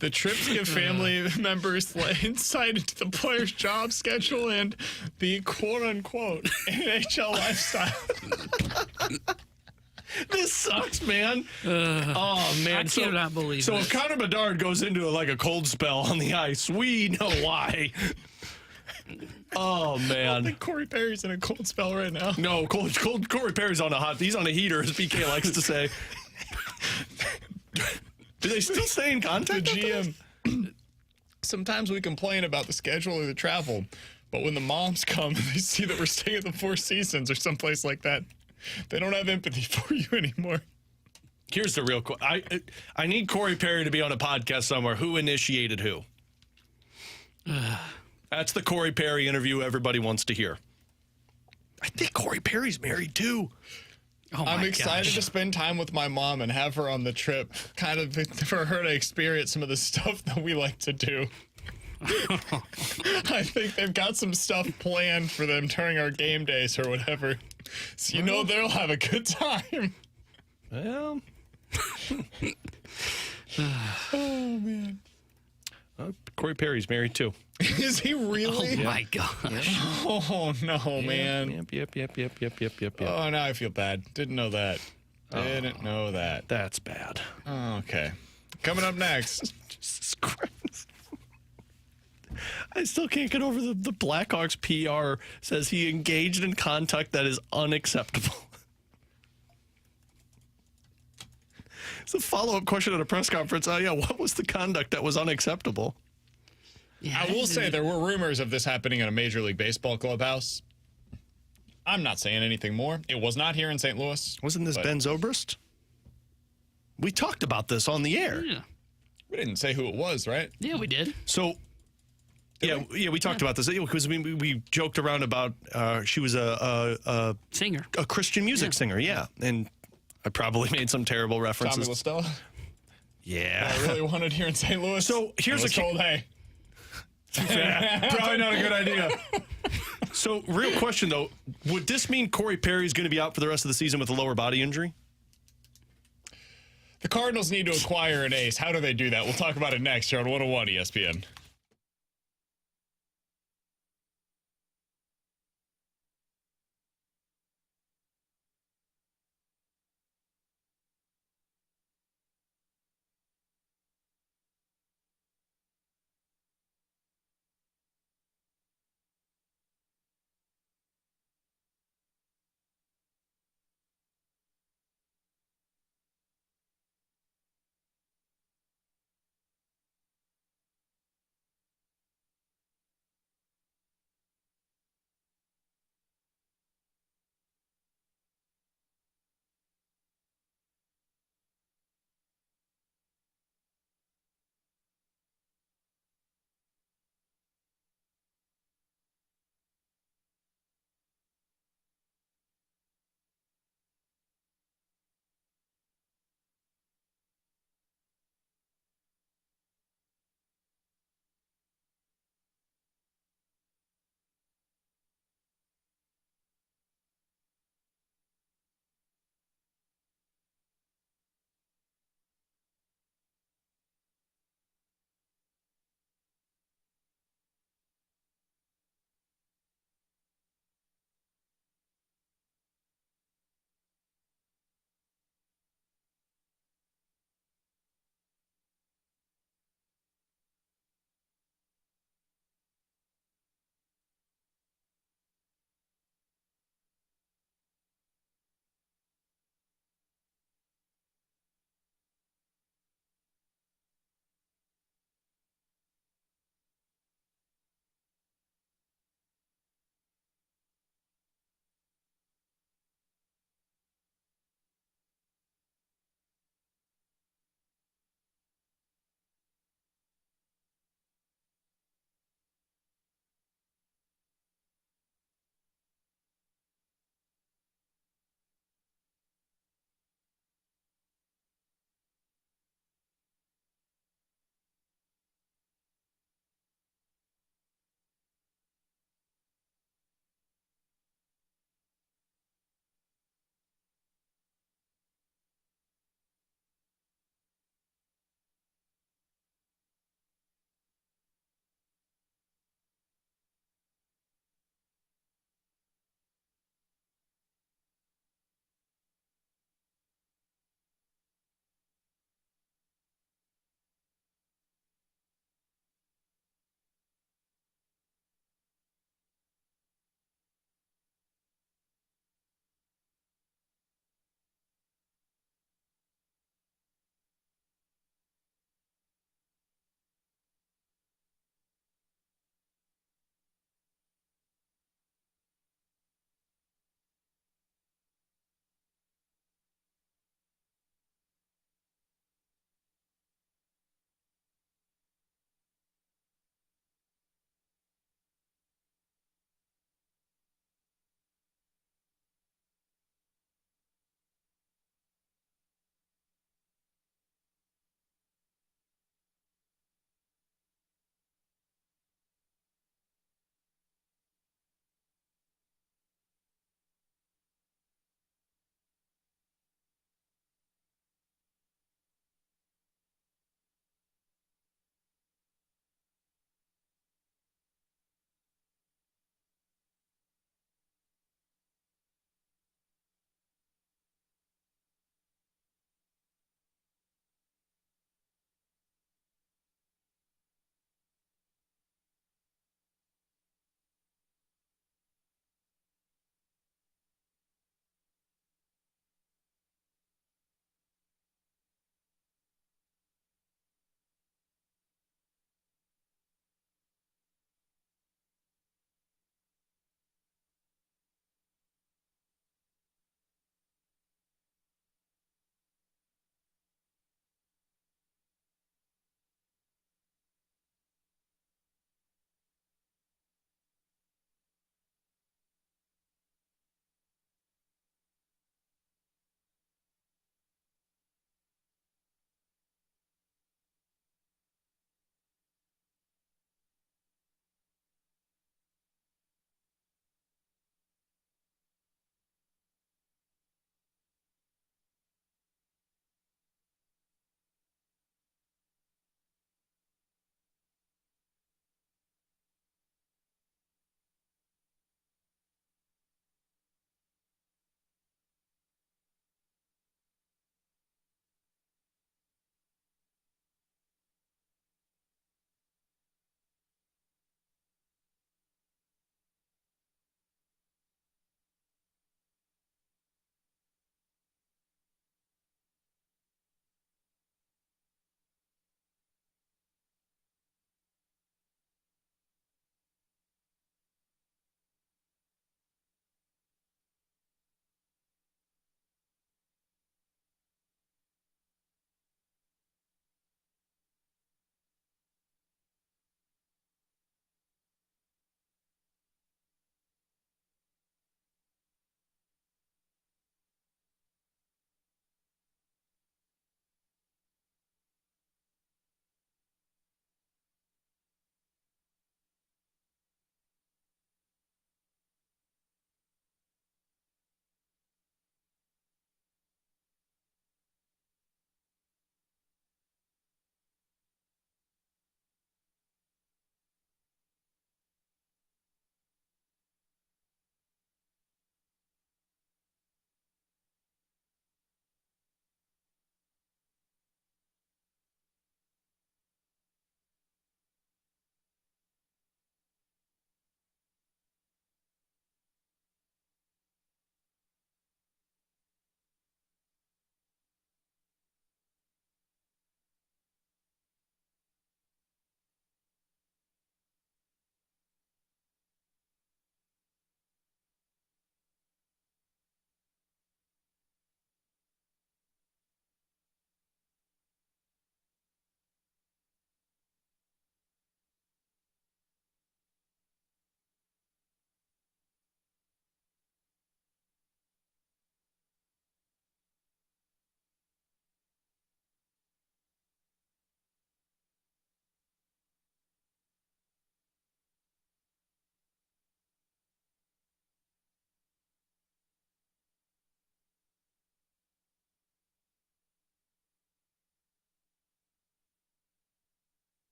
The trips give family members insight into the player's job schedule and the quote-unquote NHL lifestyle. This sucks, man. Oh, man. I cannot believe So this. if Connor Bedard goes into a cold spell on the ice, we know why. Oh, man. I don't think Corey Perry's in a cold spell right now. No, Corey Perry's on he's on a heater, as BK likes to say. Do they still stay in contact? The GM. Sometimes we complain about the schedule or the travel, but when the moms come and they see that we're staying at the Four Seasons or someplace like that, they don't have empathy for you anymore. Here's the real question. I need Corey Perry to be on a podcast somewhere. Who initiated who? That's the Corey Perry interview everybody wants to hear. I think Corey Perry's married too. Oh my I'm excited gosh. to spend time with my mom and have her on the trip, kind of for her to experience some of the stuff that we like to do. I think they've got some stuff planned for them during our game days or whatever. So you know they'll have a good time. Well, Oh, man. Corey Perry's married too. Is he really? Oh my gosh. Oh, no, man. Yep. Oh, now I feel bad. Didn't know that. Didn't know that. That's bad. Oh, okay. Coming up next. Jesus Christ. I still can't get over the Blackhawks PR says he engaged in contact that is unacceptable. It's a follow-up question at a press conference. What was the conduct that was unacceptable? Yeah, I will say there were rumors of this happening in a Major League Baseball clubhouse. I'm not saying anything more. It was not here in St. Louis. Wasn't this Ben Zobrist? We talked about this on the air. Yeah. We didn't say who it was, right? Yeah, we did. So, we talked about this because we joked around about she was a Singer. Christian music singer, and I probably made some terrible Tommy references. LaStella. Yeah, I really wanted here in St. Louis. So here's I was told, hey, probably not a good idea. So, real question though, would this mean Corey Perry's going to be out for the rest of the season with a lower body injury? the Cardinals need to acquire an ace. How do they do that? We'll talk about it next here on 101 ESPN.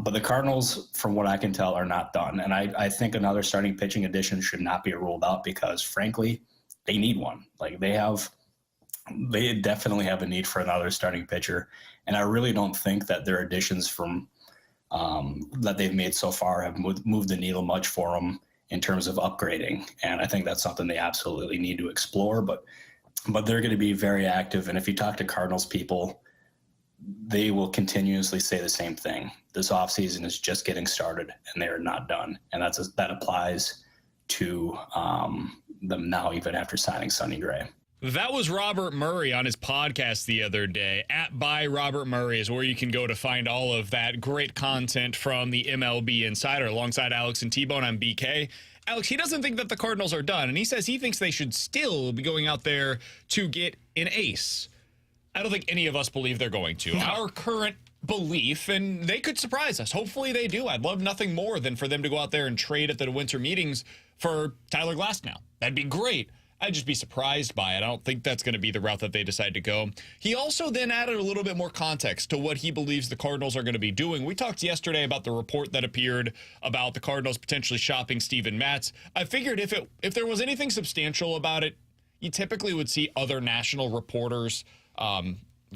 But the Cardinals, from what I can tell, are not done. And I think another starting pitching addition should not be ruled out because, frankly, they need one. Like they definitely have a need for another starting pitcher. And I really don't think that their additions from that they've made so far have moved the needle much for them in terms of upgrading. And I think that's something they absolutely need to explore. But they're going to be very active. And if you talk to Cardinals people, they will continuously say the same thing. This offseason is just getting started and they are not done. And that applies to them now, even after signing Sonny Gray. That was Robert Murray on his podcast the other day. @ByRobertMurray is where you can go to find all of that great content from the MLB Insider. Alongside Alex and T-Bone, I'm BK. Alex, he doesn't think that the Cardinals are done, and he says he thinks they should still be going out there to get an ace. I don't think any of us believe they're going to. No. Our current belief, and they could surprise us. Hopefully they do. I'd love nothing more than for them to go out there and trade at the winter meetings for Tyler Glasnow. That'd be great. I'd just be surprised by it. I don't think that's going to be the route that they decide to go. He also then added a little bit more context to what he believes the Cardinals are going to be doing. We talked yesterday about the report that appeared about the Cardinals potentially shopping Steven Matz. I figured if there was anything substantial about it, you typically would see other national reporters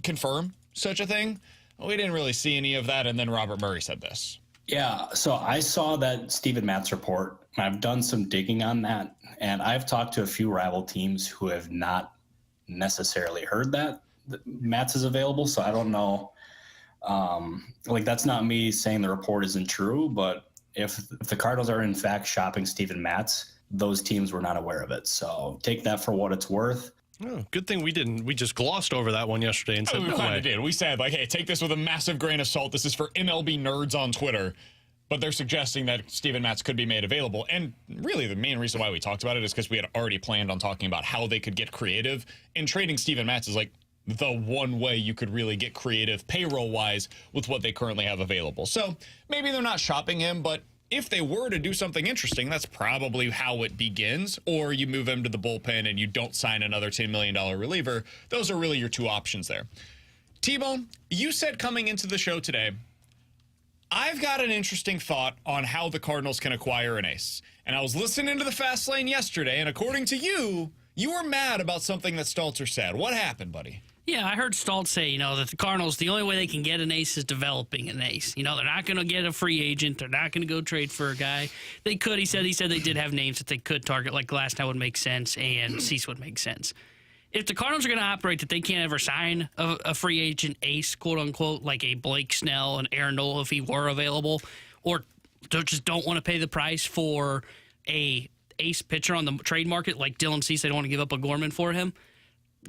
confirm such a thing. We didn't really see any of that, and then Robert Murray said this. Yeah, so I saw that Steven Matz report. I've done some digging on that, and I've talked to a few rival teams who have not necessarily heard that Matz is available, so I don't know. That's not me saying the report isn't true, but if the Cardinals are in fact shopping Steven Matz, those teams were not aware of it. So take that for what it's worth. Oh, good thing we didn't. We just glossed over that one yesterday and said, we kind of did. We said, hey, take this with a massive grain of salt. This is for MLB nerds on Twitter. But they're suggesting that Steven Matz could be made available. And really the main reason why we talked about it is because we had already planned on talking about how they could get creative. And trading Steven Matz is like the one way you could really get creative payroll-wise with what they currently have available. So maybe they're not shopping him, but if they were to do something interesting, that's probably how it begins. Or you move him to the bullpen and you don't sign another $10 million reliever. Those are really your two options there. T-Bone, you said coming into the show today, I've got an interesting thought on how the Cardinals can acquire an ace. And I was listening to the Fast Lane yesterday, and according to you, you were mad about something that Stalter said. What happened, buddy? Yeah, I heard Stoltz say, that the Cardinals, the only way they can get an ace is developing an ace. They're not going to get a free agent. They're not going to go trade for a guy. They could, he said they did have names that they could target, like Glasnow would make sense and Cease would make sense. If the Cardinals are going to operate that they can't ever sign a free agent ace, quote unquote, like a Blake Snell and Aaron Nola if he were available, or just don't want to pay the price for a ace pitcher on the trade market like Dylan Cease, they don't want to give up a Gorman for him,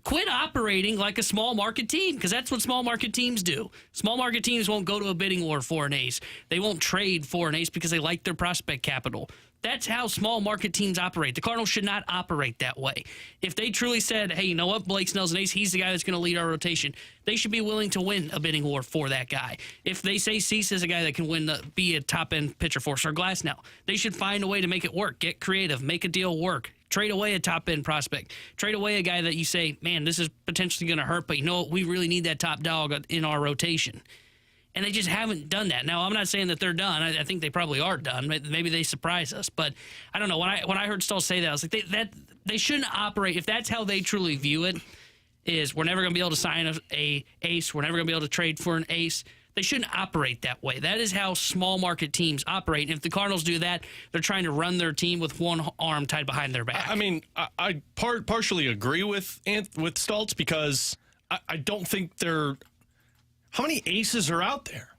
quit operating like a small market team, because that's what small market teams do. Small market teams won't go to a bidding war for an ace. They won't trade for an ace because they like their prospect capital. That's how small market teams operate. The Cardinals should not operate that way. If they truly said, hey, you know what, Blake Snell's an ace, he's the guy that's going to lead our rotation, they should be willing to win a bidding war for that guy. If they say Cease is a guy that can be a top-end pitcher for us, or Glasnow, they should find a way to make it work, get creative, make a deal work. Trade away a top-end prospect. Trade away a guy that you say, man, this is potentially going to hurt, but you know what? We really need that top dog in our rotation. And they just haven't done that. Now, I'm not saying that they're done. I think they probably are done. Maybe they surprise us. But I don't know. When I heard Stoll say that, I was like, they shouldn't operate. If that's how they truly view it, is we're never going to be able to sign a ace. We're never going to be able to trade for an ace. They shouldn't operate that way. That is how small market teams operate. And if the Cardinals do that, they're trying to run their team with one arm tied behind their back. I mean, I partially agree with Stoltz, because I don't think they're... How many aces are out there?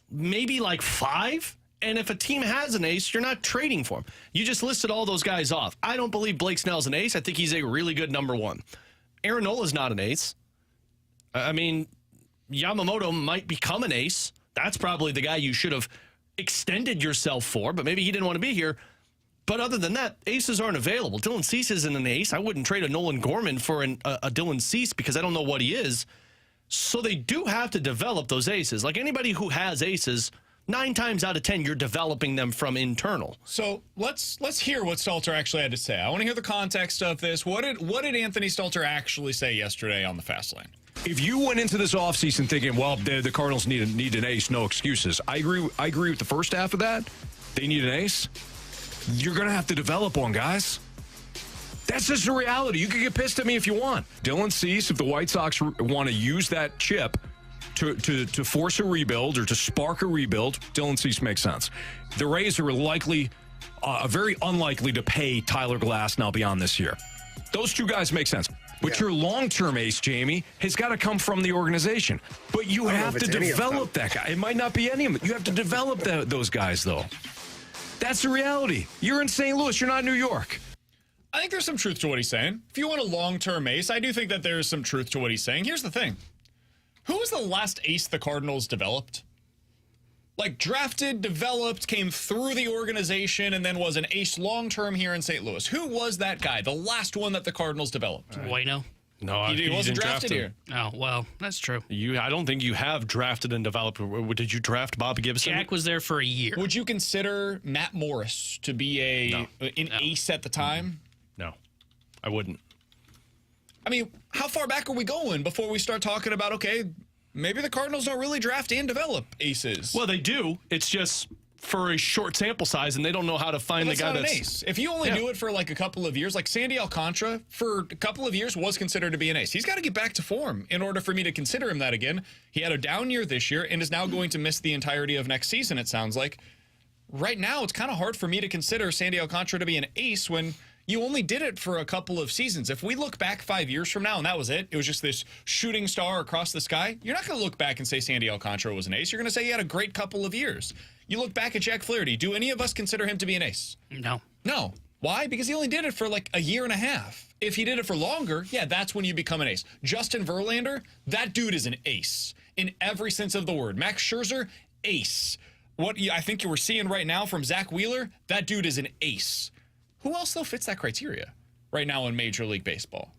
Maybe like 5? And if a team has an ace, you're not trading for him. You just listed all those guys off. I don't believe Blake Snell's an ace. I think he's a really good number one. Aaron Nola's not an ace. I mean, Yamamoto might become an ace. That's probably the guy you should have extended yourself for, but maybe he didn't want to be here. But other than that, aces aren't available. Dylan Cease isn't an ace. I wouldn't trade a Nolan Gorman for a Dylan Cease because I don't know what he is. So they do have to develop those aces. Like anybody who has aces, 9 times out of 10, you're developing them from internal. So let's hear what Stelter actually had to say. I want to hear the context of this. What did Anthony Stelter actually say yesterday on the Fast Lane? If you went into this offseason thinking, well, the Cardinals need an ace, no excuses. I agree with the first half of that. They need an ace. You're going to have to develop one, guys. That's just the reality. You can get pissed at me if you want. Dylan Cease, if the White Sox want to use that chip to force a rebuild or to spark a rebuild, Dylan Cease makes sense. The Rays are very unlikely to pay Tyler Glass now beyond this year. Those two guys make sense. But your long-term ace, Jamie, has got to come from the organization. But you have to develop that guy. It might not be any of them. You have to develop those guys, though. That's the reality. You're in St. Louis. You're not New York. I think there's some truth to what he's saying. If you want a long-term ace, I do think that there's some truth to what he's saying. Here's the thing. Who was the last ace the Cardinals developed? Like, drafted, developed, came through the organization, and then was an ace long-term here in St. Louis. Who was that guy, the last one that the Cardinals developed? Waino? No, he wasn't drafted here. Oh, well, that's true. I don't think you have drafted and developed. Did you draft Bob Gibson? Jack was there for a year. Would you consider Matt Morris to be an ace at the time? No, I wouldn't. I mean, how far back are we going before we start talking about, okay, maybe the Cardinals don't really draft and develop aces? Well, they do. It's just for a short sample size, and they don't know how to find the guy that's an ace. If you only do it for like a couple of years, like Sandy Alcantara for a couple of years was considered to be an ace. He's got to get back to form in order for me to consider him that again. He had a down year this year and is now going to miss the entirety of next season, it sounds like. Right now, it's kind of hard for me to consider Sandy Alcantara to be an ace when you only did it for a couple of seasons. If we look back 5 years from now and that was it was just this shooting star across the sky, you're not going to look back and say Sandy Alcantara was an ace. You're going to say he had a great couple of years. You look back at Jack Flaherty. Do any of us consider him to be an ace? No. No. Why? Because he only did it for like a year and a half. If he did it for longer, yeah, that's when you become an ace. Justin Verlander, that dude is an ace in every sense of the word. Max Scherzer, ace. What I think you were seeing right now from Zach Wheeler, that dude is an ace. Who else, though, fits that criteria right now in Major League Baseball?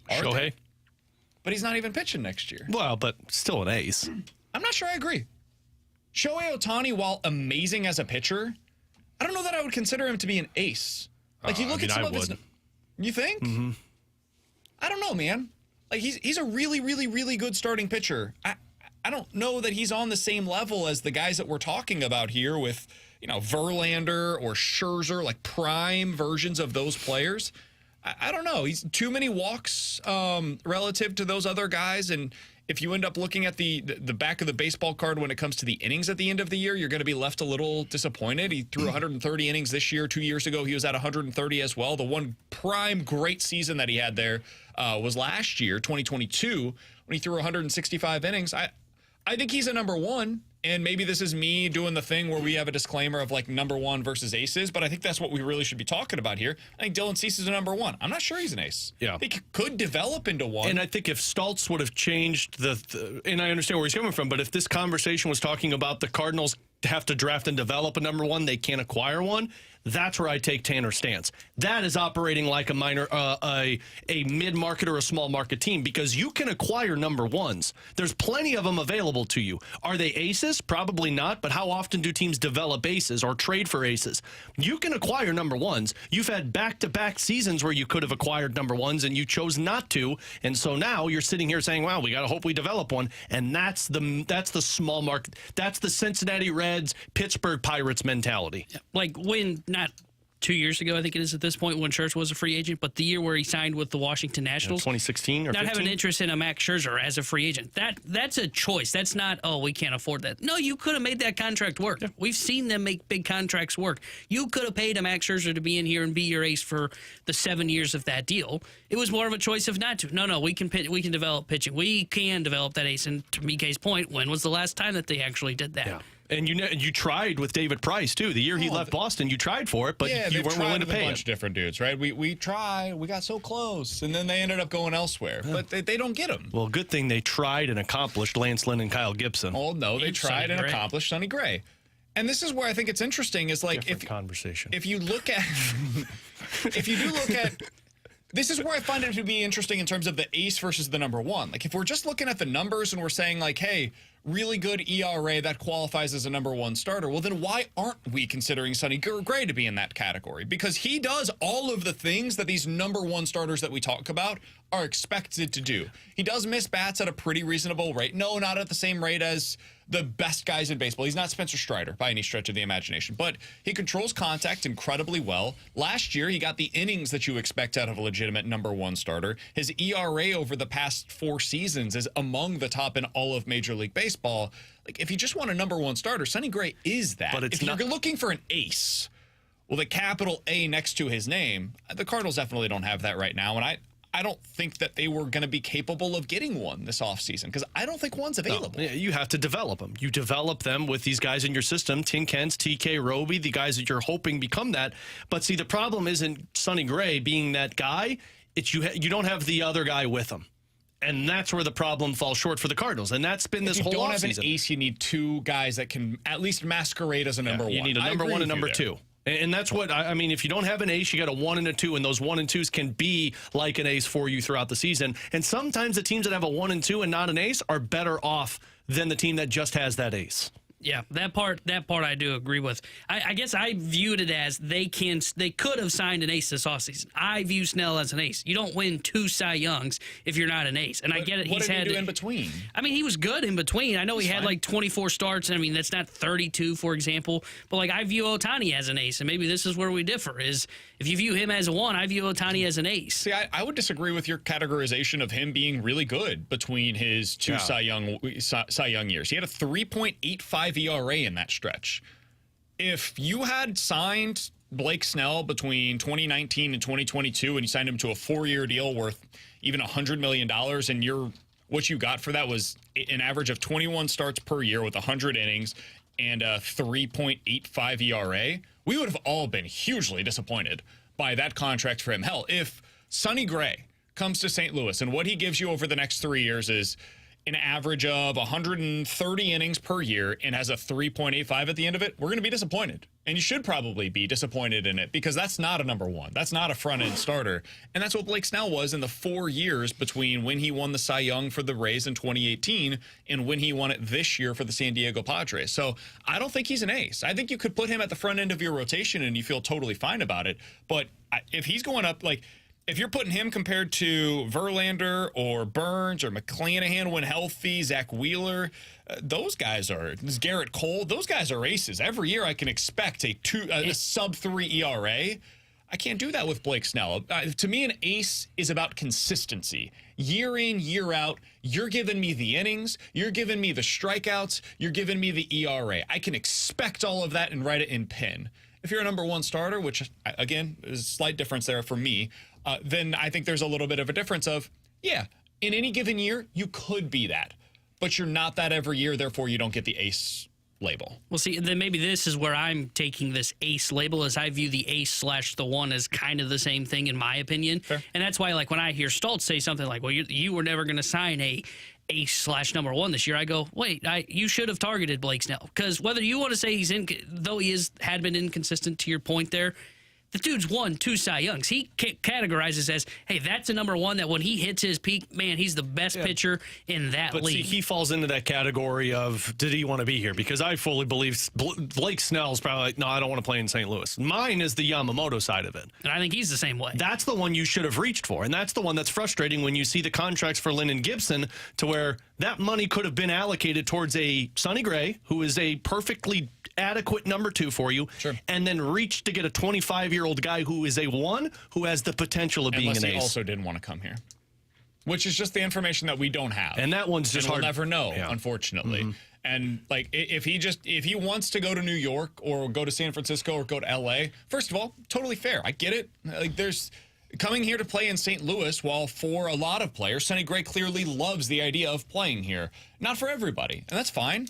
Shohei. But he's not even pitching next year. Well, but still an ace. I'm not sure I agree. Shohei Ohtani, while amazing as a pitcher, I don't know that I would consider him to be an ace. Like, you look at some of his... You think? Mm-hmm. I don't know, man. Like, he's a really, really, really good starting pitcher. I don't know that he's on the same level as the guys that we're talking about here with... Verlander or Scherzer, like prime versions of those players. I don't know. He's too many walks relative to those other guys. And if you end up looking at the back of the baseball card when it comes to the innings at the end of the year, you're going to be left a little disappointed. He threw 130 innings this year. 2 years ago, he was at 130 as well. The one prime great season that he had there was last year, 2022, when he threw 165 innings. I think he's a number one. And maybe this is me doing the thing where we have a disclaimer of like number one versus aces, but I think that's what we really should be talking about here. I think Dylan Cease is a number one. I'm not sure he's an ace. Yeah. I think he could develop into one. And I think if Stultz would have changed and I understand where he's coming from, but if this conversation was talking about the Cardinals have to draft and develop a number one, they can't acquire one, that's where I take Tanner's stance. That is operating like a mid-market or a small market team because you can acquire number ones. There's plenty of them available to you. Are they aces? Probably not, but how often do teams develop aces or trade for aces? You can acquire number ones. You've had back-to-back seasons where you could have acquired number ones and you chose not to, and so now you're sitting here saying, well, we got to hope we develop one, and that's the small market. That's the Cincinnati Reds, Pittsburgh Pirates mentality. Like when... Not 2 years ago, I think it is at this point when Scherzer was a free agent, but the year where he signed with the Washington Nationals. 2016 or not 15? having interest in a Max Scherzer as a free agent. That's a choice. That's not, we can't afford that. No, you could have made that contract work. Yeah. We've seen them make big contracts work. You could have paid a Max Scherzer to be in here and be your ace for the 7 years of that deal. It was more of a choice of not to. No, we can develop pitching. We can develop that ace. And to Mike's point, when was the last time that they actually did that? Yeah. And you tried with David Price, too. The year he left Boston, you tried for it, but you weren't willing to pay him. A bunch of different dudes, right? We tried. We got so close, and then they ended up going elsewhere. Yeah. But they don't get him. Well, good thing they tried and accomplished Lance Lynn and Kyle Gibson. Oh, no, they tried and accomplished Sonny Gray. And this is where I think it's interesting is like if you look at if you do look at this is where I find it to be interesting in terms of the ace versus the number one. Like if we're just looking at the numbers and we're saying like, hey, really good ERA that qualifies as a number one starter. Well, then why aren't we considering Sonny Gray to be in that category? Because he does all of the things that these number one starters that we talk about are expected to do. He does miss bats at a pretty reasonable rate. No, not at the same rate as the best guys in baseball. He's not Spencer Strider by any stretch of the imagination, but he controls contact incredibly well. Last year, he got the innings that you expect out of a legitimate number one starter. His ERA over the past 4 seasons is among the top in all of Major League Baseball. Like, if you just want a number one starter, Sonny Gray is that. But if you're looking for an ace with a capital A next to his name, the Cardinals definitely don't have that right now, and I don't think that they were going to be capable of getting one this offseason because I don't think one's available. No, you have to develop them. You develop them with these guys in your system, Tin Kens, TK, Roby, the guys that you're hoping become that. But see, the problem isn't Sonny Gray being that guy. It's you don't have the other guy with him. And that's where the problem falls short for the Cardinals. And that's been this whole offseason. If you don't have an ace, you need 2 guys that can at least masquerade as a number one. You need a number one and number 2. And that's what, I mean, if you don't have an ace, you got a 1 and a 2, and those 1 and 2s can be like an ace for you throughout the season. And sometimes the teams that have a 1 and 2 and not an ace are better off than the team that just has that ace. Yeah, that part I do agree with. I guess I viewed it as they could have signed an ace this offseason. I view Snell as an ace. You don't win 2 Cy Youngs if you're not an ace. And I get it. What did he do in between? I mean, he was good in between. I know he had like 24 starts. I mean, that's not 32, for example. But like I view Ohtani as an ace, and maybe this is where we differ. Is if you view him as a 1, I view Ohtani as an ace. See, I would disagree with your categorization of him being really good between his 2 Cy Young years. He had a 3.85 ERA in that stretch. If you had signed Blake Snell between 2019 and 2022 and you signed him to a 4-year deal worth even $100 million and what you got for that was an average of 21 starts per year with 100 innings and a 3.85 ERA, we would have all been hugely disappointed by that contract for him. Hell, if Sonny Gray comes to St. Louis and what he gives you over the next 3 years is an average of 130 innings per year and has a 3.85 at the end of it, we're going to be disappointed. And you should probably be disappointed in it because that's not a number one. That's not a front-end starter. And that's what Blake Snell was in the 4 years between when he won the Cy Young for the Rays in 2018 and when he won it this year for the San Diego Padres. So I don't think he's an ace. I think you could put him at the front end of your rotation and you feel totally fine about it. But if he's going up, like, if you're putting him compared to Verlander or Burns or McClanahan when healthy, Zach Wheeler, those guys are, Garrett Cole, those guys are aces. Every year I can expect a sub-3 ERA. I can't do that with Blake Snell. To me, an ace is about consistency. Year in, year out, you're giving me the innings, you're giving me the strikeouts, you're giving me the ERA. I can expect all of that and write it in pen. If you're a number one starter, which, again, is a slight difference there for me, then I think there's a little bit of a difference of, yeah, in any given year, you could be that. But you're not that every year, therefore you don't get the ace label. Well, see, then maybe this is where I'm taking this ace label, as I view the ace / the 1 as kind of the same thing in my opinion. Fair. And that's why, like, when I hear Stoltz say something like, well, you were never going to sign a ace / number 1 this year, I go, wait, you should have targeted Blake Snell. Because whether you want to say though he had been inconsistent to your point there, the dude's won 2 Cy Youngs. He categorizes as, hey, that's a number 1 that when he hits his peak, man, he's the best pitcher in that league. But see, he falls into that category of, did he want to be here? Because I fully believe Blake Snell's probably like, no, I don't want to play in St. Louis. Mine is the Yamamoto side of it. And I think he's the same way. That's the one you should have reached for. And that's the one that's frustrating when you see the contracts for Lynn and Gibson, to where that money could have been allocated towards a Sonny Gray, who is a perfectly adequate number 2 for you, sure, and then reach to get a 25-year-old guy who is a 1 who has the potential of being an ace. Unless he also didn't want to come here, which is just the information that we don't have. And that one's just hard. We'll never know, unfortunately. Mm-hmm. And like, if he wants to go to New York or go to San Francisco or go to LA, first of all, totally fair. I get it. Like, there's coming here to play in St. Louis, while for a lot of players, Sonny Gray clearly loves the idea of playing here. Not for everybody, and that's fine.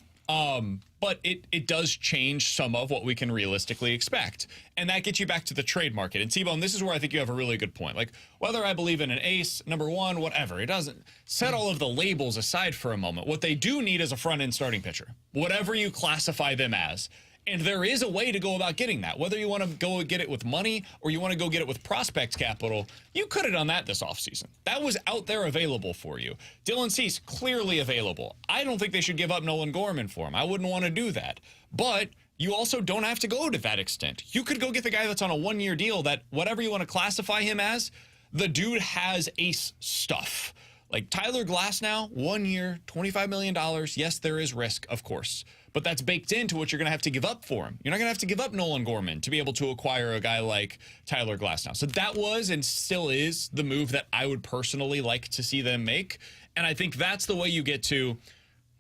But it does change some of what we can realistically expect. And that gets you back to the trade market. And T-Bone, this is where I think you have a really good point. Like, whether I believe in an ace, number 1, whatever, it doesn't set all of the labels aside for a moment. What they do need is a front-end starting pitcher, whatever you classify them as. And there is a way to go about getting that. Whether you want to go get it with money or you want to go get it with prospect capital, you could have done that this offseason. That was out there available for you. Dylan Cease, clearly available. I don't think they should give up Nolan Gorman for him. I wouldn't want to do that. But you also don't have to go to that extent. You could go get the guy that's on a one-year deal that, whatever you want to classify him as, the dude has ace stuff. Like Tyler Glasnow, 1 year, $25 million. Yes, there is risk, of course. But that's baked into what you're going to have to give up for him. You're not going to have to give up Nolan Gorman to be able to acquire a guy like Tyler Glasnow. So that was and still is the move that I would personally like to see them make. And I think that's the way you get to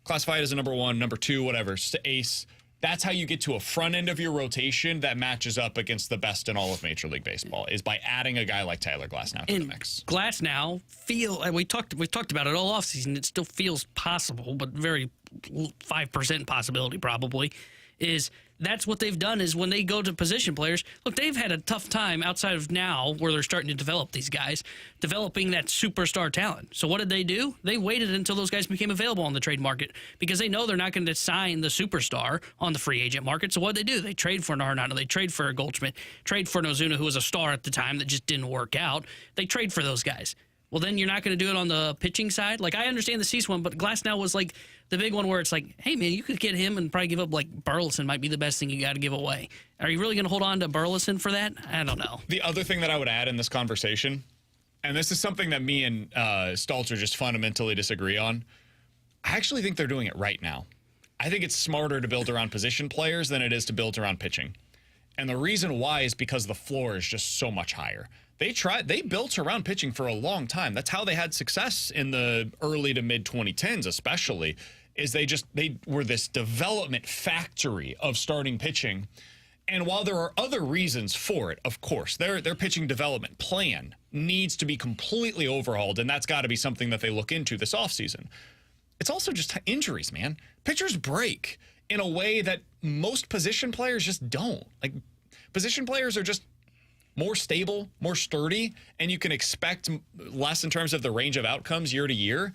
classify it as a number one, number two, whatever, ace. That's how you get to a front end of your rotation that matches up against the best in all of Major League Baseball, is by adding a guy like Tyler Glasnow to the mix. Glasnow we talked about it all offseason. It still feels possible, but very 5% possibility probably. That's what they've done is when they go to position players, look, they've had a tough time outside of now where they're starting to develop these guys, developing that superstar talent. So what did they do? They waited until those guys became available on the trade market because they know they're not going to sign the superstar on the free agent market. So what did they do? They trade for an Arenado. They trade for a Goldschmidt, trade for an Ozuna, who was a star at the time that just didn't work out. They trade for those guys. Well, then you're not going to do it on the pitching side. Like, I understand the Cease one, but Glasnow was like the big one where it's like, hey, man, you could get him and probably give up, like, Burleson might be the best thing you got to give away. Are you really going to hold on to Burleson for that? I don't know. The other thing that I would add in this conversation, and this is something that me and Stalter just fundamentally disagree on, I actually think they're doing it right now. I think it's smarter to build around position players than it is to build around pitching. And the reason why is because the floor is just so much higher. They built around pitching for a long time. That's how they had success in the early to mid 2010s, especially, is they were this development factory of starting pitching. And while there are other reasons for it, of course, their pitching development plan needs to be completely overhauled, and that's got to be something that they look into this offseason. It's also just injuries, man. Pitchers break in a way that most position players just don't. Like, position players are just more stable, more sturdy, and you can expect less in terms of the range of outcomes year to year.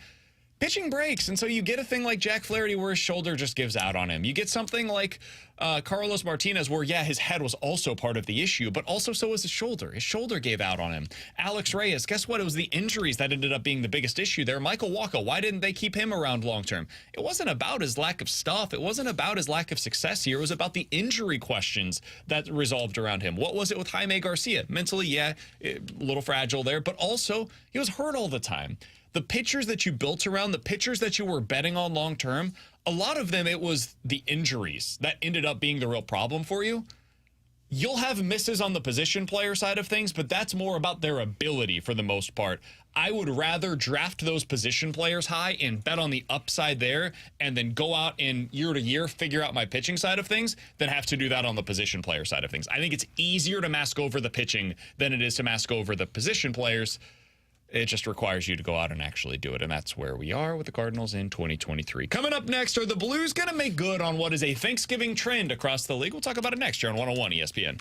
Pitching breaks, and so you get a thing like Jack Flaherty where his shoulder just gives out on him. You get something like Carlos Martinez where, yeah, his head was also part of the issue, but also so was his shoulder. His shoulder gave out on him. Alex Reyes, guess what? It was the injuries that ended up being the biggest issue there. Michael Wacha, why didn't they keep him around long term? It wasn't about his lack of stuff. It wasn't about his lack of success here. It was about the injury questions that resolved around him. What was it with Jaime Garcia? Mentally, yeah, a little fragile there, but also he was hurt all the time. The pitchers that you built around, the pitchers that you were betting on long term, a lot of them, it was the injuries that ended up being the real problem for you. You'll have misses on the position player side of things, but that's more about their ability for the most part. I would rather draft those position players high and bet on the upside there and then go out and year to year figure out my pitching side of things than have to do that on the position player side of things. I think it's easier to mask over the pitching than it is to mask over the position players. It just requires you to go out and actually do it, and that's where we are with the Cardinals in 2023. Coming up next, are the Blues going to make good on what is a Thanksgiving trend across the league? We'll talk about it next year on 101 ESPN.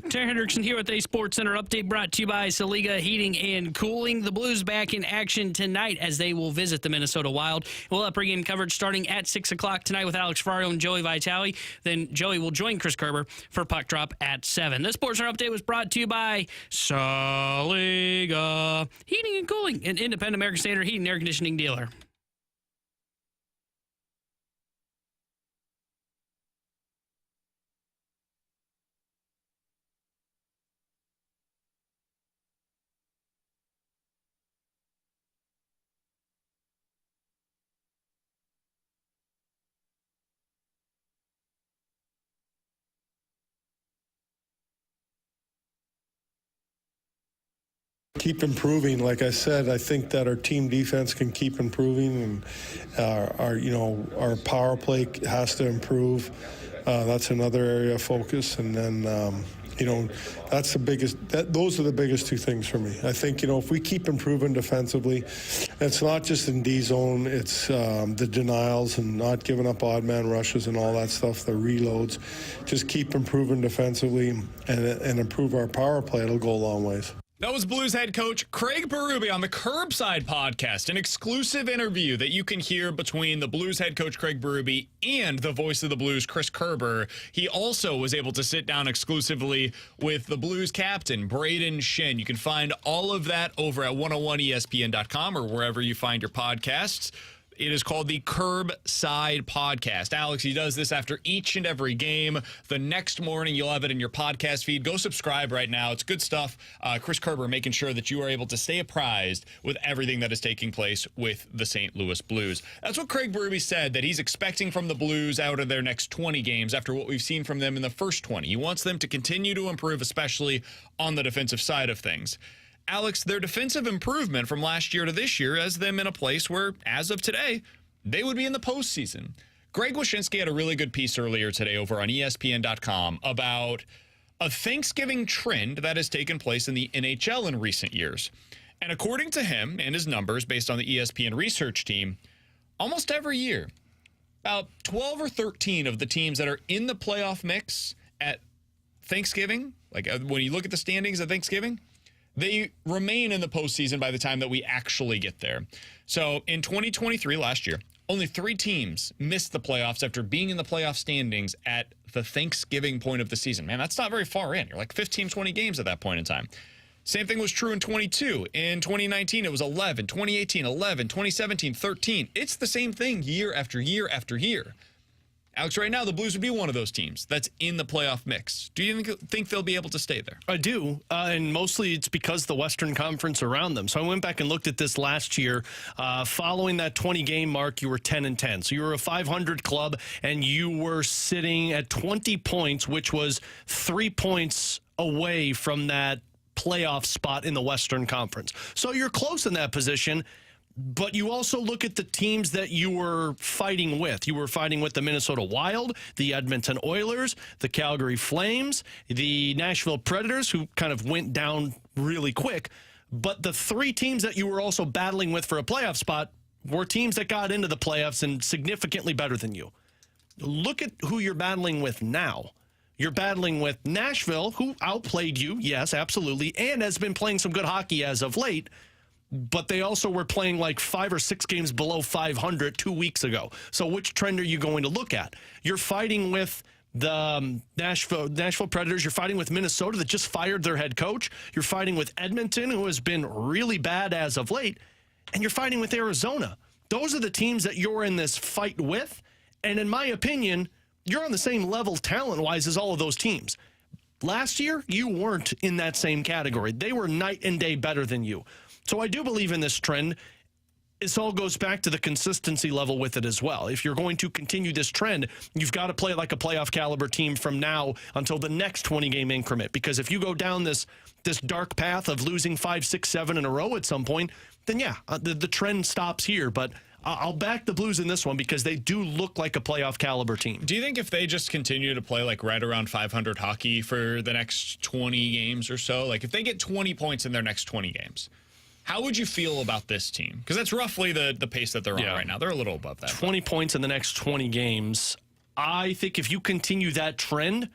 Terry Hendrickson here with a Sports Center update brought to you by Saliga Heating and Cooling. The Blues back in action tonight as they will visit the Minnesota Wild. We'll have pregame coverage starting at 6 o'clock tonight with Alex Ferrario and Joey Vitale. Then Joey will join Chris Kerber for Puck Drop at 7. This Sports Center update was brought to you by Saliga Heating and Cooling, an independent American Standard heating and air conditioning dealer. Keep improving. Like I said, I think that our team defense can keep improving, and our power play has to improve. That's another area of focus, and then that's the biggest. Those are the biggest two things for me. I think if we keep improving defensively, it's not just in D zone. It's the denials and not giving up odd man rushes and all that stuff. The reloads. Just keep improving defensively and improve our power play. It'll go a long ways. That was Blues head coach Craig Berube on the Curbside podcast, an exclusive interview that you can hear between the Blues head coach Craig Berube and the voice of the Blues, Chris Kerber. He also was able to sit down exclusively with the Blues captain, Braden Shin. You can find all of that over at 101ESPN.com or wherever you find your podcasts. It is called the Curbside Podcast. Alex, he does this after each and every game. The next morning, you'll have it in your podcast feed. Go subscribe right now. It's good stuff. Chris Kerber making sure that you are able to stay apprised with everything that is taking place with the St. Louis Blues. That's what Craig Berube said that he's expecting from the Blues out of their next 20 games after what we've seen from them in the first 20. He wants them to continue to improve, especially on the defensive side of things. Alex, their defensive improvement from last year to this year has them in a place where, as of today, they would be in the postseason. Greg Wyshynski had a really good piece earlier today over on ESPN.com about a Thanksgiving trend that has taken place in the NHL in recent years. And according to him and his numbers based on the ESPN research team, almost every year, about 12 or 13 of the teams that are in the playoff mix at Thanksgiving, like when you look at the standings at Thanksgiving, they remain in the postseason by the time that we actually get there. So in 2023, last year, only 3 teams missed the playoffs after being in the playoff standings at the Thanksgiving point of the season. Man, that's not very far in. You're like 15, 20 games at that point in time. Same thing was true in 22. In 2019, it was 11. 2018, 11. 2017, 13. It's the same thing year after year after year. Alex, right now, the Blues would be one of those teams that's in the playoff mix. Do you think they'll be able to stay there? I do, and mostly it's because the Western Conference around them. So I went back and looked at this last year. Following that 20-game mark, you were 10-10. So you were a 500 club, and you were sitting at 20 points, which was 3 points away from that playoff spot in the Western Conference. So you're close in that position. But you also look at the teams that you were fighting with. You were fighting with the Minnesota Wild, the Edmonton Oilers, the Calgary Flames, the Nashville Predators, who kind of went down really quick. But the 3 teams that you were also battling with for a playoff spot were teams that got into the playoffs and significantly better than you. Look at who you're battling with now. You're battling with Nashville, who outplayed you, yes, absolutely, and has been playing some good hockey as of late. But they also were playing like 5 or 6 games below 500 2 weeks ago. So which trend are you going to look at? You're fighting with the Nashville Predators. You're fighting with Minnesota that just fired their head coach. You're fighting with Edmonton, who has been really bad as of late. And you're fighting with Arizona. Those are the teams that you're in this fight with. And in my opinion, you're on the same level talent-wise as all of those teams. Last year, you weren't in that same category. They were night and day better than you. So I do believe in this trend. This all goes back to the consistency level with it as well. If you're going to continue this trend, you've got to play like a playoff caliber team from now until the next 20-game increment. Because if you go down this dark path of losing 5, 6, 7 in a row at some point, then yeah, the trend stops here. But I'll back the Blues in this one because they do look like a playoff caliber team. Do you think if they just continue to play like right around 500 hockey for the next 20 games or so, like if they get 20 points in their next 20 games, how would you feel about this team? Because that's roughly the pace that they're on right now. They're a little above that. 20 points in the next 20 games. I think if you continue that trend,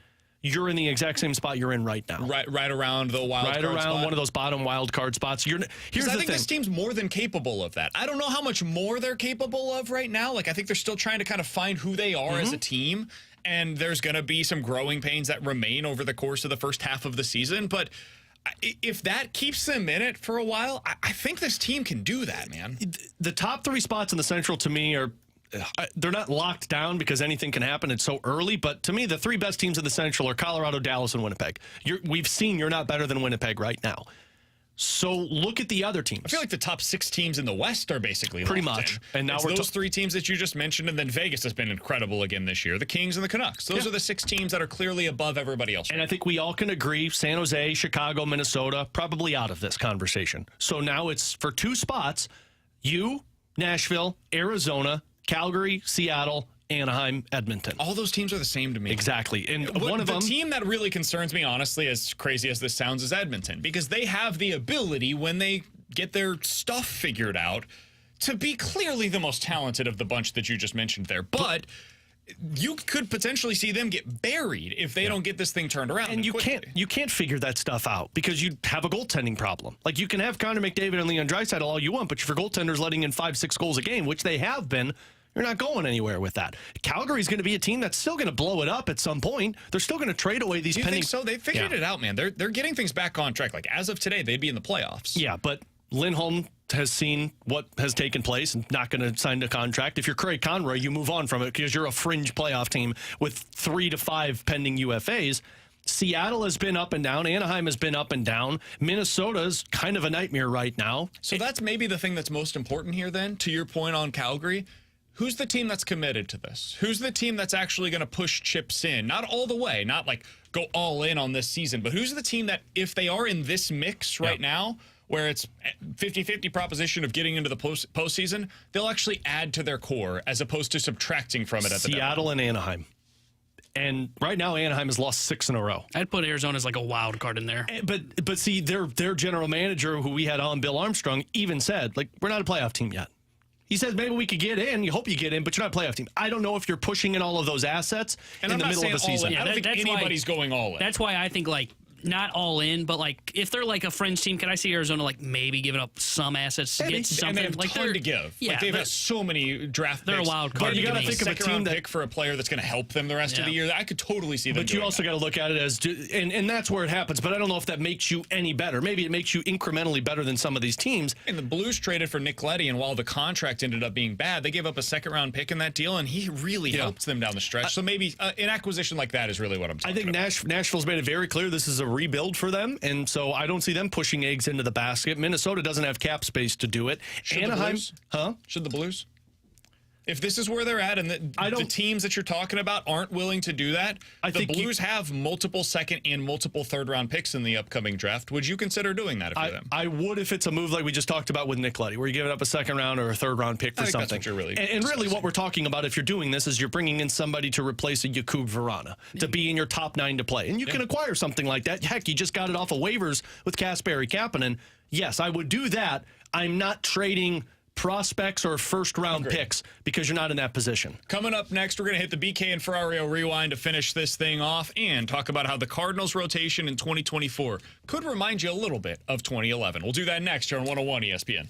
you're in the exact same spot you're in right now. Right around the wild card spot. Right around one of those bottom wild card spots. Here's the I think thing. this team's more than capable of that. I don't know how much more they're capable of right now. Like, I think they're still trying to kind of find who they are as a team, and there's going to be some growing pains that remain over the course of the first half of the season. But if that keeps them in it for a while, I think this team can do that, man. The top 3 spots in the Central, to me, are they're not locked down because anything can happen. It's so early. But to me, the 3 best teams in the Central are Colorado, Dallas, and Winnipeg. We've seen you're not better than Winnipeg right now. So look at the other teams. I feel like the top 6 teams in the West are basically pretty locked much. in. And now it's we're those 3 teams that you just mentioned, and then Vegas has been incredible again this year. The Kings and the Canucks. Those are the 6 teams that are clearly above everybody else. And I think we all can agree San Jose, Chicago, Minnesota, probably out of this conversation. So now it's for 2 spots, you, Nashville, Arizona, Calgary, Seattle, Anaheim, Edmonton. All those teams are the same to me. Exactly. And one of them... The team that really concerns me, honestly, as crazy as this sounds, is Edmonton. Because they have the ability, when they get their stuff figured out, to be clearly the most talented of the bunch that you just mentioned there. But you could potentially see them get buried if they don't get this thing turned around. And you can't figure that stuff out because you have a goaltending problem. Like, you can have Connor McDavid and Leon Draisaitl all you want, but if your goaltender's letting in 5-6 goals a game, which they have been, you're not going anywhere with that. Calgary's going to be a team that's still going to blow it up at some point. They're still going to trade away these pending... Do you think so? They figured it out, man. They're getting things back on track. Like, as of today, they'd be in the playoffs. Yeah, but Lindholm has seen what has taken place and not going to sign a contract. If you're Craig Conroy, you move on from it because you're a fringe playoff team with 3 to 5 pending UFAs. Seattle has been up and down. Anaheim has been up and down. Minnesota's kind of a nightmare right now. So that's maybe the thing that's most important here then, to your point on Calgary. Who's the team that's committed to this? Who's the team that's actually going to push chips in? Not all the way, not like go all in on this season, but who's the team that, if they are in this mix right now, where it's 50-50 proposition of getting into the postseason, they'll actually add to their core as opposed to subtracting from it at the Seattle and Anaheim. And right now, Anaheim has lost 6 in a row. I'd put Arizona as like a wild card in there. But see, their general manager, who we had on, Bill Armstrong, even said, like, we're not a playoff team yet. He said, maybe we could get in. You hope you get in, but you're not a playoff team. I don't know if you're pushing in all of those assets in the middle of the season. I don't think anybody's going all in. That's why I think, like, not all in, but like if they're like a fringe team, can I see Arizona like maybe giving up some assets to get something? And they have like ton to give. Yeah, like they've had so many draft picks. They're a wild card. But you got to to think of a team pick for a player that's going to help them the rest of the year. I could totally see them. But you also got to look at it as, and that's where it happens. But I don't know if that makes you any better. Maybe it makes you incrementally better than some of these teams. And the Blues traded for Nick Leddy, and while the contract ended up being bad, they gave up a second-round pick in that deal, and he really helped them down the stretch. So maybe an acquisition like that is really what I'm talking about. I think Nashville's made it very clear this is a rebuild for them. And so I don't see them pushing eggs into the basket. Minnesota doesn't have cap space to do it. Should Anaheim, Should the Blues? If this is where they're at and the teams that you're talking about aren't willing to do that, the Blues have multiple second and multiple third-round picks in the upcoming draft. Would you consider doing that if you're them? I would if it's a move like we just talked about with Nick Leddy, where you're giving up a second-round or a third-round pick for something. That's what you're really and really what we're talking about if you're doing this is you're bringing in somebody to replace a Jakub Vrana, to be in your top 9 to play. And you can acquire something like that. Heck, you just got it off of waivers with Kasperi Kapanen. Yes, I would do that. I'm not trading prospects or first-round picks because you're not in that position. Coming up next, we're going to hit the BK and Ferrario Rewind to finish this thing off and talk about how the Cardinals rotation in 2024 could remind you a little bit of 2011. We'll do that next here on 101 ESPN.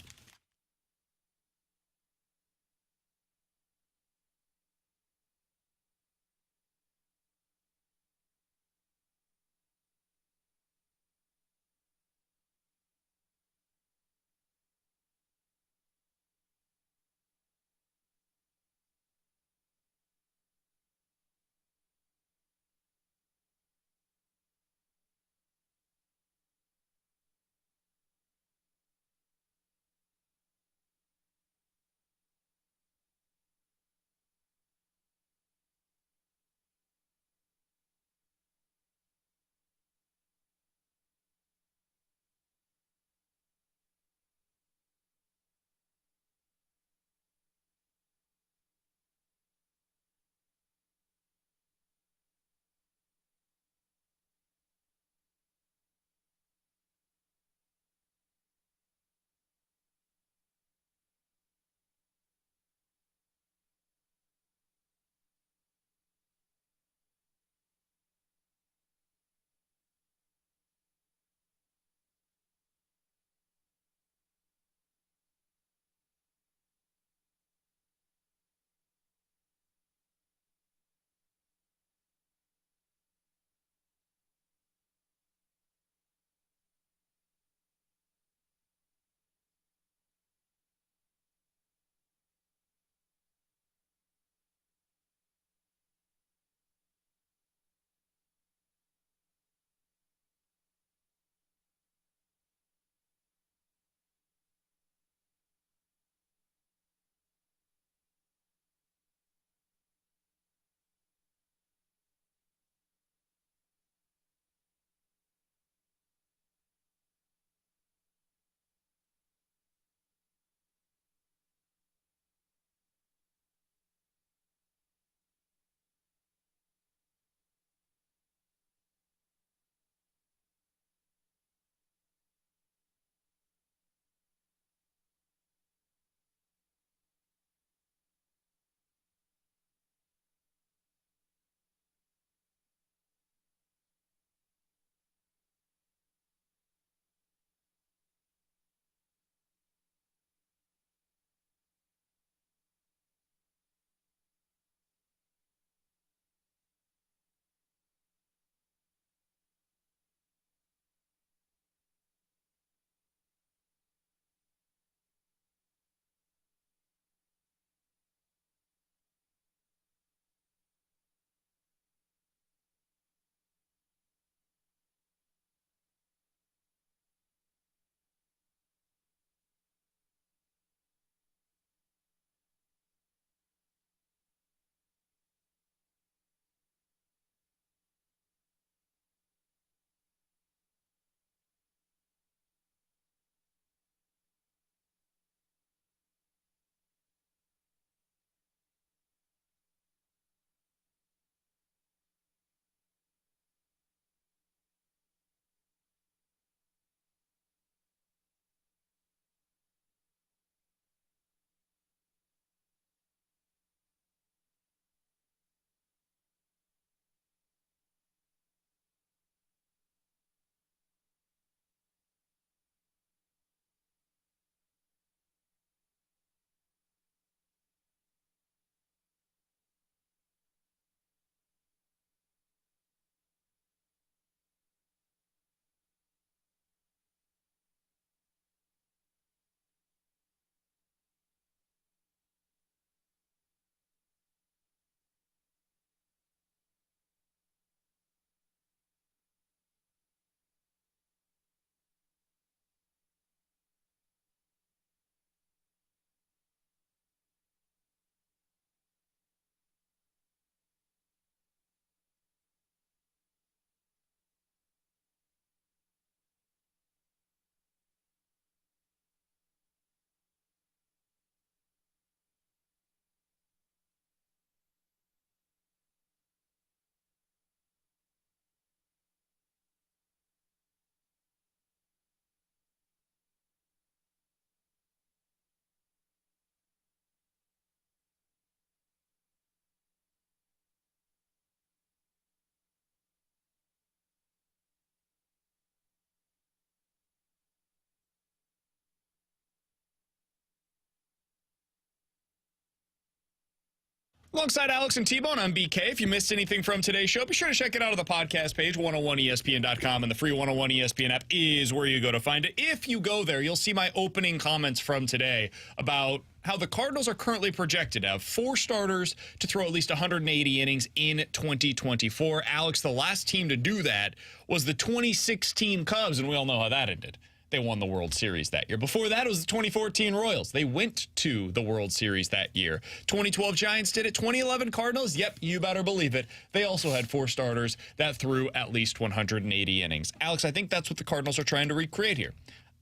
Alongside Alex and T-Bone, I'm BK. If you missed anything from today's show, be sure to check it out on the podcast page, 101ESPN.com, and the free 101 ESPN app is where you go to find it. If you go there, you'll see my opening comments from today about how the Cardinals are currently projected to have 4 starters to throw at least 180 innings in 2024. Alex, the last team to do that was the 2016 Cubs, and we all know how that ended. They won the World Series that year. Before that, it was the 2014 Royals. They went to the World Series that year. 2012 Giants did it. 2011 Cardinals, yep, you better believe it. They also had 4 starters that threw at least 180 innings. Alex, I think that's what the Cardinals are trying to recreate here.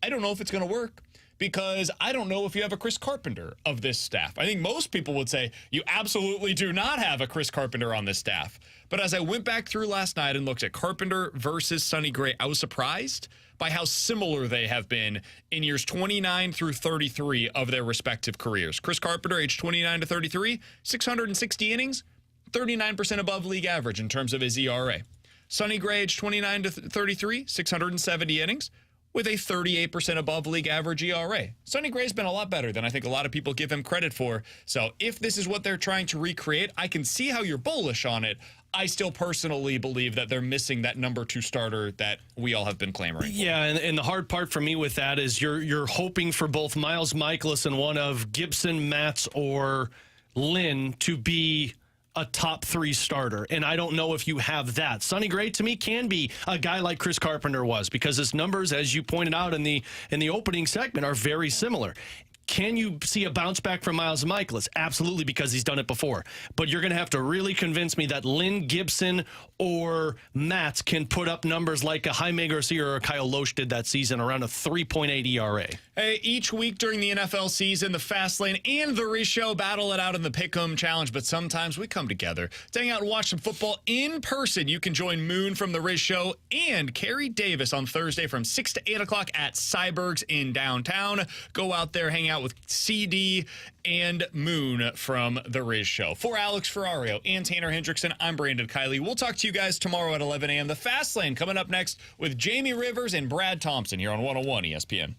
I don't know if it's going to work, because I don't know if you have a Chris Carpenter of this staff. I think most people would say you absolutely do not have a Chris Carpenter on this staff. But as I went back through last night and looked at Carpenter versus Sonny Gray, I was surprised by how similar they have been in years 29 through 33 of their respective careers. Chris Carpenter, age 29 to 33, 660 innings, 39% above league average in terms of his ERA. Sonny Gray, age 29 to 33, 670 innings, with a 38% above league average ERA. Sonny Gray's been a lot better than I think a lot of people give him credit for. So if this is what they're trying to recreate, I can see how you're bullish on it. I still personally believe that they're missing that number 2 starter that we all have been clamoring for. Yeah, and the hard part for me with that is you're hoping for both Miles Mikolas and one of Gibson, Matz, or Lynn to be a top 3 starter, and I don't know if you have that. Sonny Gray, to me, can be a guy like Chris Carpenter was, because his numbers, as you pointed out in the opening segment, are very similar. Can you see a bounce back from Miles Mikolas? Absolutely, because he's done it before. But you're going to have to really convince me that Lynn Gibson or Matz can put up numbers like a Jaime Garcia or a Kyle Loesch did that season, around a 3.8 ERA. Hey, each week during the NFL season, the Fast Lane and the Riz Show battle it out in the Pick'em Challenge, but sometimes we come together to hang out and watch some football in person. You can join Moon from the Riz Show and Carrie Davis on Thursday from 6 to 8 o'clock at Cyberg's in downtown. Go out there, hang out with CD and Moon from the Riz Show. For Alex Ferrario and Tanner Hendrickson, I'm Brandon Kiley. We'll talk to you guys tomorrow at 11 a.m. The Fast Lane coming up next with Jamie Rivers and Brad Thompson here on 101 ESPN.